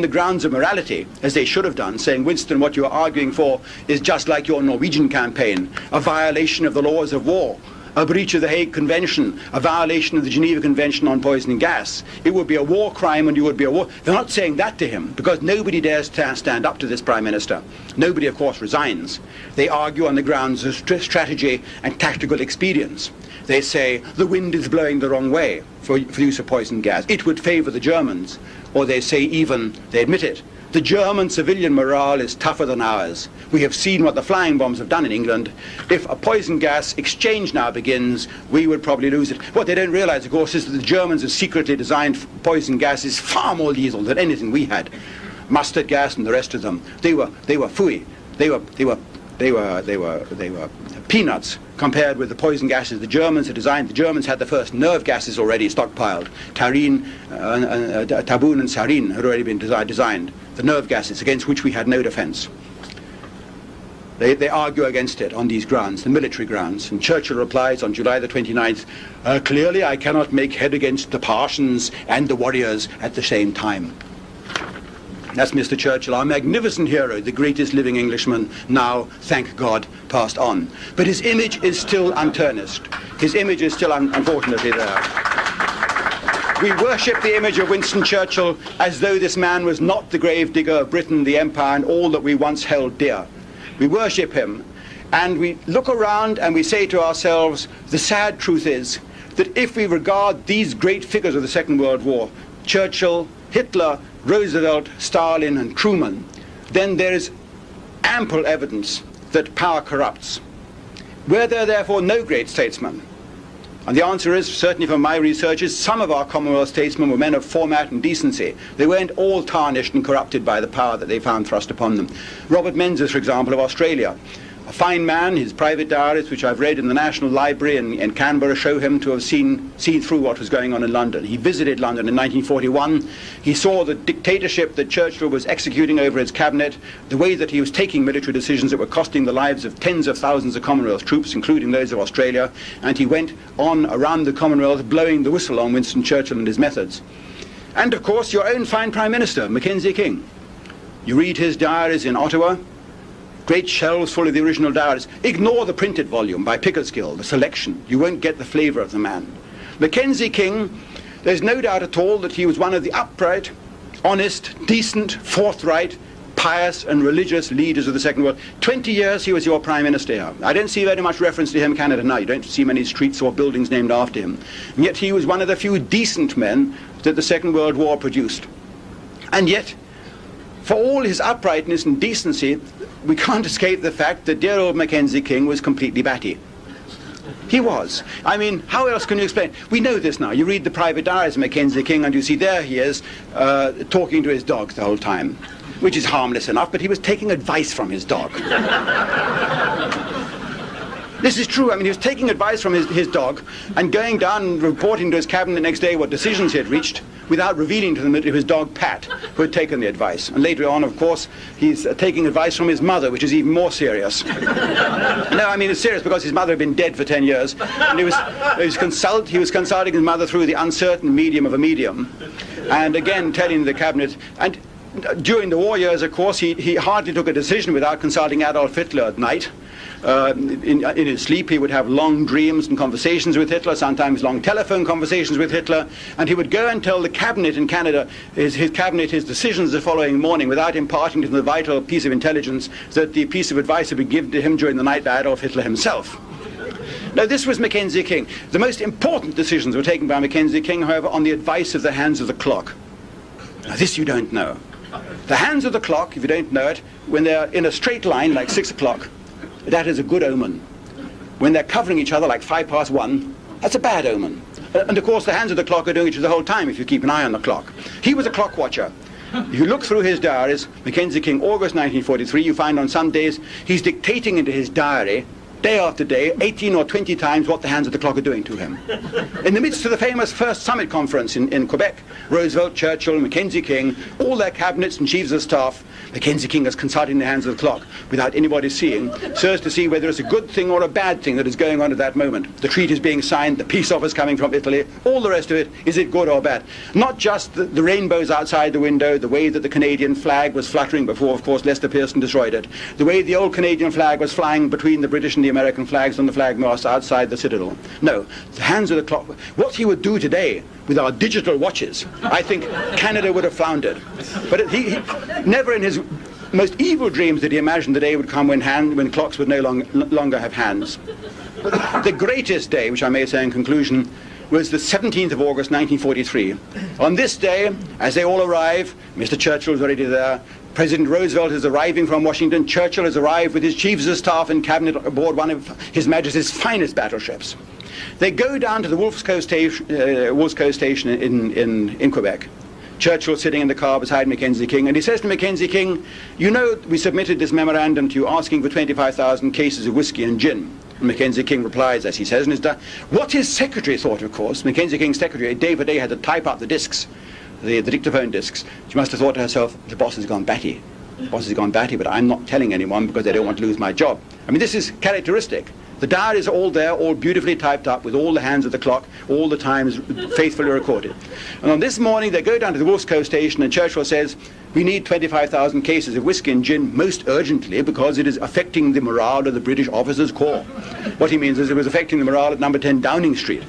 the grounds of morality, as they should have done, saying, Winston, what you are arguing for is just like your Norwegian campaign, a violation of the laws of war, a breach of the Hague Convention, a violation of the Geneva Convention on poison gas. It would be a war crime and you would be a war... They're not saying that to him, because nobody dares stand up to this Prime Minister. Nobody, of course, resigns. They argue on the grounds of strategy and tactical expedience. They say, the wind is blowing the wrong way for use of poison gas. It would favor the Germans. Or they say even, they admit it, the German civilian morale is tougher than ours. We have seen what the flying bombs have done in England. If a poison gas exchange now begins, we would probably lose it. What they don't realize, of course, is that the Germans have secretly designed poison gases far more lethal than anything we had. Mustard gas and the rest of them. They were phooey. They were peanuts compared with the poison gases the Germans had designed. The Germans had the first nerve gases already stockpiled. Taboon and sarin had already been designed. The nerve gases against which we had no defense. They argue against it on these grounds, the military grounds. And Churchill replies on July the 29th, clearly I cannot make head against the Parsians and the warriors at the same time. That's Mr. Churchill, our magnificent hero, the greatest living Englishman, now, thank God, passed on. But his image is still untarnished. His image is still, unfortunately, there. We worship the image of Winston Churchill as though this man was not the gravedigger of Britain, the Empire, and all that we once held dear. We worship him, and we look around and we say to ourselves, the sad truth is that if we regard these great figures of the Second World War, Churchill, Hitler, Roosevelt, Stalin, and Truman, then there is ample evidence that power corrupts. Were there therefore no great statesmen? And the answer is, certainly from my researches, some of our Commonwealth statesmen were men of format and decency. They weren't all tarnished and corrupted by the power that they found thrust upon them. Robert Menzies, for example, of Australia, a fine man. His private diaries, which I've read in the National Library in Canberra, show him to have seen through what was going on in London. He visited London in 1941. He saw the dictatorship that Churchill was executing over his cabinet, the way that he was taking military decisions that were costing the lives of tens of thousands of Commonwealth troops, including those of Australia, and he went on around the Commonwealth blowing the whistle on Winston Churchill and his methods. And, of course, your own fine Prime Minister, Mackenzie King. You read his diaries in Ottawa, great shelves full of the original diaries. Ignore the printed volume by Pickersgill, the selection. You won't get the flavour of the man. Mackenzie King, there's no doubt at all that he was one of the upright, honest, decent, forthright, pious and religious leaders of the Second World. 20 years he was your Prime Minister here. I don't see very much reference to him in Canada now. You don't see many streets or buildings named after him. And yet he was one of the few decent men that the Second World War produced. And yet, for all his uprightness and decency, we can't escape the fact that dear old Mackenzie King was completely batty. He was. I mean, how else can you explain? We know this now. You read the private diaries of Mackenzie King and you see there he is talking to his dog the whole time, which is harmless enough, but he was taking advice from his dog. This is true. I mean, he was taking advice from his dog and going down and reporting to his cabinet the next day what decisions he had reached without revealing to them that it was his dog Pat who had taken the advice. And later on, of course, he's taking advice from his mother, which is even more serious. No, I mean, it's serious because his mother had been dead for 10 years. And he was consulting his mother through the uncertain medium of a medium. And again, telling the cabinet... And during the war years, of course, he hardly took a decision without consulting Adolf Hitler at night. In his sleep, he would have long dreams and conversations with Hitler, sometimes long telephone conversations with Hitler, and he would go and tell the cabinet in Canada, his cabinet, his decisions the following morning without imparting to them the vital piece of intelligence that the piece of advice had been given to him during the night by Adolf Hitler himself. Now, this was Mackenzie King. The most important decisions were taken by Mackenzie King, however, on the advice of the hands of the clock. Now, this you don't know. The hands of the clock, if you don't know it, when they're in a straight line, like 6 o'clock, that is a good omen. When they're covering each other like 1:05, that's a bad omen. And of course the hands of the clock are doing it the whole time if you keep an eye on the clock. He was a clock watcher. If you look through his diaries, Mackenzie King, August 1943, you find on some days he's dictating into his diary day after day, 18 or 20 times what the hands of the clock are doing to him. In the midst of the famous first summit conference in Quebec, Roosevelt, Churchill, Mackenzie King, all their cabinets and chiefs of staff, Mackenzie King is consulting the hands of the clock without anybody seeing, so as to see whether it's a good thing or a bad thing that is going on at that moment. The treaty is being signed, the peace offers coming from Italy, all the rest of it, is it good or bad? Not just the rainbows outside the window, the way that the Canadian flag was fluttering before, of course, Lester Pearson destroyed it, the way the old Canadian flag was flying between the British and the American flags on the flag mast outside the Citadel. No, the hands of the clock. What he would do today with our digital watches, I think Canada would have floundered. But he never in his most evil dreams did he imagine the day would come when clocks would no longer have hands. The greatest day, which I may say in conclusion, was the 17th of August 1943. On this day, as they all arrive, Mr. Churchill is already there, President Roosevelt is arriving from Washington, Churchill has arrived with his chiefs of staff and cabinet aboard one of His Majesty's finest battleships. They go down to the Wolfe's Cove station in Quebec. Churchill sitting in the car beside Mackenzie King, and he says to Mackenzie King, you know, we submitted this memorandum to you asking for 25,000 cases of whiskey and gin. And Mackenzie King replies, as he says in his what his secretary thought, of course, Mackenzie King's secretary, day for day had to type up the discs, the dictaphone discs. She must have thought to herself, the boss has gone batty. The boss has gone batty, but I'm not telling anyone because they don't want to lose my job. I mean, this is characteristic. The diaries are all there, all beautifully typed up, with all the hands of the clock, all the times faithfully recorded. And on this morning, they go down to the Wolfe's Cove station, and Churchill says, we need 25,000 cases of whiskey and gin most urgently because it is affecting the morale of the British officers' corps. What he means is it was affecting the morale at number 10 Downing Street.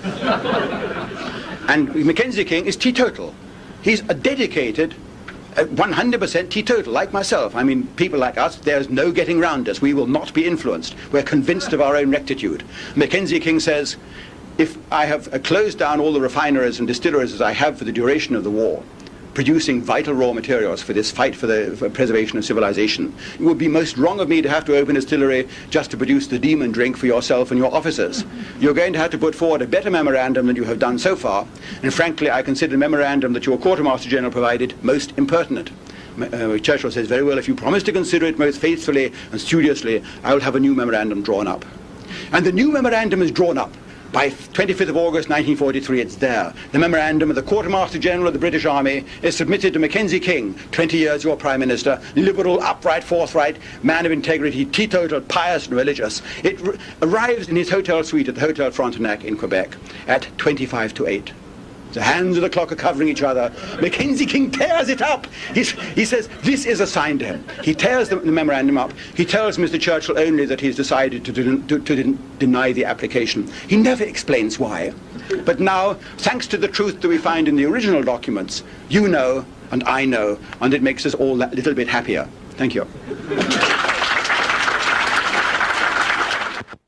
And Mackenzie King is teetotal. He's a dedicated 100% teetotal, like myself. I mean, people like us, there's no getting round us. We will not be influenced. We're convinced of our own rectitude. Mackenzie King says, if I have closed down all the refineries and distilleries as I have for the duration of the war, producing vital raw materials for this fight for the preservation of civilization, it would be most wrong of me to have to open a distillery just to produce the demon drink for yourself and your officers. You're going to have to put forward a better memorandum than you have done so far, and frankly I consider the memorandum that your Quartermaster General provided most impertinent. Churchill says, very well, if you promise to consider it most faithfully and studiously, I will have a new memorandum drawn up. And the new memorandum is drawn up. By 25th of August 1943, it's there. The memorandum of the Quartermaster General of the British Army is submitted to Mackenzie King, 20 years your Prime Minister, liberal, upright, forthright, man of integrity, teetotal, pious and religious. It arrives in his hotel suite at the Hotel Frontenac in Quebec at 25 to 8. The hands of the clock are covering each other. Mackenzie King tears it up. He says, this is a sign to him. He tears the memorandum up. He tells Mr. Churchill only that he's decided to deny the application. He never explains why. But now, thanks to the truth that we find in the original documents, you know and I know, and it makes us all that little bit happier. Thank you.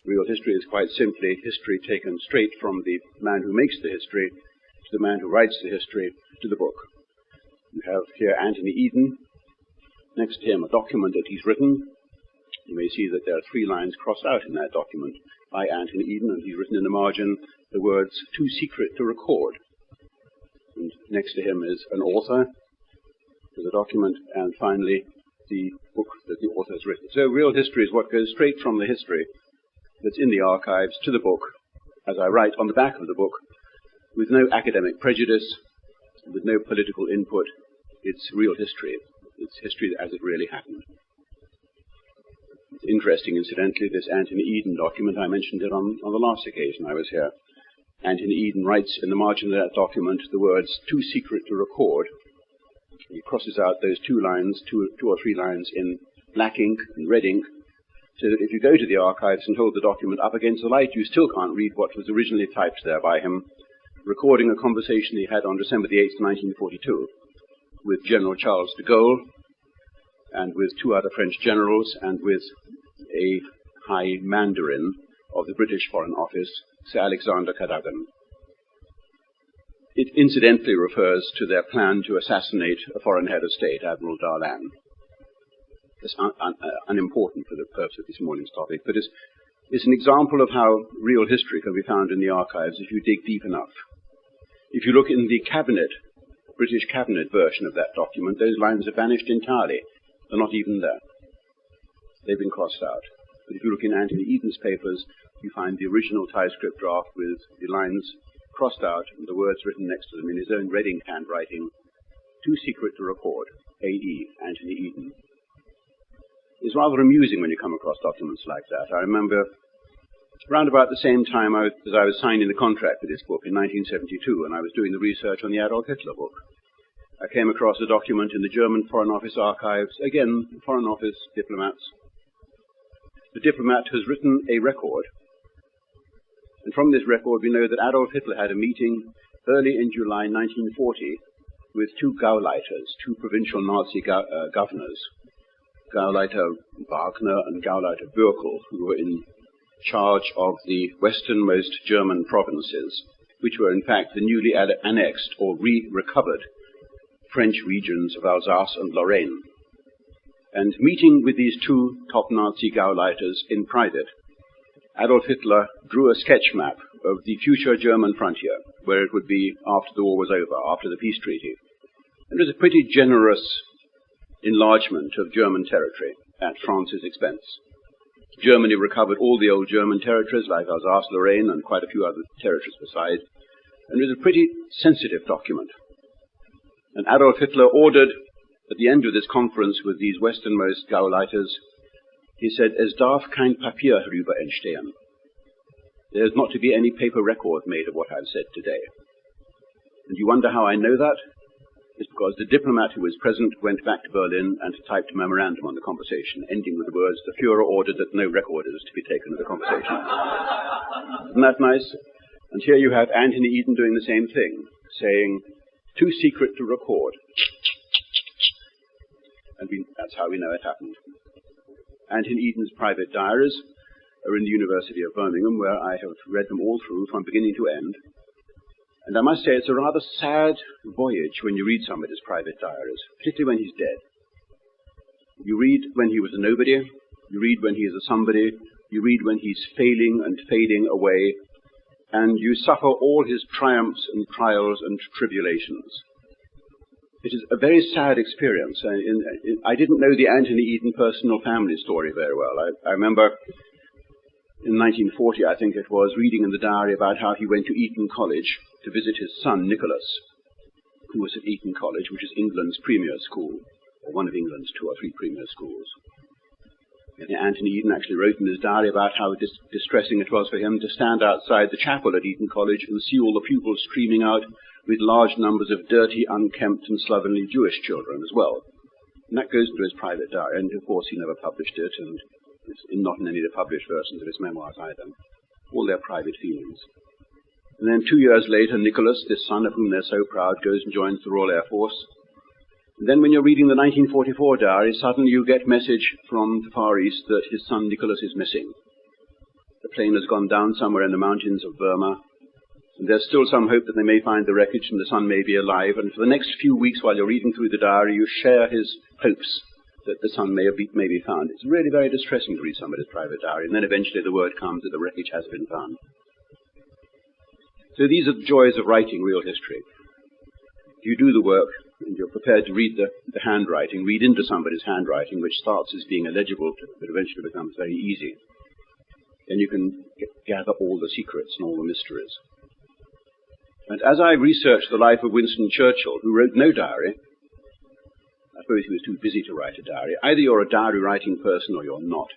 Real history is quite simply history taken straight from the man who makes the history to the man who writes the history to the book. You have here Anthony Eden. Next to him, a document that he's written. You may see that there are 3 lines crossed out in that document by Anthony Eden, and he's written in the margin the words, too secret to record. And next to him is an author to the document, and finally the book that the author has written. So real history is what goes straight from the history that's in the archives to the book, as I write on the back of the book, with no academic prejudice, with no political input. It's real history. It's history as it really happened. It's interesting, incidentally, this Anthony Eden document. I mentioned it on the last occasion I was here. Anthony Eden writes in the margin of that document the words, too secret to record. He crosses out those 2 lines, 2 or 3 lines in black ink and red ink, so that if you go to the archives and hold the document up against the light, you still can't read what was originally typed there by him, recording a conversation he had on December the 8th, 1942, with General Charles de Gaulle, and with 2 other French generals, and with a high mandarin of the British Foreign Office, Sir Alexander Cadogan. It incidentally refers to their plan to assassinate a foreign head of state, Admiral Darlan. It's unimportant for the purpose of this morning's topic, but it's an example of how real history can be found in the archives if you dig deep enough. If you look in the cabinet, British cabinet version of that document, those lines have vanished entirely. They're not even there. They've been crossed out. But if you look in Anthony Eden's papers, you find the original typescript draft with the lines crossed out and the words written next to them in his own red ink handwriting, "Too secret to record, A.E. Anthony Eden." It's rather amusing when you come across documents like that. I remember around about the same time as I was signing the contract for this book in 1972, and I was doing the research on the Adolf Hitler book, I came across a document in the German Foreign Office archives, again, Foreign Office diplomats. The diplomat has written a record, and from this record we know that Adolf Hitler had a meeting early in July 1940 with two Gauleiters, two provincial Nazi governors, Gauleiter Wagner and Gauleiter Bürkel, who were in charge of the westernmost German provinces, which were in fact the newly annexed or recovered French regions of Alsace and Lorraine. And meeting with these two top Nazi Gauleiters in private, Adolf Hitler drew a sketch map of the future German frontier, where it would be after the war was over, after the peace treaty. And it was a pretty generous enlargement of German territory at France's expense. Germany recovered all the old German territories, like Alsace, Lorraine, and quite a few other territories besides, and it was a pretty sensitive document. And Adolf Hitler ordered, at the end of this conference with these westernmost Gauleiters, he said, "Es darf kein Papier herüber entstehen." There is not to be any paper record made of what I've said today. And you wonder how I know that? It's because the diplomat who was present went back to Berlin and typed a memorandum on the conversation, ending with the words, "The Führer ordered that no record is to be taken of the conversation." Isn't that nice? And here you have Anthony Eden doing the same thing, saying, "Too secret to record." And that's how we know it happened. Anthony Eden's private diaries are in the University of Birmingham, where I have read them all through from beginning to end. And I must say it's a rather sad voyage when you read some of his private diaries, particularly when he's dead. You read when he was a nobody, you read when he is a somebody, you read when he's failing and fading away, and you suffer all his triumphs and trials and tribulations. It is a very sad experience. I didn't know the Anthony Eden personal family story very well. I remember in 1940, I think it was, reading in the diary about how he went to Eton College to visit his son, Nicholas, who was at Eton College, which is England's premier school, or one of England's 2 or 3 premier schools. And Anthony Eden actually wrote in his diary about how distressing it was for him to stand outside the chapel at Eton College and see all the pupils streaming out with large numbers of dirty, unkempt and slovenly Jewish children as well. And that goes into his private diary, and of course he never published it, and it's not in any of the published versions of his memoirs either. All their private feelings. And then 2 years later, Nicholas, this son of whom they're so proud, goes and joins the Royal Air Force. And then when you're reading the 1944 diary, suddenly you get message from the Far East that his son Nicholas is missing. The plane has gone down somewhere in the mountains of Burma, and there's still some hope that they may find the wreckage and the son may be alive. And for the next few weeks while you're reading through the diary, you share his hopes that the son may be found. It's really very distressing to read somebody's private diary, and then eventually the word comes that the wreckage has been found. So these are the joys of writing real history. You do the work, and you're prepared to read the handwriting, read into somebody's handwriting, which starts as being illegible, but eventually becomes very easy. Then you can gather all the secrets and all the mysteries. And as I researched the life of Winston Churchill, who wrote no diary, I suppose he was too busy to write a diary. Either you're a diary-writing person or you're not.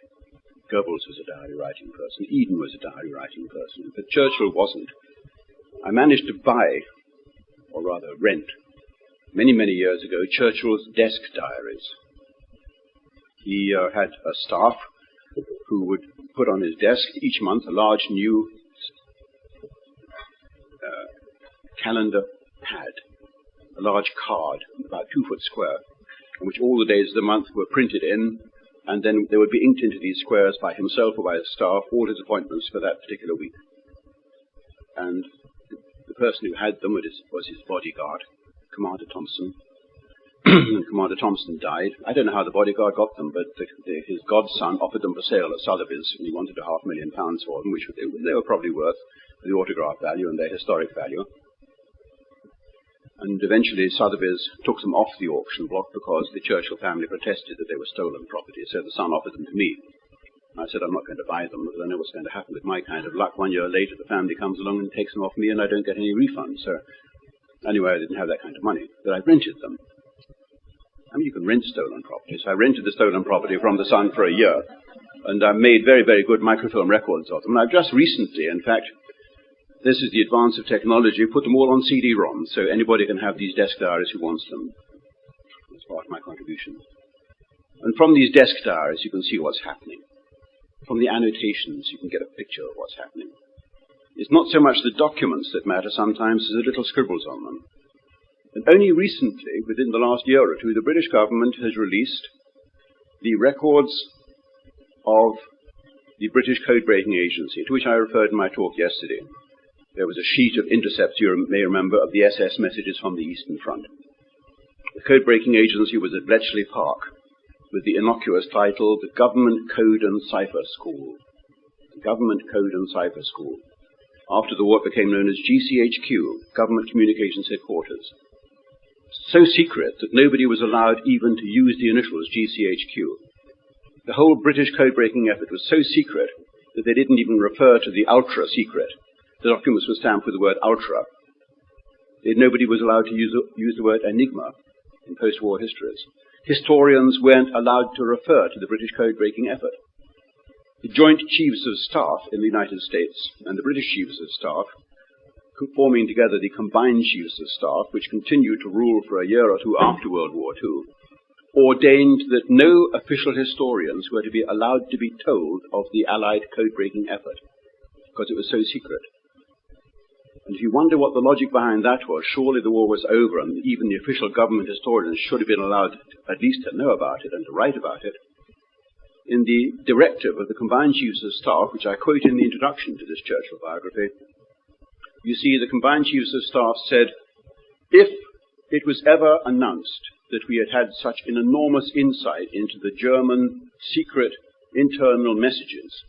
Goebbels was a diary-writing person. Eden was a diary-writing person. But Churchill wasn't. I managed to buy, or rather rent, many, many years ago, Churchill's desk diaries. He had a staff who would put on his desk each month a large new calendar pad, a large card, about 2 foot square, in which all the days of the month were printed in, and then they would be inked into these squares by himself or by his staff, all his appointments for that particular week. And the person who had them was his bodyguard, Commander Thompson. And Commander Thompson died. I don't know how the bodyguard got them, but his godson offered them for sale at Sotheby's, and he wanted £500,000 for them, which they were probably worth the autograph value and their historic value. And eventually Sotheby's took them off the auction block because the Churchill family protested that they were stolen property, so the son offered them to me. I said, I'm not going to buy them, because I know what's going to happen with my kind of luck. 1 year later, the family comes along and takes them off me, and I don't get any refund. So anyway, I didn't have that kind of money, but I rented them. I mean, you can rent stolen property. So I rented the stolen property from the Sun for a year, and I made very, very good microfilm records of them. And I've just recently, in fact, this is the advance of technology, put them all on CD-ROM, so anybody can have these desk diaries who wants them. That's part of my contribution. And from these desk diaries, you can see what's happening. From the annotations, you can get a picture of what's happening. It's not so much the documents that matter sometimes as the little scribbles on them. And only recently, within the last year or two, the British government has released the records of the British Code-Breaking Agency, to which I referred in my talk yesterday. There was a sheet of intercepts, you may remember, of the SS messages from the Eastern Front. The Code-Breaking Agency was at Bletchley Park, with the innocuous title, The Government Code and Cipher School. The Government Code and Cipher School. After the war, it became known as GCHQ, Government Communications Headquarters. So secret that nobody was allowed even to use the initials GCHQ. The whole British code-breaking effort was so secret that they didn't even refer to the ultra secret. The documents were stamped with the word ultra. Nobody was allowed to use the word enigma in post-war histories. Historians weren't allowed to refer to the British code-breaking effort. The Joint Chiefs of Staff in the United States and the British Chiefs of Staff, forming together the Combined Chiefs of Staff, which continued to rule for a year or two after World War II, ordained that no official historians were to be allowed to be told of the Allied code-breaking effort, because it was so secret. And if you wonder what the logic behind that was, surely the war was over, and even the official government historians should have been allowed at least to know about it and to write about it. In the directive of the Combined Chiefs of Staff, which I quote in the introduction to this Churchill biography, you see the Combined Chiefs of Staff said, if it was ever announced that we had had such an enormous insight into the German secret internal messages,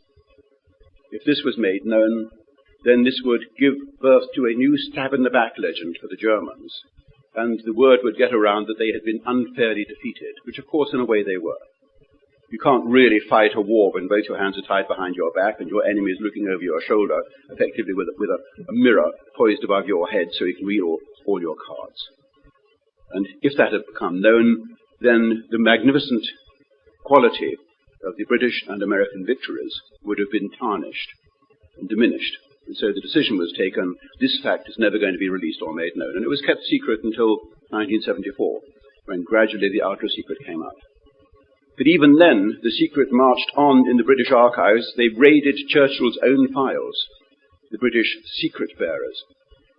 if this was made known, then this would give birth to a new stab-in-the-back legend for the Germans, and the word would get around that they had been unfairly defeated, which of course in a way they were. You can't really fight a war when both your hands are tied behind your back and your enemy is looking over your shoulder, effectively with a mirror poised above your head so you can read all your cards. And if that had become known, then the magnificent quality of the British and American victories would have been tarnished and diminished. And so the decision was taken, this fact is never going to be released or made known. And it was kept secret until 1974, when gradually the outer secret came out. But even then, the secret marched on in the British archives. They raided Churchill's own files, the British secret bearers.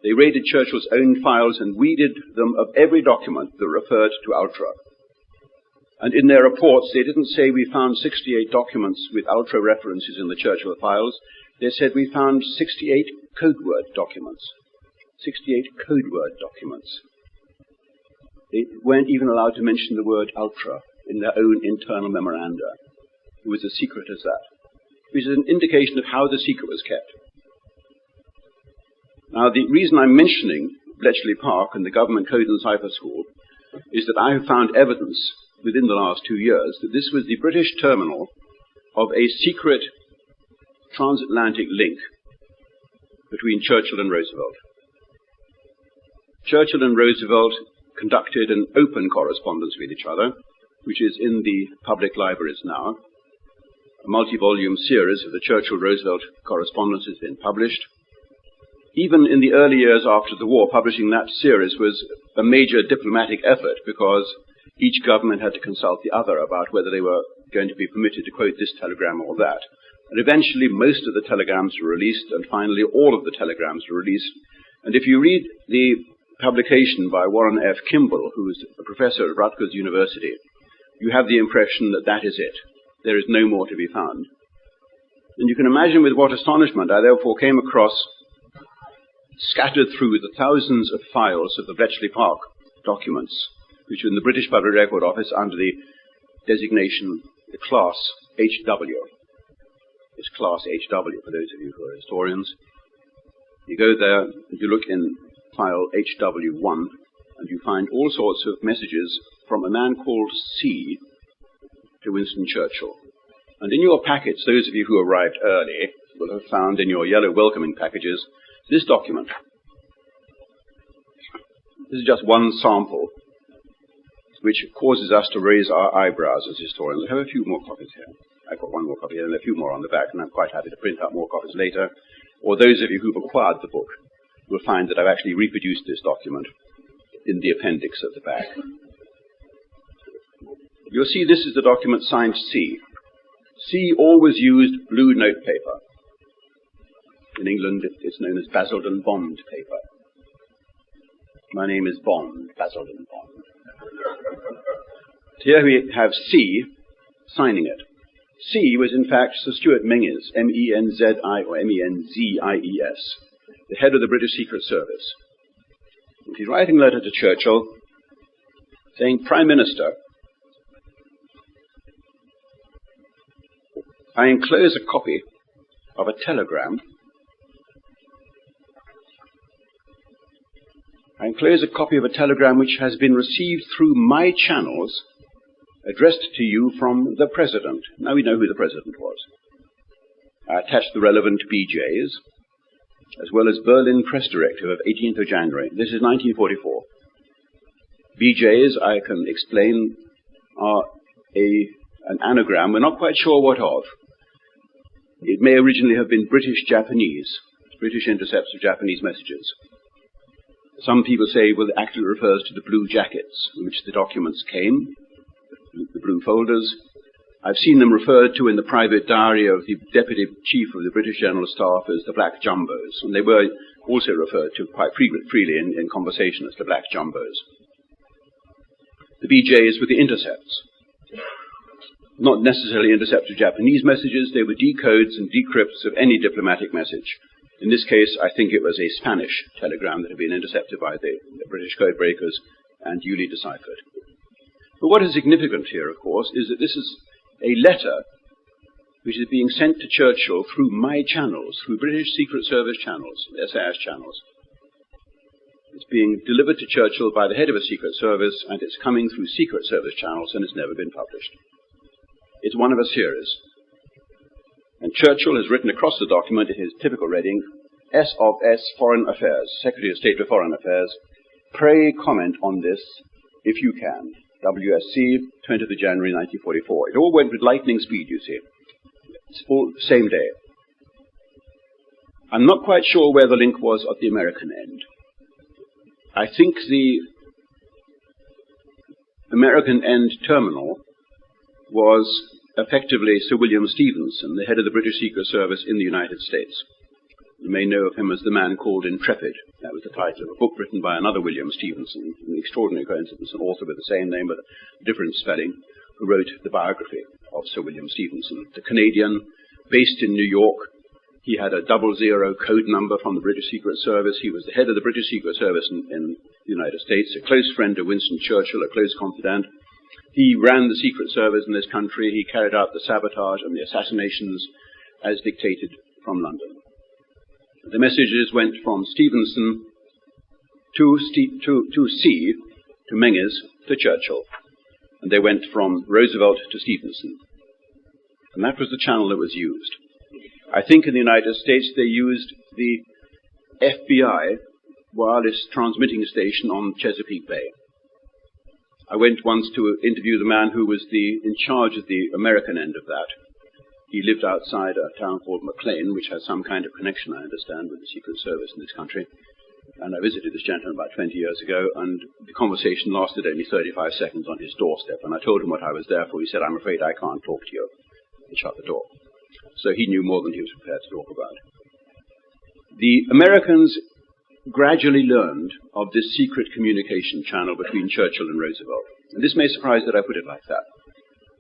They raided Churchill's own files and weeded them of every document that referred to ultra. And in their reports, they didn't say we found 68 documents with ultra references in the Churchill files. They said we found 68 code word documents. 68 code word documents. They weren't even allowed to mention the word ultra in their own internal memoranda. It was as secret as that, which is an indication of how the secret was kept. Now, the reason I'm mentioning Bletchley Park and the Government Code and Cipher School is that I have found evidence within the last 2 years that this was the British terminal of a secret transatlantic link between Churchill and Roosevelt. Churchill and Roosevelt conducted an open correspondence with each other, which is in the public libraries now. A multi-volume series of the Churchill-Roosevelt correspondence has been published. Even in the early years after the war, publishing that series was a major diplomatic effort because each government had to consult the other about whether they were going to be permitted to quote this telegram or that. And eventually most of the telegrams were released, and finally all of the telegrams were released. And if you read the publication by Warren F. Kimball, who is a professor at Rutgers University, you have the impression that that is it. There is no more to be found. And you can imagine with what astonishment I therefore came across, scattered through the thousands of files of the Bletchley Park documents, which are in the British Public Record Office under the designation, the Class HW. It's Class HW for those of you who are historians. You go there and you look in file HW1 and you find all sorts of messages from a man called C to Winston Churchill. And in your packets, those of you who arrived early will have found in your yellow welcoming packages this document. This is just one sample, which causes us to raise our eyebrows as historians. I have a few more copies here. I've got one more copy here and a few more on the back, and I'm quite happy to print out more copies later. Or those of you who've acquired the book will find that I've actually reproduced this document in the appendix at the back. You'll see this is the document signed C. C always used blue notepaper. In England, it's known as Basildon Bond paper. My name is Bond, Basildon Bond. Here we have C signing it. C was in fact Sir Stuart Menzies, M-E-N-Z-I or M-E-N-Z-I-E-S, the head of the British Secret Service. And he's writing a letter to Churchill saying, Prime Minister, I enclose a copy of a telegram. I enclose a copy of a telegram which has been received through my channels, addressed to you from the President. Now we know who the President was. I attached the relevant BJs, as well as Berlin Press Directive of 18th of January. This is 1944. BJs, I can explain, are an anagram. We're not quite sure what of. It may originally have been British-Japanese, British intercepts of Japanese messages. Some people say, well, it actually refers to the blue jackets in which the documents came, the blue folders. I've seen them referred to in the private diary of the Deputy Chief of the British General Staff as the Black Jumbos, and they were also referred to quite freely in conversation as the Black Jumbos. The BJs were the intercepts. Not necessarily intercepts of Japanese messages, they were decodes and decrypts of any diplomatic message. In this case, I think it was a Spanish telegram that had been intercepted by the British code breakers and duly deciphered. But what is significant here, of course, is that this is a letter which is being sent to Churchill through my channels, through British Secret Service channels, SAS channels. It's being delivered to Churchill by the head of a Secret Service, and it's coming through Secret Service channels, and it's never been published. It's one of a series. And Churchill has written across the document in his typical reading, S of S, Foreign Affairs, Secretary of State for Foreign Affairs, pray comment on this if you can. WSC, 20th of January 1944. It all went with lightning speed, you see. It's all the same day. I'm not quite sure where the link was at the American end. I think the American end terminal was effectively Sir William Stevenson, the head of the British Secret Service in the United States. You may know of him as the man called Intrepid. That was the title of a book written by another William Stevenson, an extraordinary coincidence, an author with the same name but a different spelling, who wrote the biography of Sir William Stevenson. The Canadian, based in New York. He had a 00 code number from the British Secret Service. He was the head of the British Secret Service in the United States, a close friend of Winston Churchill, a close confidant. He ran the Secret Service in this country. He carried out the sabotage and the assassinations as dictated from London. The messages went from Stevenson to Menzies to Churchill. And they went from Roosevelt to Stevenson. And that was the channel that was used. I think in the United States they used the FBI wireless transmitting station on Chesapeake Bay. I went once to interview the man who was in charge of the American end of that. He lived outside a town called McLean, which has some kind of connection, I understand, with the Secret Service in this country. And I visited this gentleman about 20 years ago, and the conversation lasted only 35 seconds on his doorstep. And I told him what I was there for. He said, "I'm afraid I can't talk to you." He shut the door. So he knew more than he was prepared to talk about. The Americans gradually learned of this secret communication channel between Churchill and Roosevelt. And this may surprise that I put it like that.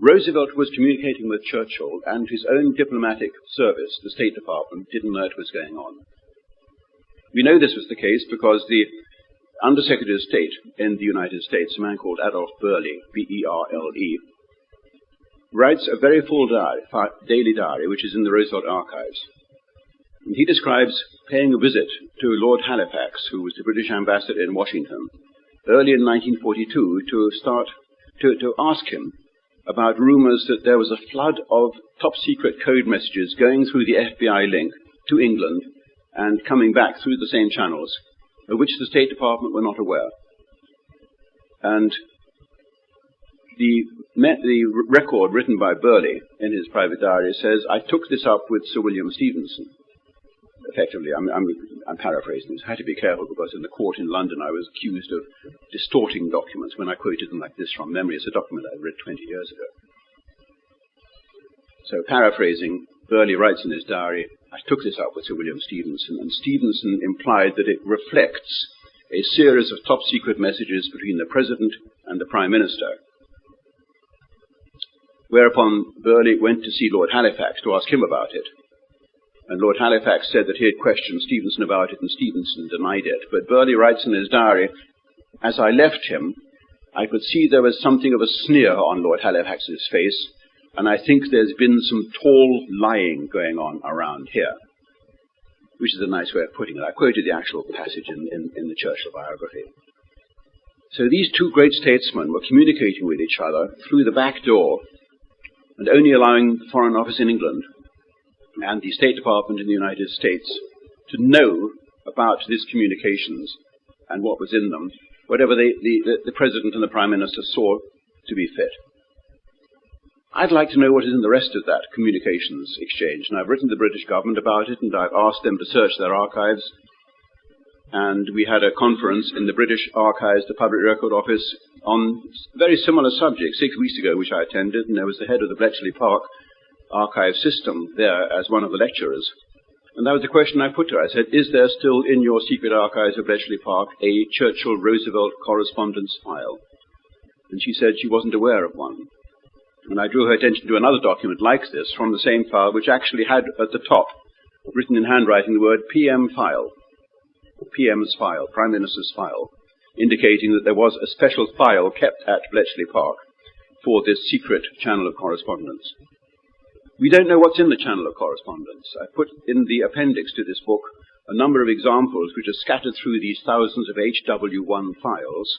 Roosevelt was communicating with Churchill, and his own diplomatic service, the State Department, didn't know it was going on. We know this was the case because the Undersecretary of State in the United States, a man called Adolph Burley, B-E-R-L-E, writes a very full daily diary, which is in the Roosevelt archives. And he describes paying a visit to Lord Halifax, who was the British ambassador in Washington, early in 1942, to ask him about rumors that there was a flood of top-secret code messages going through the FBI link to England and coming back through the same channels, of which the State Department were not aware. And the record written by Burley in his private diary says, "I took this up with Sir William Stevenson." Effectively, I'm paraphrasing this. I had to be careful because in the court in London I was accused of distorting documents when I quoted them like this from memory. It's a document I read 20 years ago. So paraphrasing, Burley writes in his diary, "I took this up with Sir William Stevenson, and Stevenson implied that it reflects a series of top-secret messages between the President and the Prime Minister." Whereupon Burley went to see Lord Halifax to ask him about it. And Lord Halifax said that he had questioned Stevenson about it, and Stevenson denied it. But Burley writes in his diary, "As I left him, I could see there was something of a sneer on Lord Halifax's face, and I think there's been some tall lying going on around here," which is a nice way of putting it. I quoted the actual passage in the Churchill biography. So these two great statesmen were communicating with each other through the back door, and only allowing the Foreign Office in England and the State Department in the United States to know about these communications and what was in them, whatever the President and the Prime Minister saw to be fit. I'd like to know what is in the rest of that communications exchange, and I've written to the British government about it, and I've asked them to search their archives, and we had a conference in the British Archives, the Public Record Office, on a very similar subject 6 weeks ago, which I attended, and there was the head of the Bletchley Park archive system there as one of the lecturers. And that was the question I put to her. I said, "Is there still in your secret archives of Bletchley Park a Churchill-Roosevelt correspondence file?" And she said she wasn't aware of one. And I drew her attention to another document like this from the same file, which actually had at the top, written in handwriting, the word PM file, PM's file, Prime Minister's file, indicating that there was a special file kept at Bletchley Park for this secret channel of correspondence. We don't know what's in the channel of correspondence. I put in the appendix to this book a number of examples which are scattered through these thousands of HW1 files,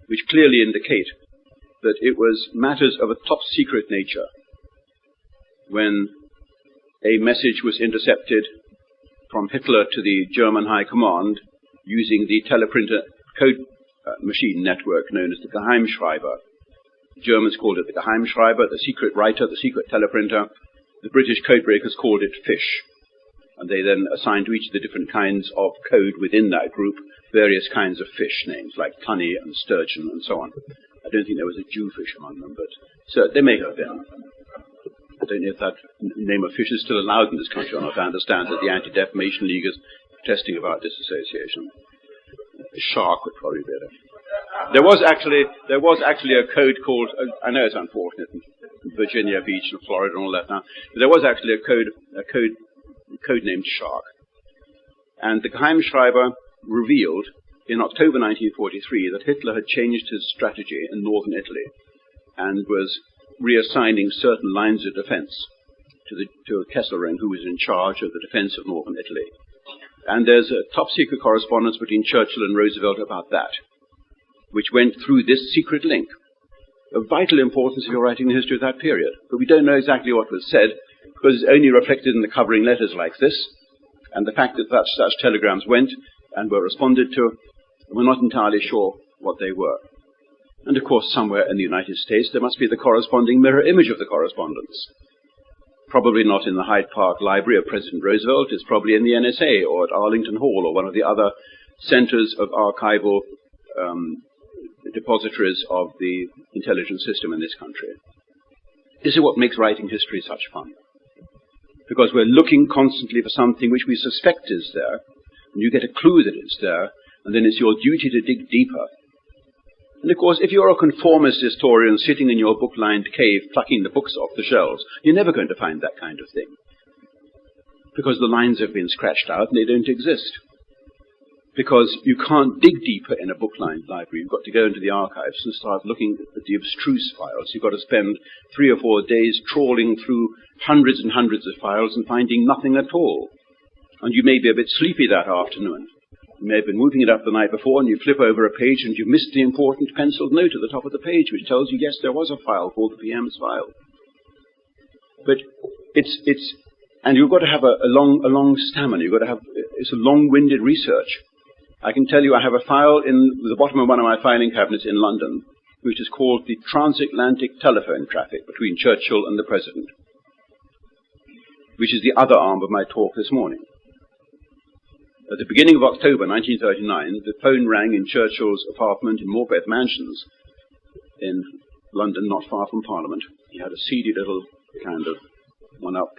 which clearly indicate that it was matters of a top-secret nature when a message was intercepted from Hitler to the German High Command using the teleprinter code machine network known as the Geheimschreiber. The Germans called it the Geheimschreiber, the secret writer, the secret teleprinter. The British codebreakers called it fish. And they then assigned to each of the different kinds of code within that group various kinds of fish names, like tunny and sturgeon and so on. I don't think there was a Jewfish among them, but so they may have been. I don't know if that name of fish is still allowed in this country or not. I understand that the Anti-Defamation League is protesting about this association. A shark would probably be better. There was actually a code called, I know it's unfortunate, in Virginia Beach and Florida and all that now, but there was actually a code named Shark. And the Geheimschreiber revealed in October 1943 that Hitler had changed his strategy in northern Italy and was reassigning certain lines of defense to Kesselring, who was in charge of the defense of northern Italy. And there's a top-secret correspondence between Churchill and Roosevelt about that, which went through this secret link, of vital importance if you're writing the history of that period. But we don't know exactly what was said, because it's only reflected in the covering letters like this, and the fact that such telegrams went and were responded to, we're not entirely sure what they were. And of course, somewhere in the United States, there must be the corresponding mirror image of the correspondence. Probably not in the Hyde Park Library of President Roosevelt. It's probably in the NSA or at Arlington Hall or one of the other centers of archival depositories of the intelligence system in this country. This is what makes writing history such fun. Because we're looking constantly for something which we suspect is there, and you get a clue that it's there, and then it's your duty to dig deeper. And of course, if you're a conformist historian sitting in your book-lined cave plucking the books off the shelves, you're never going to find that kind of thing. Because the lines have been scratched out and they don't exist. Because you can't dig deeper in a book-lined library. You've got to go into the archives and start looking at the abstruse files. You've got to spend 3 or 4 days trawling through hundreds and hundreds of files and finding nothing at all. And you may be a bit sleepy that afternoon. You may have been moving it up the night before, and you flip over a page and you missed the important penciled note at the top of the page, which tells you, yes, there was a file called the PM's file. But and you've got to have a long stamina. You've got to have, it's a long-winded research. I can tell you I have a file in the bottom of one of my filing cabinets in London, which is called the transatlantic telephone traffic between Churchill and the President, which is the other arm of my talk this morning. At the beginning of October 1939, the phone rang in Churchill's apartment in Morpeth Mansions in London, not far from Parliament. He had a seedy little kind of one-up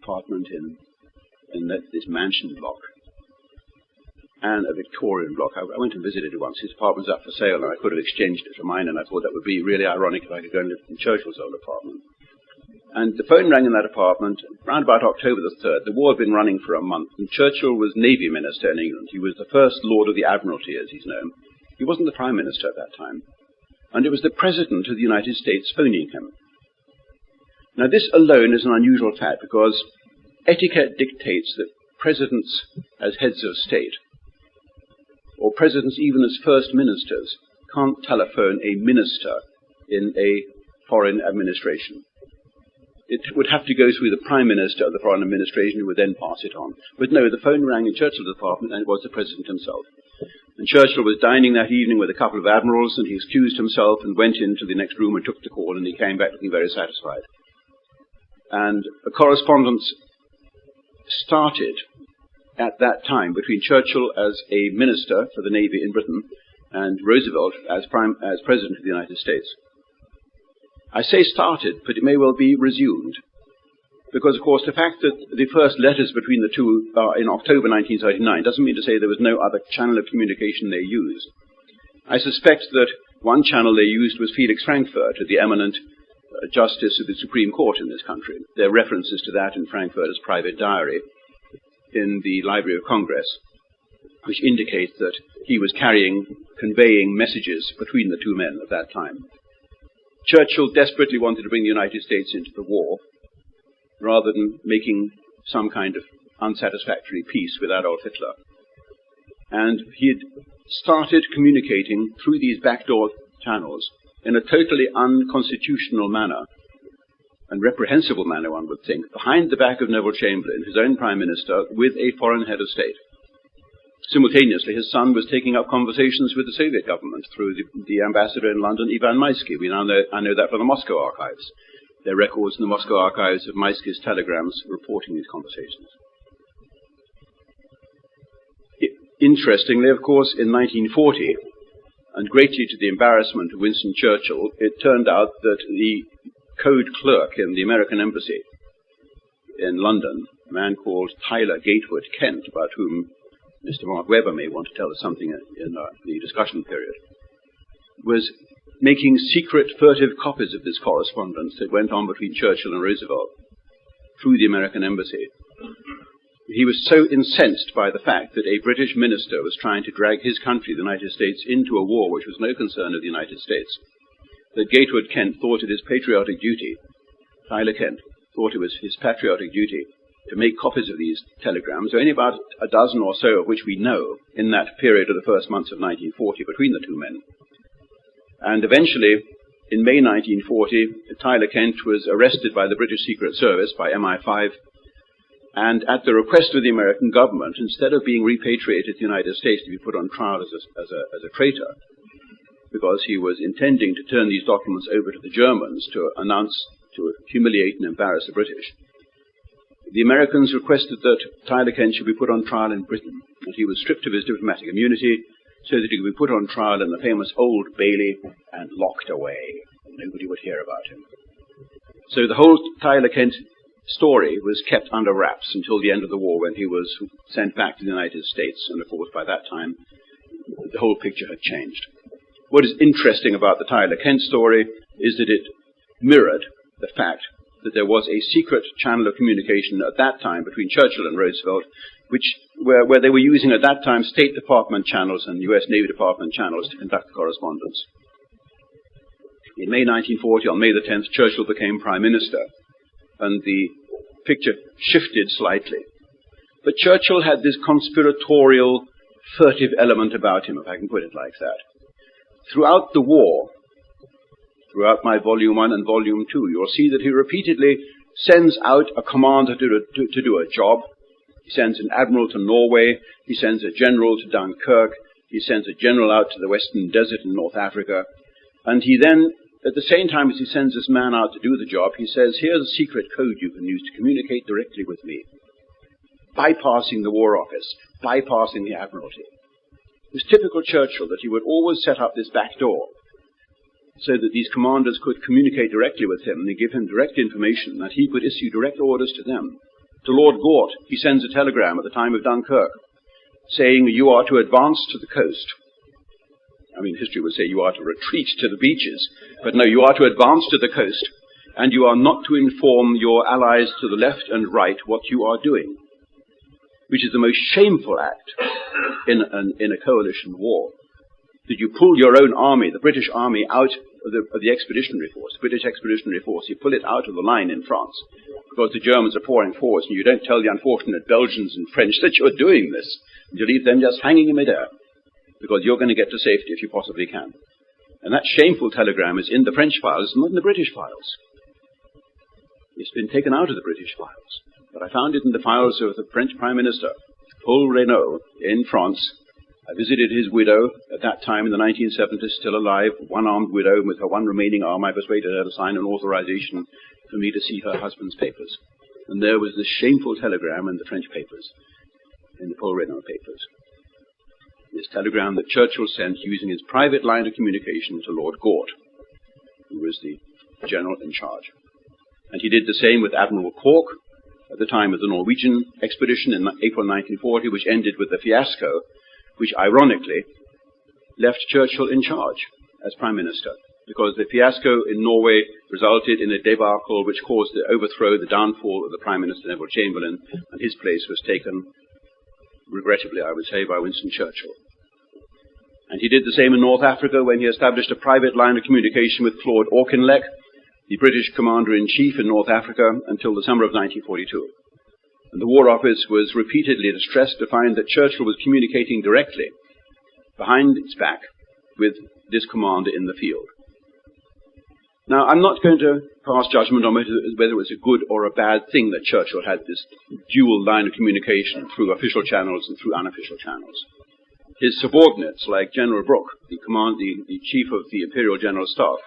apartment in this mansion block, and a Victorian block. I went and visited it once. His apartment was up for sale, and I could have exchanged it for mine, and I thought that would be really ironic if I could go and live in Churchill's old apartment. And the phone rang in that apartment around about October the 3rd. The war had been running for a month, and Churchill was Navy Minister in England. He was the first Lord of the Admiralty, as he's known. He wasn't the Prime Minister at that time. And it was the President of the United States phoning him. Now, this alone is an unusual fact, because etiquette dictates that presidents as heads of state, or presidents even as first ministers, can't telephone a minister in a foreign administration. It would have to go through the Prime Minister of the foreign administration, who would then pass it on. But no, the phone rang in Churchill's apartment, and it was the President himself. And Churchill was dining that evening with a couple of admirals, and he excused himself and went into the next room and took the call, and he came back looking very satisfied. And a correspondence started at that time between Churchill as a minister for the Navy in Britain and Roosevelt as President of the United States. I say started, but it may well be resumed, because, of course, the fact that the first letters between the two are in October 1939 doesn't mean to say there was no other channel of communication they used. I suspect that one channel they used was Felix Frankfurt, the eminent Justice of the Supreme Court in this country. There are references to that in Frankfurter's private diary in the Library of Congress, which indicates that he was conveying messages between the two men at that time. Churchill desperately wanted to bring the United States into the war, rather than making some kind of unsatisfactory peace with Adolf Hitler. And he had started communicating through these backdoor channels in a totally unconstitutional manner, and reprehensible manner, one would think, behind the back of Neville Chamberlain, his own Prime Minister, with a foreign head of state. Simultaneously, his son was taking up conversations with the Soviet government through the ambassador in London, Ivan Maisky. I know that from the Moscow archives. There are records in the Moscow archives of Maisky's telegrams reporting these conversations. Interestingly, of course, in 1940, and greatly to the embarrassment of Winston Churchill, it turned out that the code clerk in the American embassy in London, a man called Tyler Gatewood Kent, about whom Mr. Mark Webber may want to tell us something in the discussion period, was making secret, furtive copies of this correspondence that went on between Churchill and Roosevelt through the American embassy. He was so incensed by the fact that a British minister was trying to drag his country, the United States, into a war which was no concern of the United States, that Gatewood Kent thought it his patriotic duty, Tyler Kent thought it was his patriotic duty, to make copies of these telegrams, only about a dozen or so of which we know in that period of the first months of 1940 between the two men. And eventually, in May 1940, Tyler Kent was arrested by the British Secret Service, by MI5, and at the request of the American government, instead of being repatriated to the United States to be put on trial as a traitor, because he was intending to turn these documents over to the Germans to humiliate and embarrass the British, the Americans requested that Tyler Kent should be put on trial in Britain, and he was stripped of his diplomatic immunity so that he could be put on trial in the famous Old Bailey and locked away. Nobody would hear about him. So the whole Tyler Kent story was kept under wraps until the end of the war, when he was sent back to the United States, and of course by that time the whole picture had changed. What is interesting about the Tyler Kent story is that it mirrored the fact that there was a secret channel of communication at that time between Churchill and Roosevelt, where they were using at that time State Department channels and US Navy Department channels to conduct correspondence. In May 1940, on May the 10th, Churchill became Prime Minister, and the picture shifted slightly. But Churchill had this conspiratorial furtive element about him, if I can put it like that. Throughout the war, throughout my Volume 1 and Volume 2, you'll see that he repeatedly sends out a commander to do a job. He sends an admiral to Norway. He sends a general to Dunkirk. He sends a general out to the Western Desert in North Africa. And he then, at the same time as he sends this man out to do the job, he says, here's a secret code you can use to communicate directly with me, bypassing the War Office, bypassing the Admiralty. It was typical Churchill that he would always set up this back door so that these commanders could communicate directly with him and give him direct information, that he could issue direct orders to them. To Lord Gort, he sends a telegram at the time of Dunkirk saying, you are to advance to the coast. I mean, history would say you are to retreat to the beaches, but no, you are to advance to the coast, and you are not to inform your allies to the left and right what you are doing, which is the most shameful act in a coalition war. That you pull your own army, the British army, out of the expeditionary force, the British expeditionary force, you pull it out of the line in France, because the Germans are pouring forwards, and you don't tell the unfortunate Belgians and French that you're doing this, and you leave them just hanging in midair, because you're going to get to safety if you possibly can. And that shameful telegram is in the French files, not in the British files. It's been taken out of the British files, but I found it in the files of the French Prime Minister, Paul Reynaud, in France. I visited his widow, at that time in the 1970s, still alive, one-armed widow, with her one remaining arm. I persuaded her to sign an authorization for me to see her husband's papers. And there was this shameful telegram in the French papers, in the Paul Reynaud papers. This telegram that Churchill sent using his private line of communication to Lord Gort, who was the general in charge. And he did the same with Admiral Cork at the time of the Norwegian expedition in April 1940, which ended with the fiasco, which ironically left Churchill in charge as Prime Minister, because the fiasco in Norway resulted in a debacle which caused the overthrow, the downfall of the Prime Minister Neville Chamberlain, and his place was taken, regrettably I would say, by Winston Churchill. And he did the same in North Africa when he established a private line of communication with Claude Auchinleck, the British Commander-in-Chief in North Africa, until the summer of 1942. And the War Office was repeatedly distressed to find that Churchill was communicating directly, behind its back, with this commander in the field. Now, I'm not going to pass judgment on whether it was a good or a bad thing that Churchill had this dual line of communication through official channels and through unofficial channels. His subordinates, like General Brooke, the chief of the Imperial General Staff,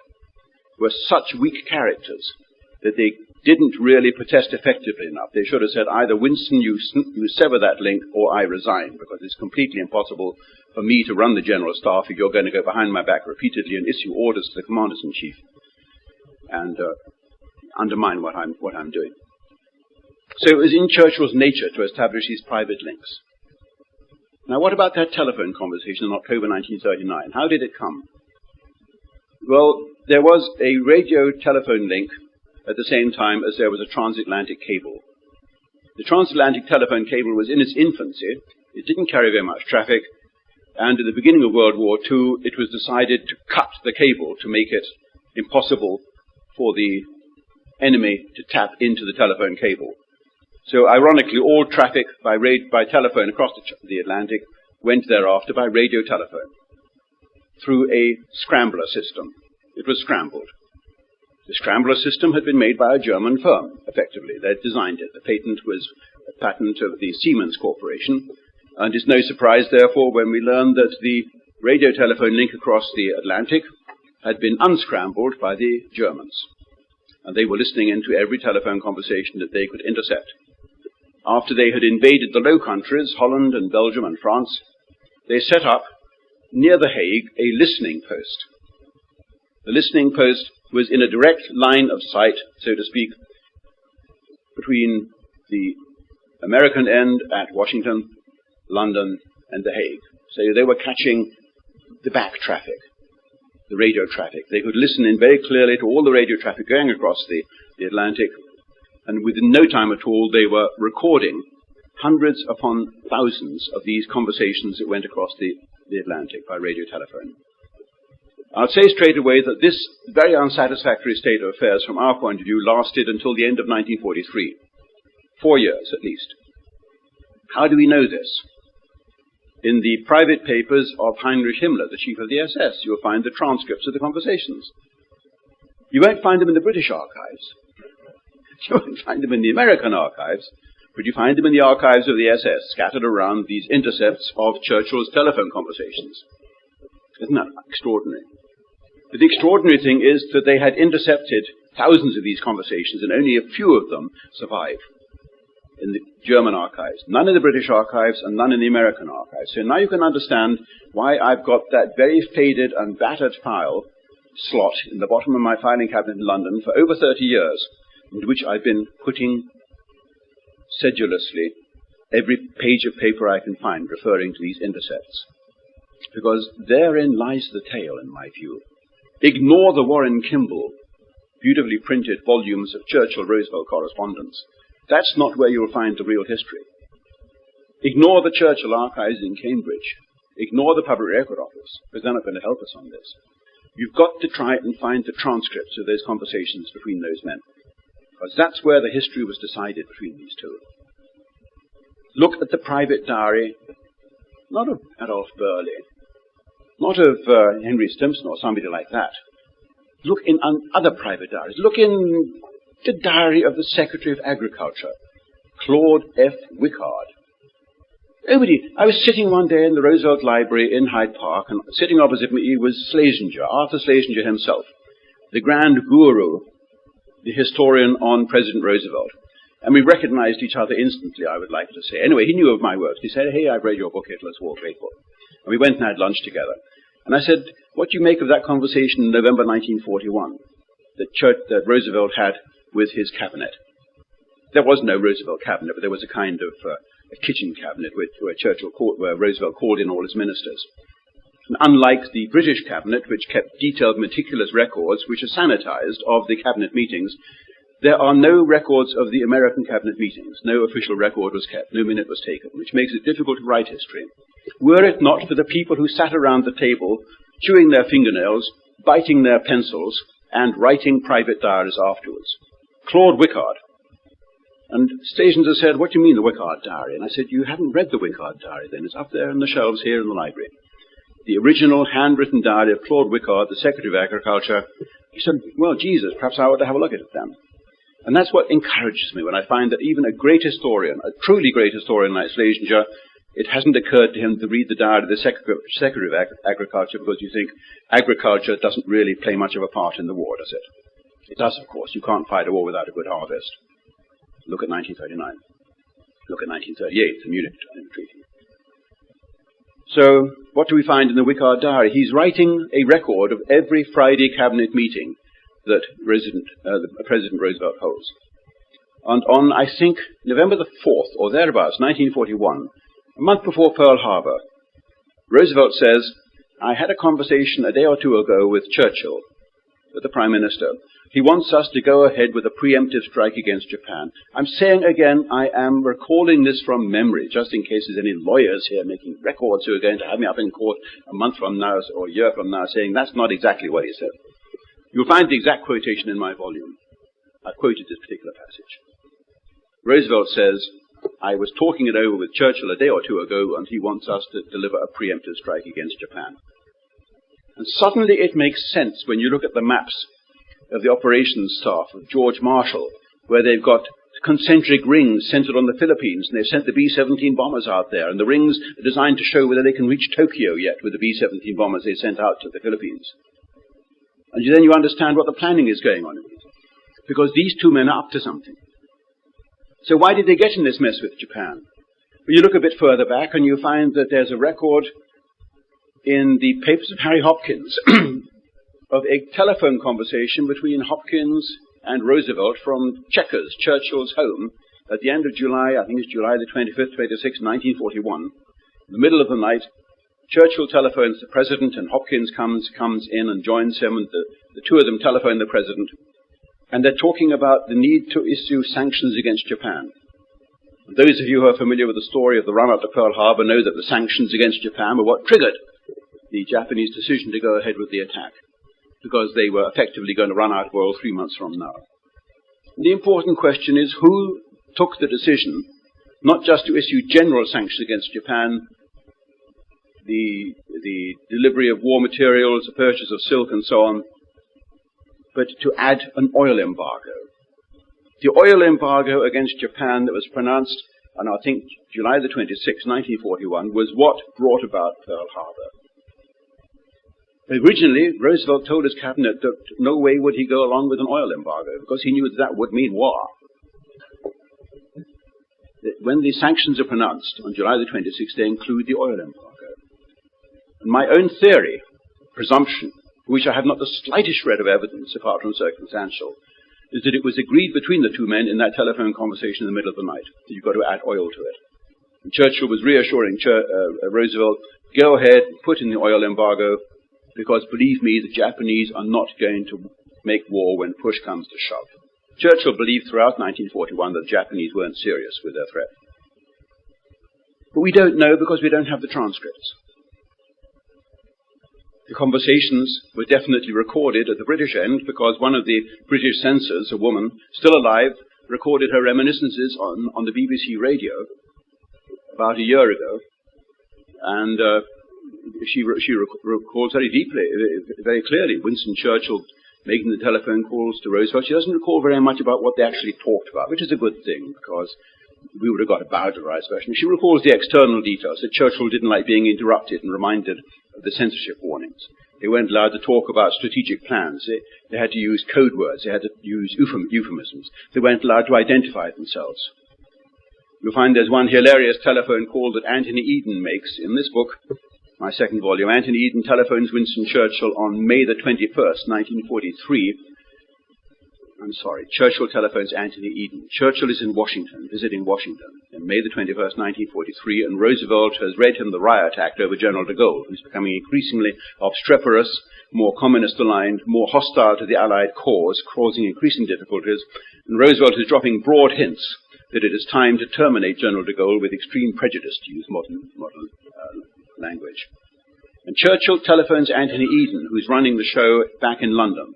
were such weak characters that they didn't really protest effectively enough. They should have said, either Winston, you sever that link, or I resign, because it's completely impossible for me to run the General Staff if you're going to go behind my back repeatedly and issue orders to the Commanders-in-Chief and undermine what I'm doing. So it was in Churchill's nature to establish these private links. Now, what about that telephone conversation in October 1939? How did it come? Well, there was a radio-telephone link at the same time as there was a transatlantic cable. The transatlantic telephone cable was in its infancy. It didn't carry very much traffic, and at the beginning of World War II, it was decided to cut the cable to make it impossible for the enemy to tap into the telephone cable. So, ironically, all traffic by telephone across the Atlantic went thereafter by radio-telephone through a scrambler system. It was scrambled. The scrambler system had been made by a German firm, effectively. They'd designed it. The patent was a patent of the Siemens Corporation, and it's no surprise, therefore, when we learn that the radio-telephone link across the Atlantic had been unscrambled by the Germans, and they were listening into every telephone conversation that they could intercept. After they had invaded the Low Countries, Holland and Belgium and France, they set up, near The Hague, a listening post. The listening post was in a direct line of sight, so to speak, between the American end at Washington, London, and The Hague. So they were catching the back traffic, the radio traffic. They could listen in very clearly to all the radio traffic going across the Atlantic, and within no time at all they were recording hundreds upon thousands of these conversations that went across the Atlantic by radio telephone. I'll say straight away that this very unsatisfactory state of affairs from our point of view lasted until the end of 1943. 4 years at least. How do we know this? In the private papers of Heinrich Himmler, the chief of the SS, you'll find the transcripts of the conversations. You won't find them in the British archives. You won't find them in the American archives, but you find them in the archives of the SS, scattered around these intercepts of Churchill's telephone conversations. Isn't that extraordinary? But the extraordinary thing is that they had intercepted thousands of these conversations, and only a few of them survive in the German archives. None in the British archives, and none in the American archives. So now you can understand why I've got that very faded and battered file slot in the bottom of my filing cabinet in London for over 30 years, into which I've been putting sedulously every page of paper I can find referring to these intercepts. Because therein lies the tale, in my view. Ignore the Warren Kimball, beautifully printed volumes of Churchill-Roosevelt correspondence. That's not where you'll find the real history. Ignore the Churchill archives in Cambridge. Ignore the Public Record Office, because they're not going to help us on this. You've got to try and find the transcripts of those conversations between those men, because that's where the history was decided between these two. Look at the private diary, not of Adolf Burley, not of Henry Stimson or somebody like that. Look in other private diaries. Look in the diary of the Secretary of Agriculture, Claude F. Wickard. I was sitting one day in the Roosevelt Library in Hyde Park, and sitting opposite me was Schlesinger, Arthur Schlesinger himself, the grand guru, the historian on President Roosevelt. And we recognized each other instantly, I would like to say. Anyway, he knew of my works. He said, "Hey, I've read your book, Hitler's War, great book." And we went and had lunch together. And I said, "What do you make of that conversation in November 1941 that Roosevelt had with his cabinet?" There was no Roosevelt cabinet, but there was a kind of a kitchen cabinet where Roosevelt called in all his ministers. And unlike the British cabinet, which kept detailed, meticulous records, which are sanitized, of the cabinet meetings, there are no records of the American cabinet meetings. No official record was kept, no minute was taken, which makes it difficult to write history. Were it not for the people who sat around the table, chewing their fingernails, biting their pencils, and writing private diaries afterwards. Claude Wickard. And Schlesinger said, "What do you mean, the Wickard diary?" And I said, "You haven't read the Wickard diary, then. It's up there on the shelves here in the library. The original handwritten diary of Claude Wickard, the Secretary of Agriculture." He said, "Well, Jesus, perhaps I ought to have a look at it then." And that's what encourages me when I find that even a great historian, a truly great historian like Schlesinger, it hasn't occurred to him to read the diary of the Secretary of Agriculture because you think agriculture doesn't really play much of a part in the war, does it? It does, of course. You can't fight a war without a good harvest. Look at 1939. Look at 1938, the Munich Treaty. So, what do we find in the Wickard diary? He's writing a record of every Friday cabinet meeting that President Roosevelt holds. And on, I think, November the 4th, or thereabouts, 1941, a month before Pearl Harbor, Roosevelt says, "I had a conversation a day or two ago with Churchill, with the Prime Minister. He wants us to go ahead with a preemptive strike against Japan." I'm saying again, I am recalling this from memory, just in case there's any lawyers here making records who are going to have me up in court a month from now or a year from now saying that's not exactly what he said. You'll find the exact quotation in my volume. I quoted this particular passage. Roosevelt says, "I was talking it over with Churchill a day or two ago, and he wants us to deliver a preemptive strike against Japan." And suddenly it makes sense when you look at the maps of the operations staff of George Marshall, where they've got concentric rings centered on the Philippines, and they've sent the B-17 bombers out there, and the rings are designed to show whether they can reach Tokyo yet with the B-17 bombers they sent out to the Philippines. And then you understand what the planning is going on in it, because these two men are up to something. So why did they get in this mess with Japan? Well, you look a bit further back and you find that there's a record in the papers of Harry Hopkins of a telephone conversation between Hopkins and Roosevelt from Chequers, Churchill's home, at the end of July, I think it's July the 25th, 26th, 1941. In the middle of the night, Churchill telephones the President, and Hopkins comes in and joins him, and the two of them telephone the President, and they're talking about the need to issue sanctions against Japan. Those of you who are familiar with the story of the run-up to Pearl Harbor know that the sanctions against Japan were what triggered the Japanese decision to go ahead with the attack, because they were effectively going to run out of oil 3 months from now. The important question is who took the decision not just to issue general sanctions against Japan, the delivery of war materials, the purchase of silk and so on, but to add an oil embargo. The oil embargo against Japan that was pronounced on, I think, July the 26th, 1941, was what brought about Pearl Harbor. Originally, Roosevelt told his cabinet that no way would he go along with an oil embargo, because he knew that would mean war. When the sanctions are pronounced on July the 26th, they include the oil embargo. And my own theory, presumption, for which I have not the slightest shred of evidence apart from circumstantial, is that it was agreed between the two men in that telephone conversation in the middle of the night that you've got to add oil to it. And Churchill was reassuring Roosevelt, go ahead, put in the oil embargo, because believe me, the Japanese are not going to make war when push comes to shove. Churchill believed throughout 1941 that the Japanese weren't serious with their threat. But we don't know because we don't have the transcripts. The conversations were definitely recorded at the British end because one of the British censors, a woman, still alive, recorded her reminiscences on the BBC radio about a year ago. And she recalls very deeply, very clearly, Winston Churchill making the telephone calls to Roosevelt. She doesn't recall very much about what they actually talked about, which is a good thing because we would have got a bowdlerized version. She recalls the external details, that Churchill didn't like being interrupted and reminded of the censorship warnings. They weren't allowed to talk about strategic plans. They had to use code words. They had to use euphemisms. They weren't allowed to identify themselves. You'll find there's one hilarious telephone call that Anthony Eden makes in this book, my second volume. Anthony Eden telephones Winston Churchill on May the 21st, 1943. Churchill telephones Anthony Eden. Churchill is in Washington, visiting Washington, on May the 21st, 1943, and Roosevelt has read him the riot act over General de Gaulle, who's becoming increasingly obstreperous, more communist-aligned, more hostile to the Allied cause, causing increasing difficulties, and Roosevelt is dropping broad hints that it is time to terminate General de Gaulle with extreme prejudice, to use modern language. And Churchill telephones Anthony Eden, who's running the show back in London.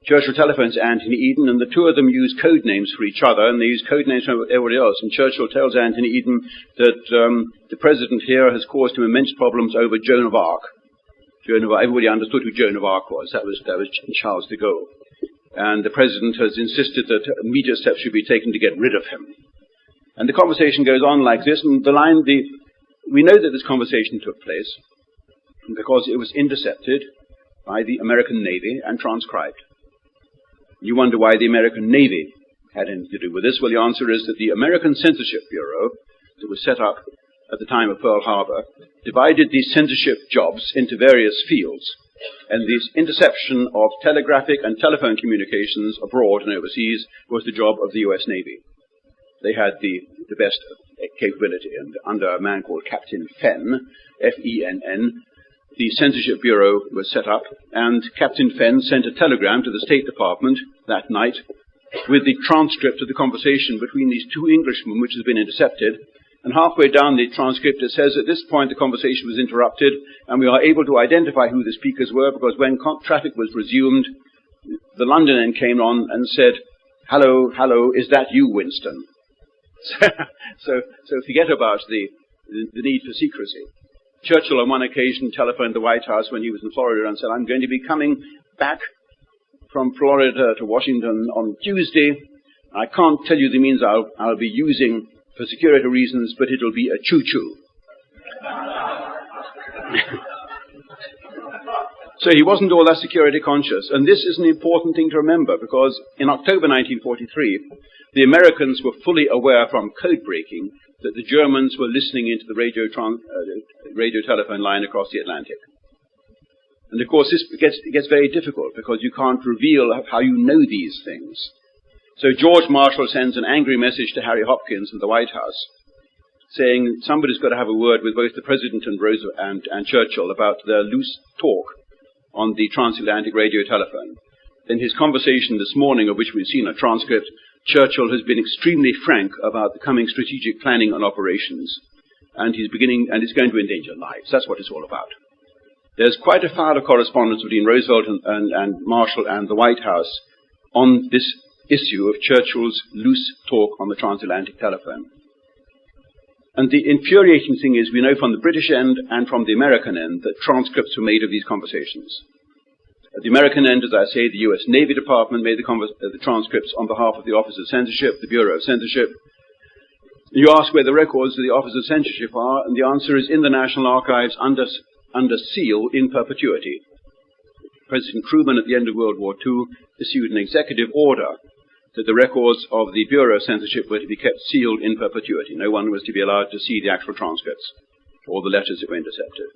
Churchill telephones Anthony Eden, and the two of them use code names for each other, and they use code names for everybody else. And Churchill tells Anthony Eden that the president here has caused him immense problems over Joan of Arc. Everybody understood who Joan of Arc was. That was Charles de Gaulle. And the president has insisted that immediate steps should be taken to get rid of him. And the conversation goes on like this, and we know that this conversation took place because it was intercepted by the American Navy and transcribed. You wonder why the American Navy had anything to do with this. Well, the answer is that the American Censorship Bureau that was set up at the time of Pearl Harbor divided these censorship jobs into various fields. And this interception of telegraphic and telephone communications abroad and overseas was the job of the U.S. Navy. They had the best capability, and under a man called Captain Fenn, F-E-N-N, the Censorship Bureau was set up, and Captain Fenn sent a telegram to the State Department that night with the transcript of the conversation between these two Englishmen, which has been intercepted. And halfway down the transcript it says, at this point the conversation was interrupted, and we are able to identify who the speakers were, because when traffic was resumed, the London end came on and said, hello, is that you, Winston? So forget about the need for secrecy. Churchill on one occasion telephoned the White House when he was in Florida and said, I'm going to be coming back from Florida to Washington on Tuesday. I can't tell you the means I'll be using for security reasons, but it'll be a choo-choo. So he wasn't all that security conscious. And this is an important thing to remember, because in October 1943, the Americans were fully aware from code breaking that the Germans were listening into the radio telephone line across the Atlantic. And of course this gets very difficult, because you can't reveal how you know these things. So George Marshall sends an angry message to Harry Hopkins in the White House, saying somebody's got to have a word with both the President and Churchill about their loose talk on the transatlantic radio telephone. In his conversation this morning, of which we've seen a transcript, Churchill has been extremely frank about the coming strategic planning and operations, and it's going to endanger lives. That's what it's all about. There's quite a file of correspondence between Roosevelt and Marshall and the White House on this issue of Churchill's loose talk on the transatlantic telephone. And the infuriating thing is, we know from the British end and from the American end that transcripts were made of these conversations. At the American end, as I say, the US Navy Department made the transcripts on behalf of the Office of Censorship, the Bureau of Censorship. You ask where the records of the Office of Censorship are, and the answer is in the National Archives under seal in perpetuity. President Truman, at the end of World War II, issued an executive order that the records of the Bureau of Censorship were to be kept sealed in perpetuity. No one was to be allowed to see the actual transcripts or the letters that were intercepted.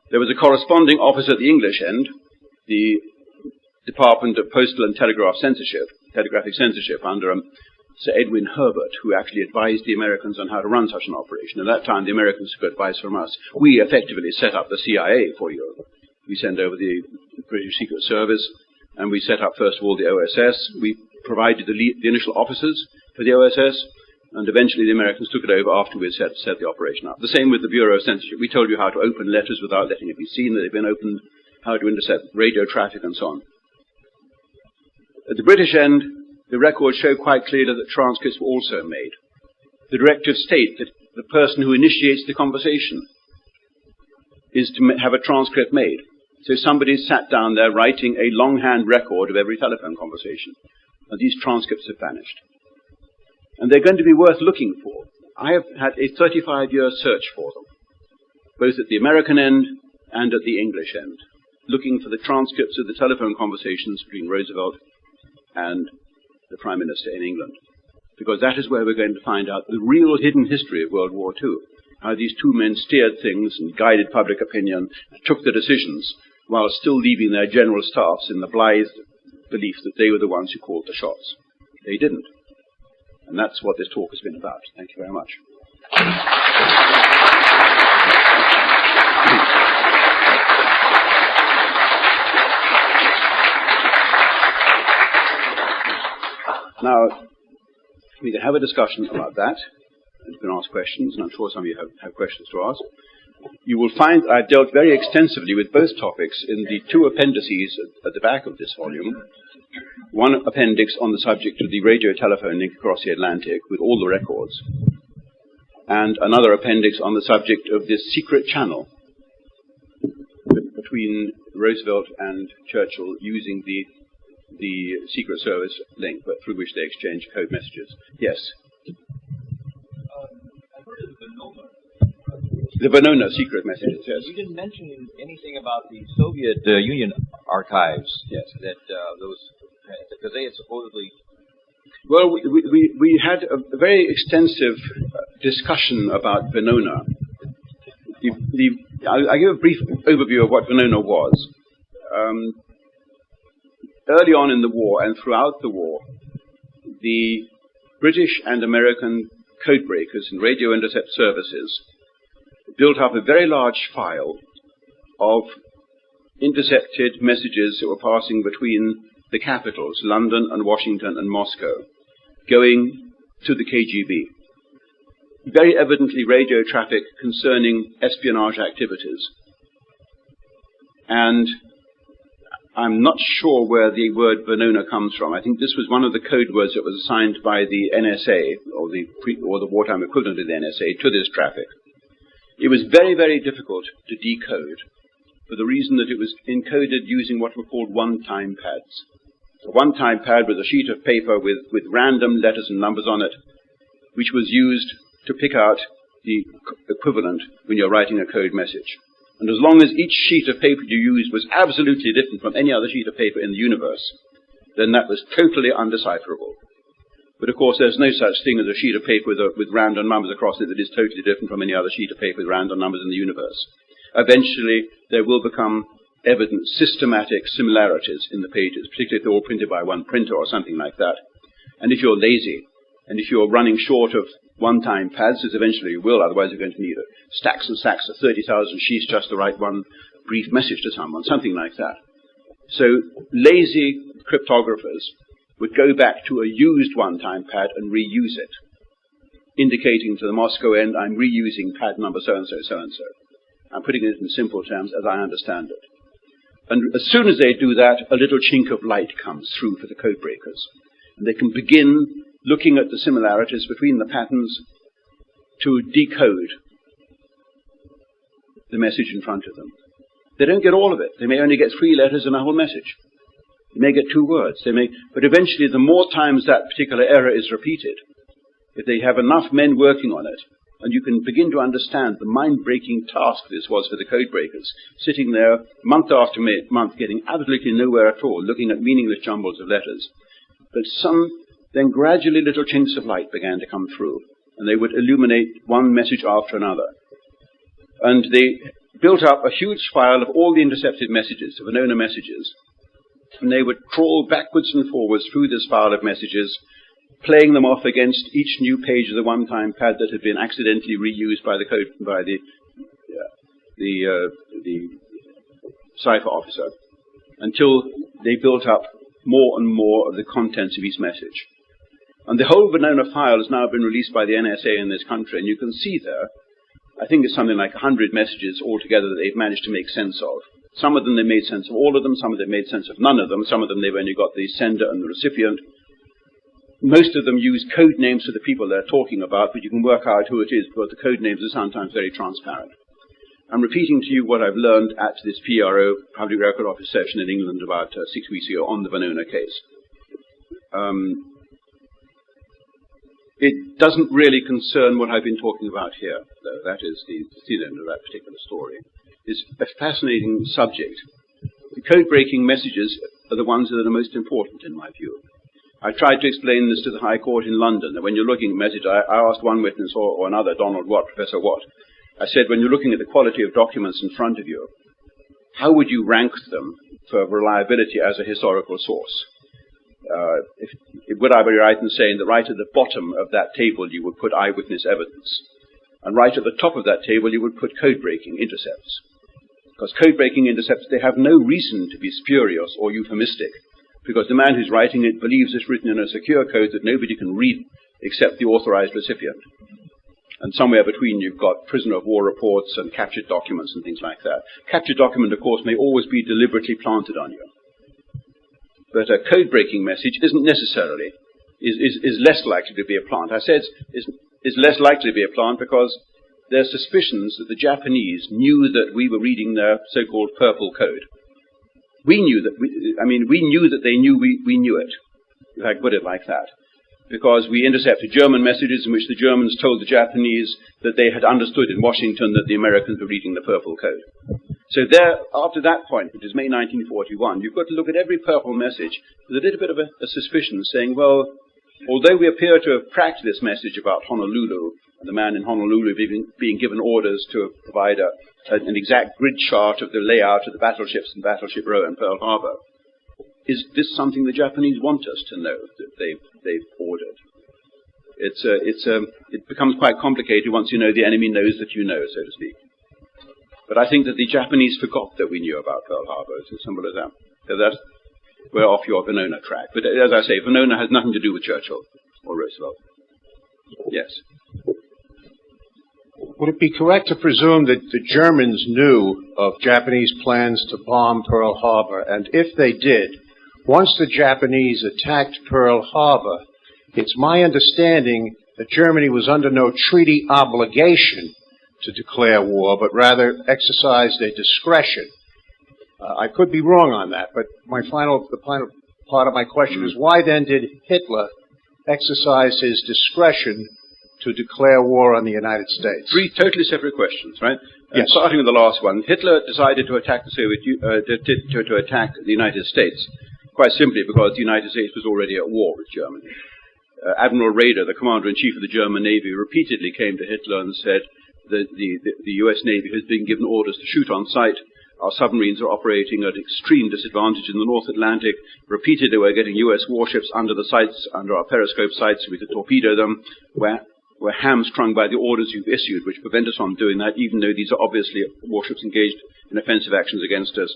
There was a corresponding office at the English end, the Department of Postal and Telegraphic Censorship, under Sir Edwin Herbert, who actually advised the Americans on how to run such an operation. At that time, the Americans took advice from us. We effectively set up the CIA for Europe. We sent over the British Secret Service, and we set up, first of all, the OSS. We provided the initial officers for the OSS, and eventually the Americans took it over after we had set the operation up. The same with the Bureau of Censorship. We told you how to open letters without letting it be seen that they've been opened, how to intercept radio traffic, and so on. At the British end, the records show quite clearly that transcripts were also made. The directives state that the person who initiates the conversation is to have a transcript made. So somebody sat down there writing a longhand record of every telephone conversation, and these transcripts have vanished. And they're going to be worth looking for. I have had a 35-year search for them, both at the American end and at the English end, looking for the transcripts of the telephone conversations between Roosevelt and the Prime Minister in England, because that is where we're going to find out the real hidden history of World War II, how these two men steered things and guided public opinion and took the decisions while still leaving their general staffs in the blithe belief that they were the ones who called the shots. They didn't. And that's what this talk has been about. Thank you very much. Now, we can have a discussion about that, and you can ask questions, and I'm sure some of you have questions to ask. You will find I've dealt very extensively with both topics in the two appendices at the back of this volume. One appendix on the subject of the radio-telephone link across the Atlantic with all the records, and another appendix on the subject of this secret channel between Roosevelt and Churchill using the Secret Service link, but through which they exchange code messages. Yes? I've heard of Venona. The Venona secret messages, yes. You didn't mention anything about the Soviet Union archives. Yes. That because they had supposedly... Well, we had a very extensive discussion about Venona. I'll give a brief overview of what Venona was. Early on in the war and throughout the war, the British and American codebreakers and radio intercept services built up a very large file of intercepted messages that were passing between the capitals, London and Washington and Moscow, going to the KGB. Very evidently radio traffic concerning espionage activities. And I'm not sure where the word Venona comes from. I think this was one of the code words that was assigned by the NSA, or the wartime equivalent of the NSA, to this traffic. It was very, very difficult to decode, for the reason that it was encoded using what were called one-time pads. A one-time pad was a sheet of paper with random letters and numbers on it, which was used to pick out the equivalent when you're writing a code message. And as long as each sheet of paper you used was absolutely different from any other sheet of paper in the universe, then that was totally undecipherable. But of course, there's no such thing as a sheet of paper with random numbers across it that is totally different from any other sheet of paper with random numbers in the universe. Eventually, there will become evident systematic similarities in the pages, particularly if they're all printed by one printer or something like that. And if you're lazy, and if you're running short of one-time pads, as eventually you will, otherwise you're going to need stacks and stacks of 30,000 sheets just to write one brief message to someone, something like that. So lazy cryptographers would go back to a used one-time pad and reuse it, indicating to the Moscow end, I'm reusing pad number so-and-so, so-and-so. I'm putting it in simple terms as I understand it. And as soon as they do that, a little chink of light comes through for the code breakers. And they can begin looking at the similarities between the patterns to decode the message in front of them. They don't get all of it. They may only get 3 letters in a whole message. They may get 2 words. But eventually, the more times that particular error is repeated, if they have enough men working on it, and you can begin to understand the mind-breaking task this was for the code breakers, sitting there month after month, getting absolutely nowhere at all, looking at meaningless jumbles of letters. But then gradually little chinks of light began to come through, and they would illuminate one message after another. And they built up a huge file of all the intercepted messages, the Venona messages, and they would crawl backwards and forwards through this file of messages, playing them off against each new page of the one-time pad that had been accidentally reused by the cipher officer, until they built up more and more of the contents of each message. And the whole Venona file has now been released by the NSA in this country, and you can see there, I think it's something like 100 messages altogether that they've managed to make sense of. Some of them they made sense of all of them, some of them made sense of none of them, some of them they've only got the sender and the recipient. Most of them use code names for the people they're talking about, but you can work out who it is because the code names are sometimes very transparent. I'm repeating to you what I've learned at this PRO, Public Record Office session in England about 6 weeks ago on the Venona case. It doesn't really concern what I've been talking about here, though. That is the end of that particular story. It's a fascinating subject. The code-breaking messages are the ones that are the most important, in my view. I tried to explain this to the High Court in London, that when you're looking at a message, I asked one witness or another, Donald Watt, Professor Watt, I said, when you're looking at the quality of documents in front of you, how would you rank them for reliability as a historical source? Would I be right in saying that right at the bottom of that table you would put eyewitness evidence, and right at the top of that table you would put code-breaking intercepts? Because code-breaking intercepts, they have no reason to be spurious or euphemistic, because the man who's writing it believes it's written in a secure code that nobody can read except the authorized recipient. And somewhere between you've got prisoner of war reports and captured documents and things like that. Captured document, of course, may always be deliberately planted on you. But a code-breaking message isn't necessarily, is less likely to be a plant. I said is less likely to be a plant because there are suspicions that the Japanese knew that we were reading their so-called purple code. We knew that they knew we knew it, if I put it like that, because we intercepted German messages in which the Germans told the Japanese that they had understood in Washington that the Americans were reading the purple code. So there, after that point, which is May 1941, you've got to look at every purple message with a little bit of a suspicion, saying, well, although we appear to have cracked this message about Honolulu, and the man in Honolulu being given orders to provide an exact grid chart of the layout of the battleships in Battleship Row and Pearl Harbor, is this something the Japanese want us to know that they've ordered? It becomes quite complicated once you know the enemy knows that you know, so to speak. But I think that the Japanese forgot that we knew about Pearl Harbor. It's as simple as that. So that's, we're off your Venona track. But as I say, Venona has nothing to do with Churchill or Roosevelt. Yes. Would it be correct to presume that the Germans knew of Japanese plans to bomb Pearl Harbor? And if they did, once the Japanese attacked Pearl Harbor, it's my understanding that Germany was under no treaty obligation to declare war, but rather exercised their discretion. I could be wrong on that, but the final part of my question is, why then did Hitler exercise his discretion to declare war on the United States? 3 totally separate questions, right? Yes. Starting with the last one, Hitler decided to attack the to attack the United States quite simply because the United States was already at war with Germany. Admiral Raeder, the commander-in-chief of the German Navy, repeatedly came to Hitler and said that the U.S. Navy has been given orders to shoot on sight. Our submarines are operating at extreme disadvantage in the North Atlantic. Repeatedly, we're getting U.S. warships under the sights, under our periscope sights, so we could torpedo them. We're hamstrung by the orders you've issued, which prevent us from doing that, even though these are obviously warships engaged in offensive actions against us.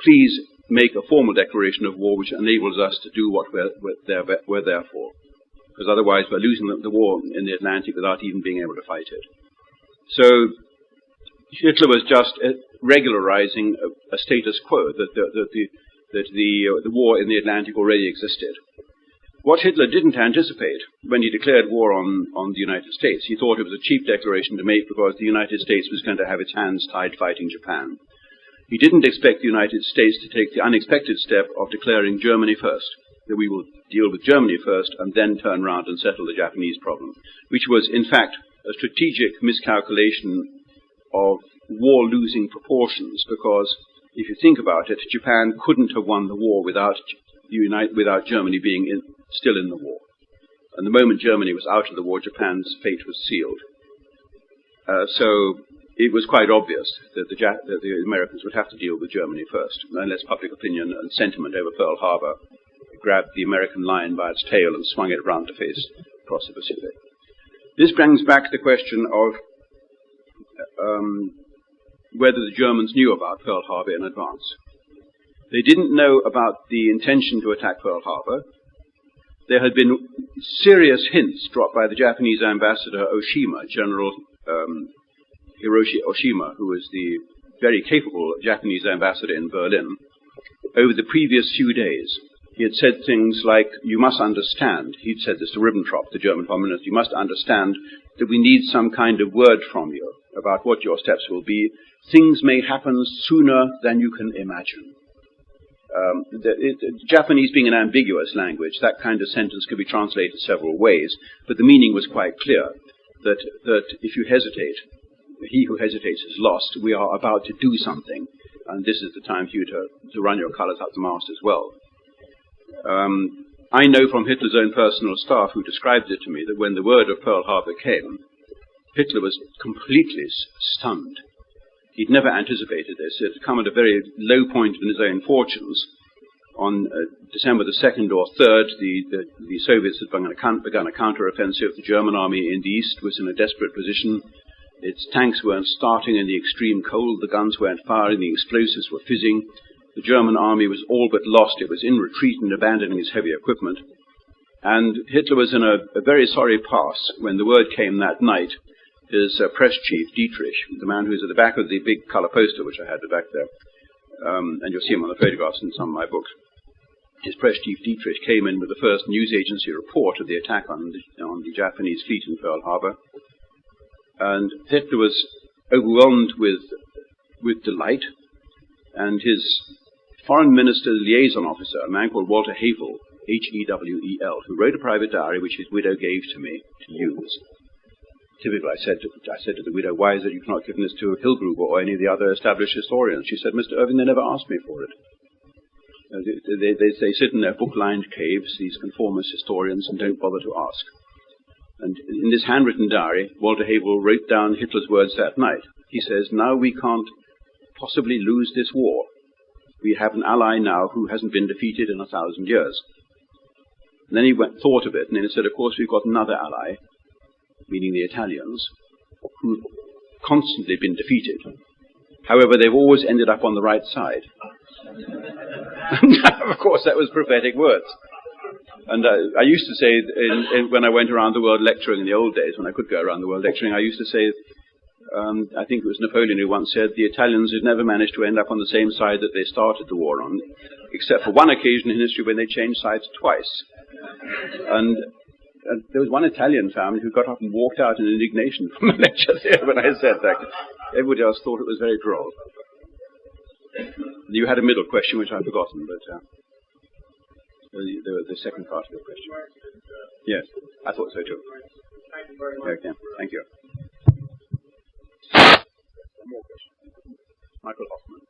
Please make a formal declaration of war which enables us to do what we're there for. Because otherwise we're losing the war in the Atlantic without even being able to fight it. So Hitler was just regularizing a status quo, that the war in the Atlantic already existed. What Hitler didn't anticipate when he declared war on the United States, he thought it was a cheap declaration to make because the United States was going to have its hands tied fighting Japan. He didn't expect the United States to take the unexpected step of declaring Germany first, that we will deal with Germany first and then turn around and settle the Japanese problem, which was, in fact, a strategic miscalculation of war-losing proportions, because if you think about it, Japan couldn't have won the war without Germany being still in the war. And the moment Germany was out of the war, Japan's fate was sealed. So it was quite obvious that the Americans would have to deal with Germany first, unless public opinion and sentiment over Pearl Harbor grabbed the American lion by its tail and swung it round to face across the Pacific. This brings back the question of whether the Germans knew about Pearl Harbor in advance. They didn't know about the intention to attack Pearl Harbor. There had been serious hints dropped by the Japanese ambassador Oshima, General Hiroshi Oshima, who was the very capable Japanese ambassador in Berlin, over the previous few days. He had said things like, you must understand, he'd said this to Ribbentrop, the German Foreign Minister, you must understand that we need some kind of word from you about what your steps will be. Things may happen sooner than you can imagine. Japanese being an ambiguous language, that kind of sentence could be translated several ways, but the meaning was quite clear, that if you hesitate, he who hesitates is lost. We are about to do something, and this is the time for you to run your colors up the mast as well. I know from Hitler's own personal staff who described it to me that when the word of Pearl Harbor came, Hitler was completely stunned. He'd never anticipated this. It had come at a very low point in his own fortunes. On December the 2nd or 3rd, the Soviets had begun a counter-offensive. The German army in the east was in a desperate position. Its tanks weren't starting in the extreme cold. The guns weren't firing. The explosives were fizzing. The German army was all but lost. It was in retreat and abandoning its heavy equipment. And Hitler was in a very sorry pass when the word came that night. His press chief, Dietrich, the man who's at the back of the big color poster, which I had back there, and you'll see him on the photographs in some of my books. His press chief, Dietrich, came in with the first news agency report of the attack on the Japanese fleet in Pearl Harbor. And Hitler was overwhelmed with delight, and his foreign minister liaison officer, a man called Walter Hewel, H-E-W-E-L, who wrote a private diary which his widow gave to me to use. Typically, I said to the widow, why is it you've not given this to Hilgruber or any of the other established historians? She said, Mr. Irving, they never asked me for it. They sit in their book-lined caves, these conformist historians, and don't bother to ask. And in this handwritten diary, Walter Hewel wrote down Hitler's words that night. He says, now we can't possibly lose this war. We have an ally now who hasn't been defeated in 1,000 years. And then he thought of it, and then he said, of course, we've got another ally, meaning the Italians, who've constantly been defeated. However, they've always ended up on the right side. Of course, that was prophetic words. And I used to say, when I went around the world lecturing in the old days, when I could go around the world lecturing, I used to say, I think it was Napoleon who once said, the Italians had never managed to end up on the same side that they started the war on, except for one occasion in history when they changed sides twice. And there was one Italian family who got up and walked out in indignation from the lecture there when I said that. Everybody else thought it was very droll. You had a middle question which I've forgotten, but the second part of your question. Yes, I thought so too. Thank you very much. Okay, thank you. One more question. Michael Hoffman.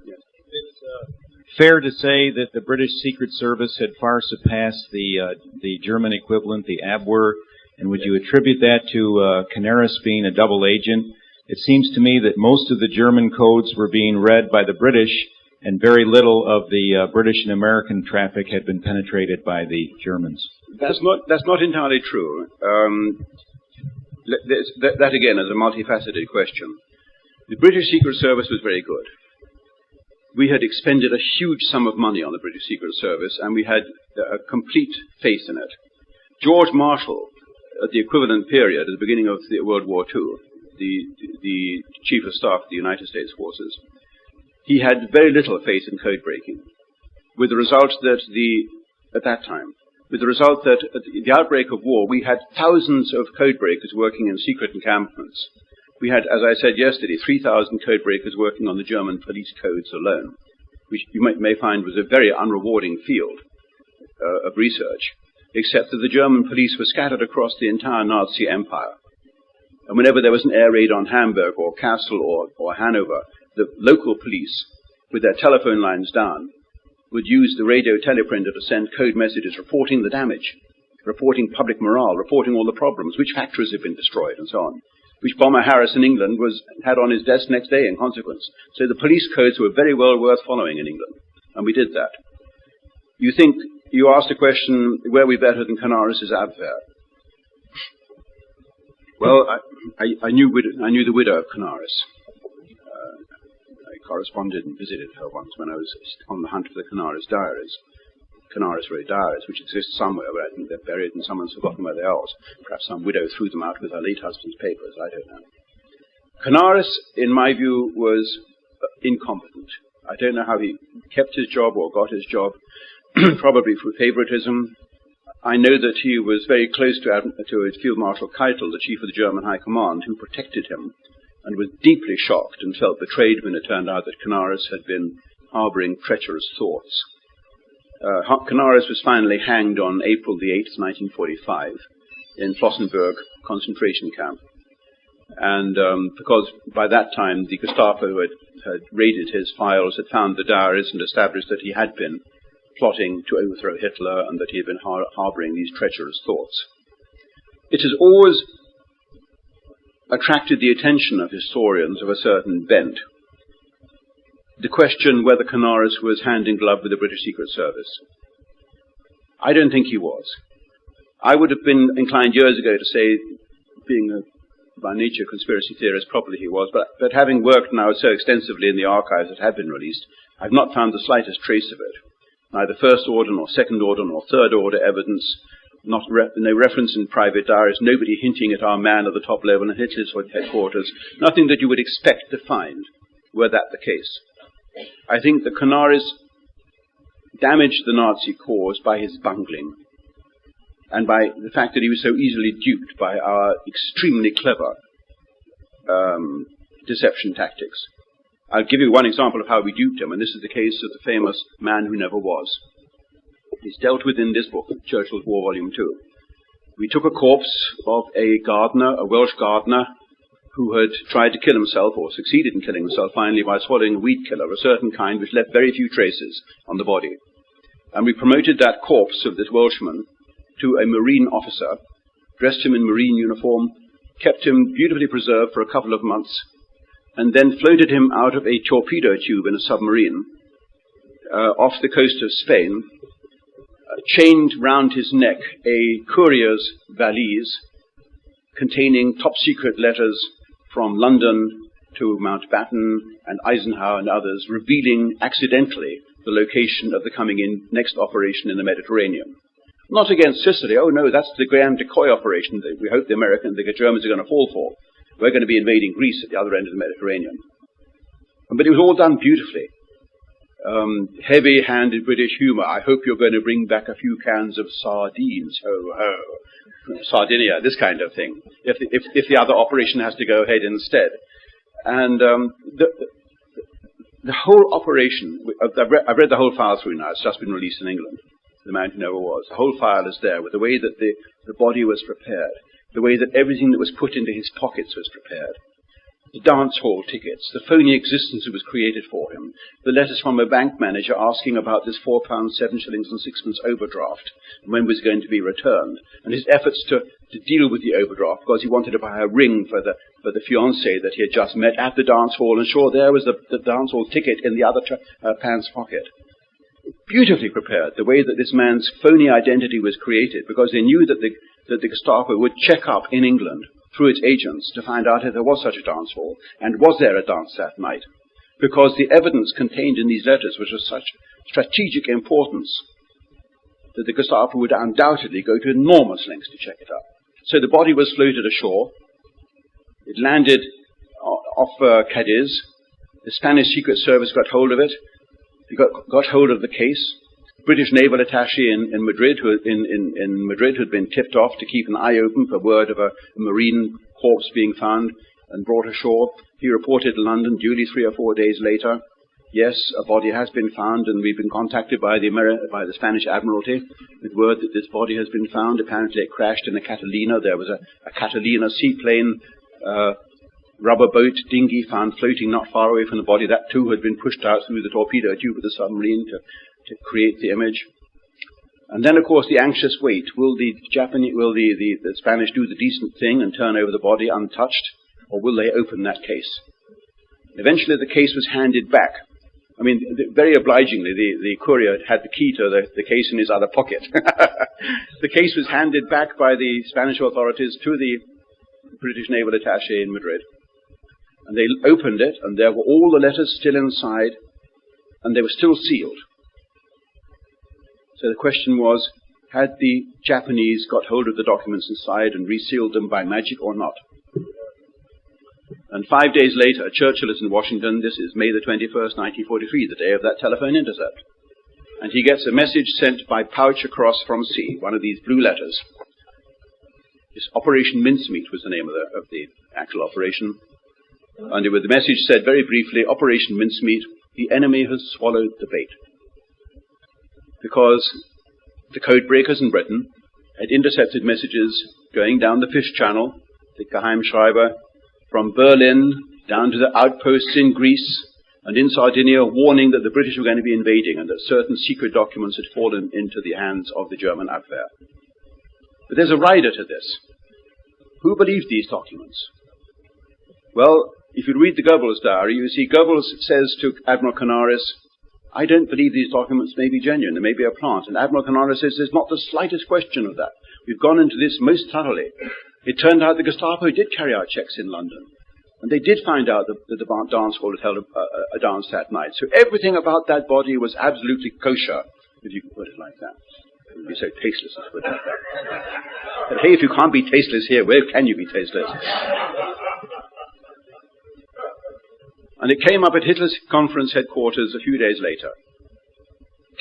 Yes. It's fair to say that the British Secret Service had far surpassed the German equivalent, the Abwehr, and would you attribute that to Canaris being a double agent? It seems to me that most of the German codes were being read by the British, and very little of the British and American traffic had been penetrated by the Germans. That's not entirely true. That again is a multifaceted question. The British Secret Service was very good. We had expended a huge sum of money on the British Secret Service, and we had a complete faith in it. George Marshall, at the equivalent period, at the beginning of World War II, the Chief of Staff of the United States Forces, he had very little faith in code breaking. with the result that at the outbreak of war, we had thousands of code breakers working in secret encampments. We had, as I said yesterday, 3,000 code breakers working on the German police codes alone, which you may find was a very unrewarding field of research, except that the German police were scattered across the entire Nazi empire. And whenever there was an air raid on Hamburg or Kassel or Hanover, the local police, with their telephone lines down, would use the radio teleprinter to send code messages reporting the damage, reporting public morale, reporting all the problems, which factories have been destroyed, and so on, which Bomber Harris in England had on his desk next day in consequence. So the police codes were very well worth following in England, and we did that. You asked a question, were we better than Canaris's Abwehr? Well, I knew the widow of Canaris. I corresponded and visited her once when I was on the hunt for the Canaris diaries. Canaris-Ray diaries, which exist somewhere, but I think they're buried and someone's forgotten where they are. Perhaps some widow threw them out with her late husband's papers, I don't know. Canaris, in my view, was incompetent. I don't know how he kept his job or got his job, probably through favoritism. I know that he was very close to Field Marshal Keitel, the chief of the German High Command, who protected him, and was deeply shocked and felt betrayed when it turned out that Canaris had been harboring treacherous thoughts. Canaris was finally hanged on April the 8th, 1945, in Flossenburg concentration camp. And because by that time the Gestapo had raided his files, had found the diaries and established that he had been plotting to overthrow Hitler and that he had been harboring these treacherous thoughts. It has always attracted the attention of historians of a certain bent, the question whether Canaris was hand in glove with the British Secret Service. I don't think he was. I would have been inclined years ago to say, being by nature conspiracy theorist, probably he was, but having worked now so extensively in the archives that have been released, I've not found the slightest trace of it. Neither first order nor second order nor third order evidence, no reference in private diaries, nobody hinting at our man at the top level in Hitler's headquarters, nothing that you would expect to find, were that the case. I think that Canaris damaged the Nazi cause by his bungling, and by the fact that he was so easily duped by our extremely clever deception tactics. I'll give you one example of how we duped him, and this is the case of the famous Man Who Never Was. It's dealt with in this book, Churchill's War, Volume 2. We took a corpse of a gardener, a Welsh gardener, who had tried to kill himself, or succeeded in killing himself finally, by swallowing a weed killer of a certain kind which left very few traces on the body. And we promoted that corpse of this Welshman to a Marine officer, dressed him in Marine uniform, kept him beautifully preserved for a couple of months, and then floated him out of a torpedo tube in a submarine off the coast of Spain, chained round his neck a courier's valise containing top-secret letters from London to Mountbatten and Eisenhower and others, revealing accidentally the location of the coming-in next operation in the Mediterranean. Not against Sicily. Oh, no, that's the grand decoy operation that we hope the Germans are going to fall for. We're going to be invading Greece at the other end of the Mediterranean. But it was all done beautifully. Heavy-handed British humour. I hope you're going to bring back a few cans of sardines. Ho, ho. Sardinia, this kind of thing. If the other operation has to go ahead instead. And the whole operation, I've read the whole file through now. It's just been released in England. The Man Who Never Was. The whole file is there with the way that the body was prepared, the way that everything that was put into his pockets was prepared, the dance hall tickets, the phony existence that was created for him, the letters from a bank manager asking about this £4, 7 shillings and sixpence overdraft, and when it was going to be returned, and his efforts to deal with the overdraft because he wanted to buy a ring for the fiancée that he had just met at the dance hall, and sure, there was the dance hall ticket in the other pants pocket. Beautifully prepared, the way that this man's phony identity was created, because they knew that the Gestapo would check up in England through its agents to find out if there was such a dance hall, and was there a dance that night, because the evidence contained in these letters was of such strategic importance that the Gestapo would undoubtedly go to enormous lengths to check it up. So the body was floated ashore. It landed off Cadiz. The Spanish Secret Service got hold of it. he got hold of the case. British naval attaché in Madrid, who had been tipped off to keep an eye open for word of a marine corpse being found and brought ashore. He reported to London duly 3 or 4 days later. Yes, a body has been found, and we've been contacted by the Spanish Admiralty with word that this body has been found. Apparently it crashed in a Catalina. There was a Catalina seaplane, rubber boat, dinghy found floating not far away from the body. That too had been pushed out through the torpedo tube of the submarine to create the image. And then, of course, the anxious wait. Will the Spanish do the decent thing and turn over the body untouched, or will they open that case? Eventually the case was handed back. I mean, very obligingly, the courier had the key to the case in his other pocket. The case was handed back by the Spanish authorities to the British naval attaché in Madrid. And they opened it, and there were all the letters still inside, and they were still sealed. So the question was, had the Japanese got hold of the documents inside and resealed them by magic or not? And 5 days later, Churchill is in Washington. This is May the 21st, 1943, the day of that telephone intercept. And he gets a message sent by pouch across from sea, one of these blue letters. This Operation Mincemeat was the name of the actual operation. And the message said very briefly, Operation Mincemeat, the enemy has swallowed the bait. Because the code breakers in Britain had intercepted messages going down the fish channel, the Geheimschreiber, from Berlin down to the outposts in Greece and in Sardinia, warning that the British were going to be invading and that certain secret documents had fallen into the hands of the German Abwehr. But there's a rider to this. Who believed these documents? Well, if you read the Goebbels diary, you see Goebbels says to Admiral Canaris, I don't believe these documents may be genuine, they may be a plant. And Admiral Canaris says there's not the slightest question of that. We've gone into this most thoroughly. It turned out the Gestapo did carry out checks in London. And they did find out that the dance hall had held a dance that night. So everything about that body was absolutely kosher, if you can put it like that. It would be so tasteless to put it like that. But hey, if you can't be tasteless here, where can you be tasteless? And it came up at Hitler's conference headquarters a few days later.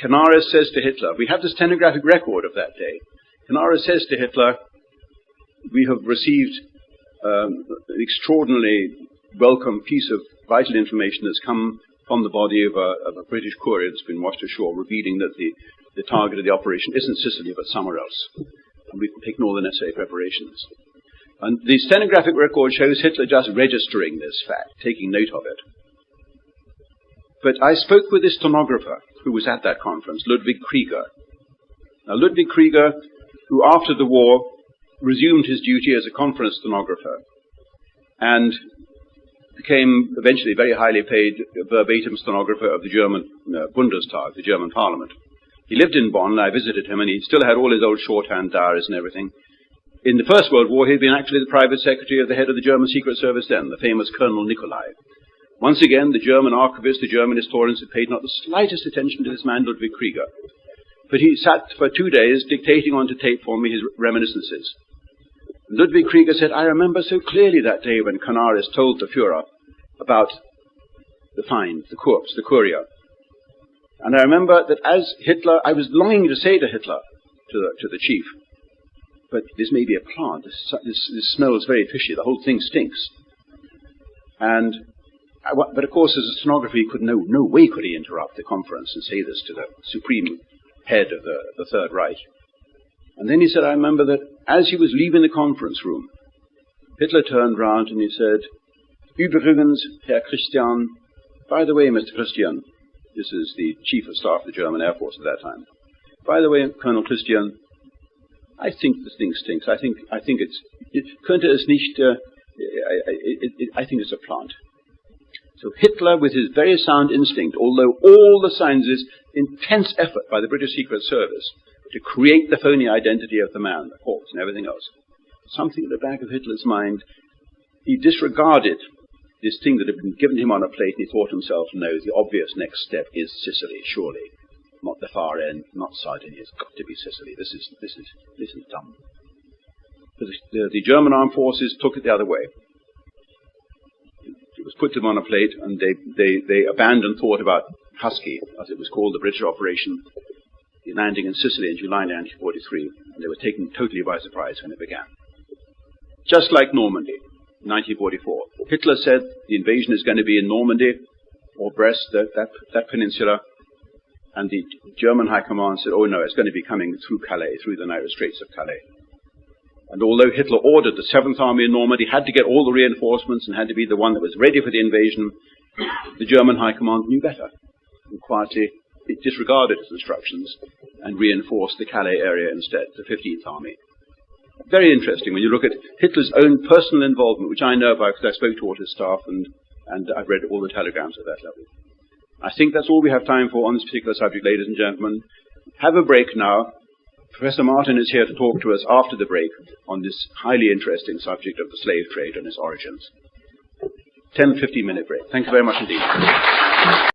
Canaris says to Hitler, we have the stenographic record of that day. Canaris says to Hitler, we have received an extraordinarily welcome piece of vital information that's come from the body of a British courier that's been washed ashore, revealing that the target of the operation isn't Sicily but somewhere else. And we've taken all the necessary preparations. And the stenographic record shows Hitler just registering this fact, taking note of it. But I spoke with this stenographer who was at that conference, Ludwig Krieger. Now, Ludwig Krieger, who after the war resumed his duty as a conference stenographer and became eventually very highly paid verbatim stenographer of the German Bundestag, the German parliament. He lived in Bonn, and I visited him, and he still had all his old shorthand diaries and everything. In the First World War, he had been actually the private secretary of the head of the German Secret Service then, the famous Colonel Nicolai. Once again, the German archivists, the German historians had paid not the slightest attention to this man, Ludwig Krieger. But he sat for 2 days dictating onto tape for me his reminiscences. Ludwig Krieger said, I remember so clearly that day when Canaris told the Führer about the find, the corpse, the courier. And I remember that as Hitler, I was longing to say to Hitler, to the chief, but this may be a plant, this smells very fishy, the whole thing stinks. But of course, as a stenographer, he could no way could he interrupt the conference and say this to the supreme head of the Third Reich. And then he said, I remember that as he was leaving the conference room, Hitler turned round and he said, Übrigens, Herr Christian, by the way, Mr. Christian, this is the chief of staff of the German Air Force at that time. By the way, Colonel Christian, I think the thing stinks. I think könnte es nicht, I think it's a plant. So Hitler, with his very sound instinct, although all the signs, this intense effort by the British Secret Service to create the phony identity of the man, the corpse and everything else, something at the back of Hitler's mind, he disregarded this thing that had been given him on a plate, and he thought to himself, no, the obvious next step is Sicily, surely. Not the far end, not Sardinia, it's got to be Sicily. This is dumb. But the German armed forces took it the other way. It was put to them on a plate, and they abandoned thought about Husky, as it was called, the British operation, the landing in Sicily in July 1943, and they were taken totally by surprise when it began. Just like Normandy, 1944. Hitler said the invasion is going to be in Normandy, or Brest, that peninsula, and the German High Command said, oh no, it's going to be coming through Calais, through the narrow straits of Calais. And although Hitler ordered the 7th Army in Normandy, had to get all the reinforcements and had to be the one that was ready for the invasion, the German High Command knew better. And quietly, it disregarded its instructions and reinforced the Calais area instead, the 15th Army. Very interesting when you look at Hitler's own personal involvement, which I know about because I spoke to all his staff and I've read all the telegrams at that level. I think that's all we have time for on this particular subject, ladies and gentlemen. Have a break now. Professor Martin is here to talk to us after the break on this highly interesting subject of the slave trade and its origins. 10-15 minute break. Thank you very much indeed.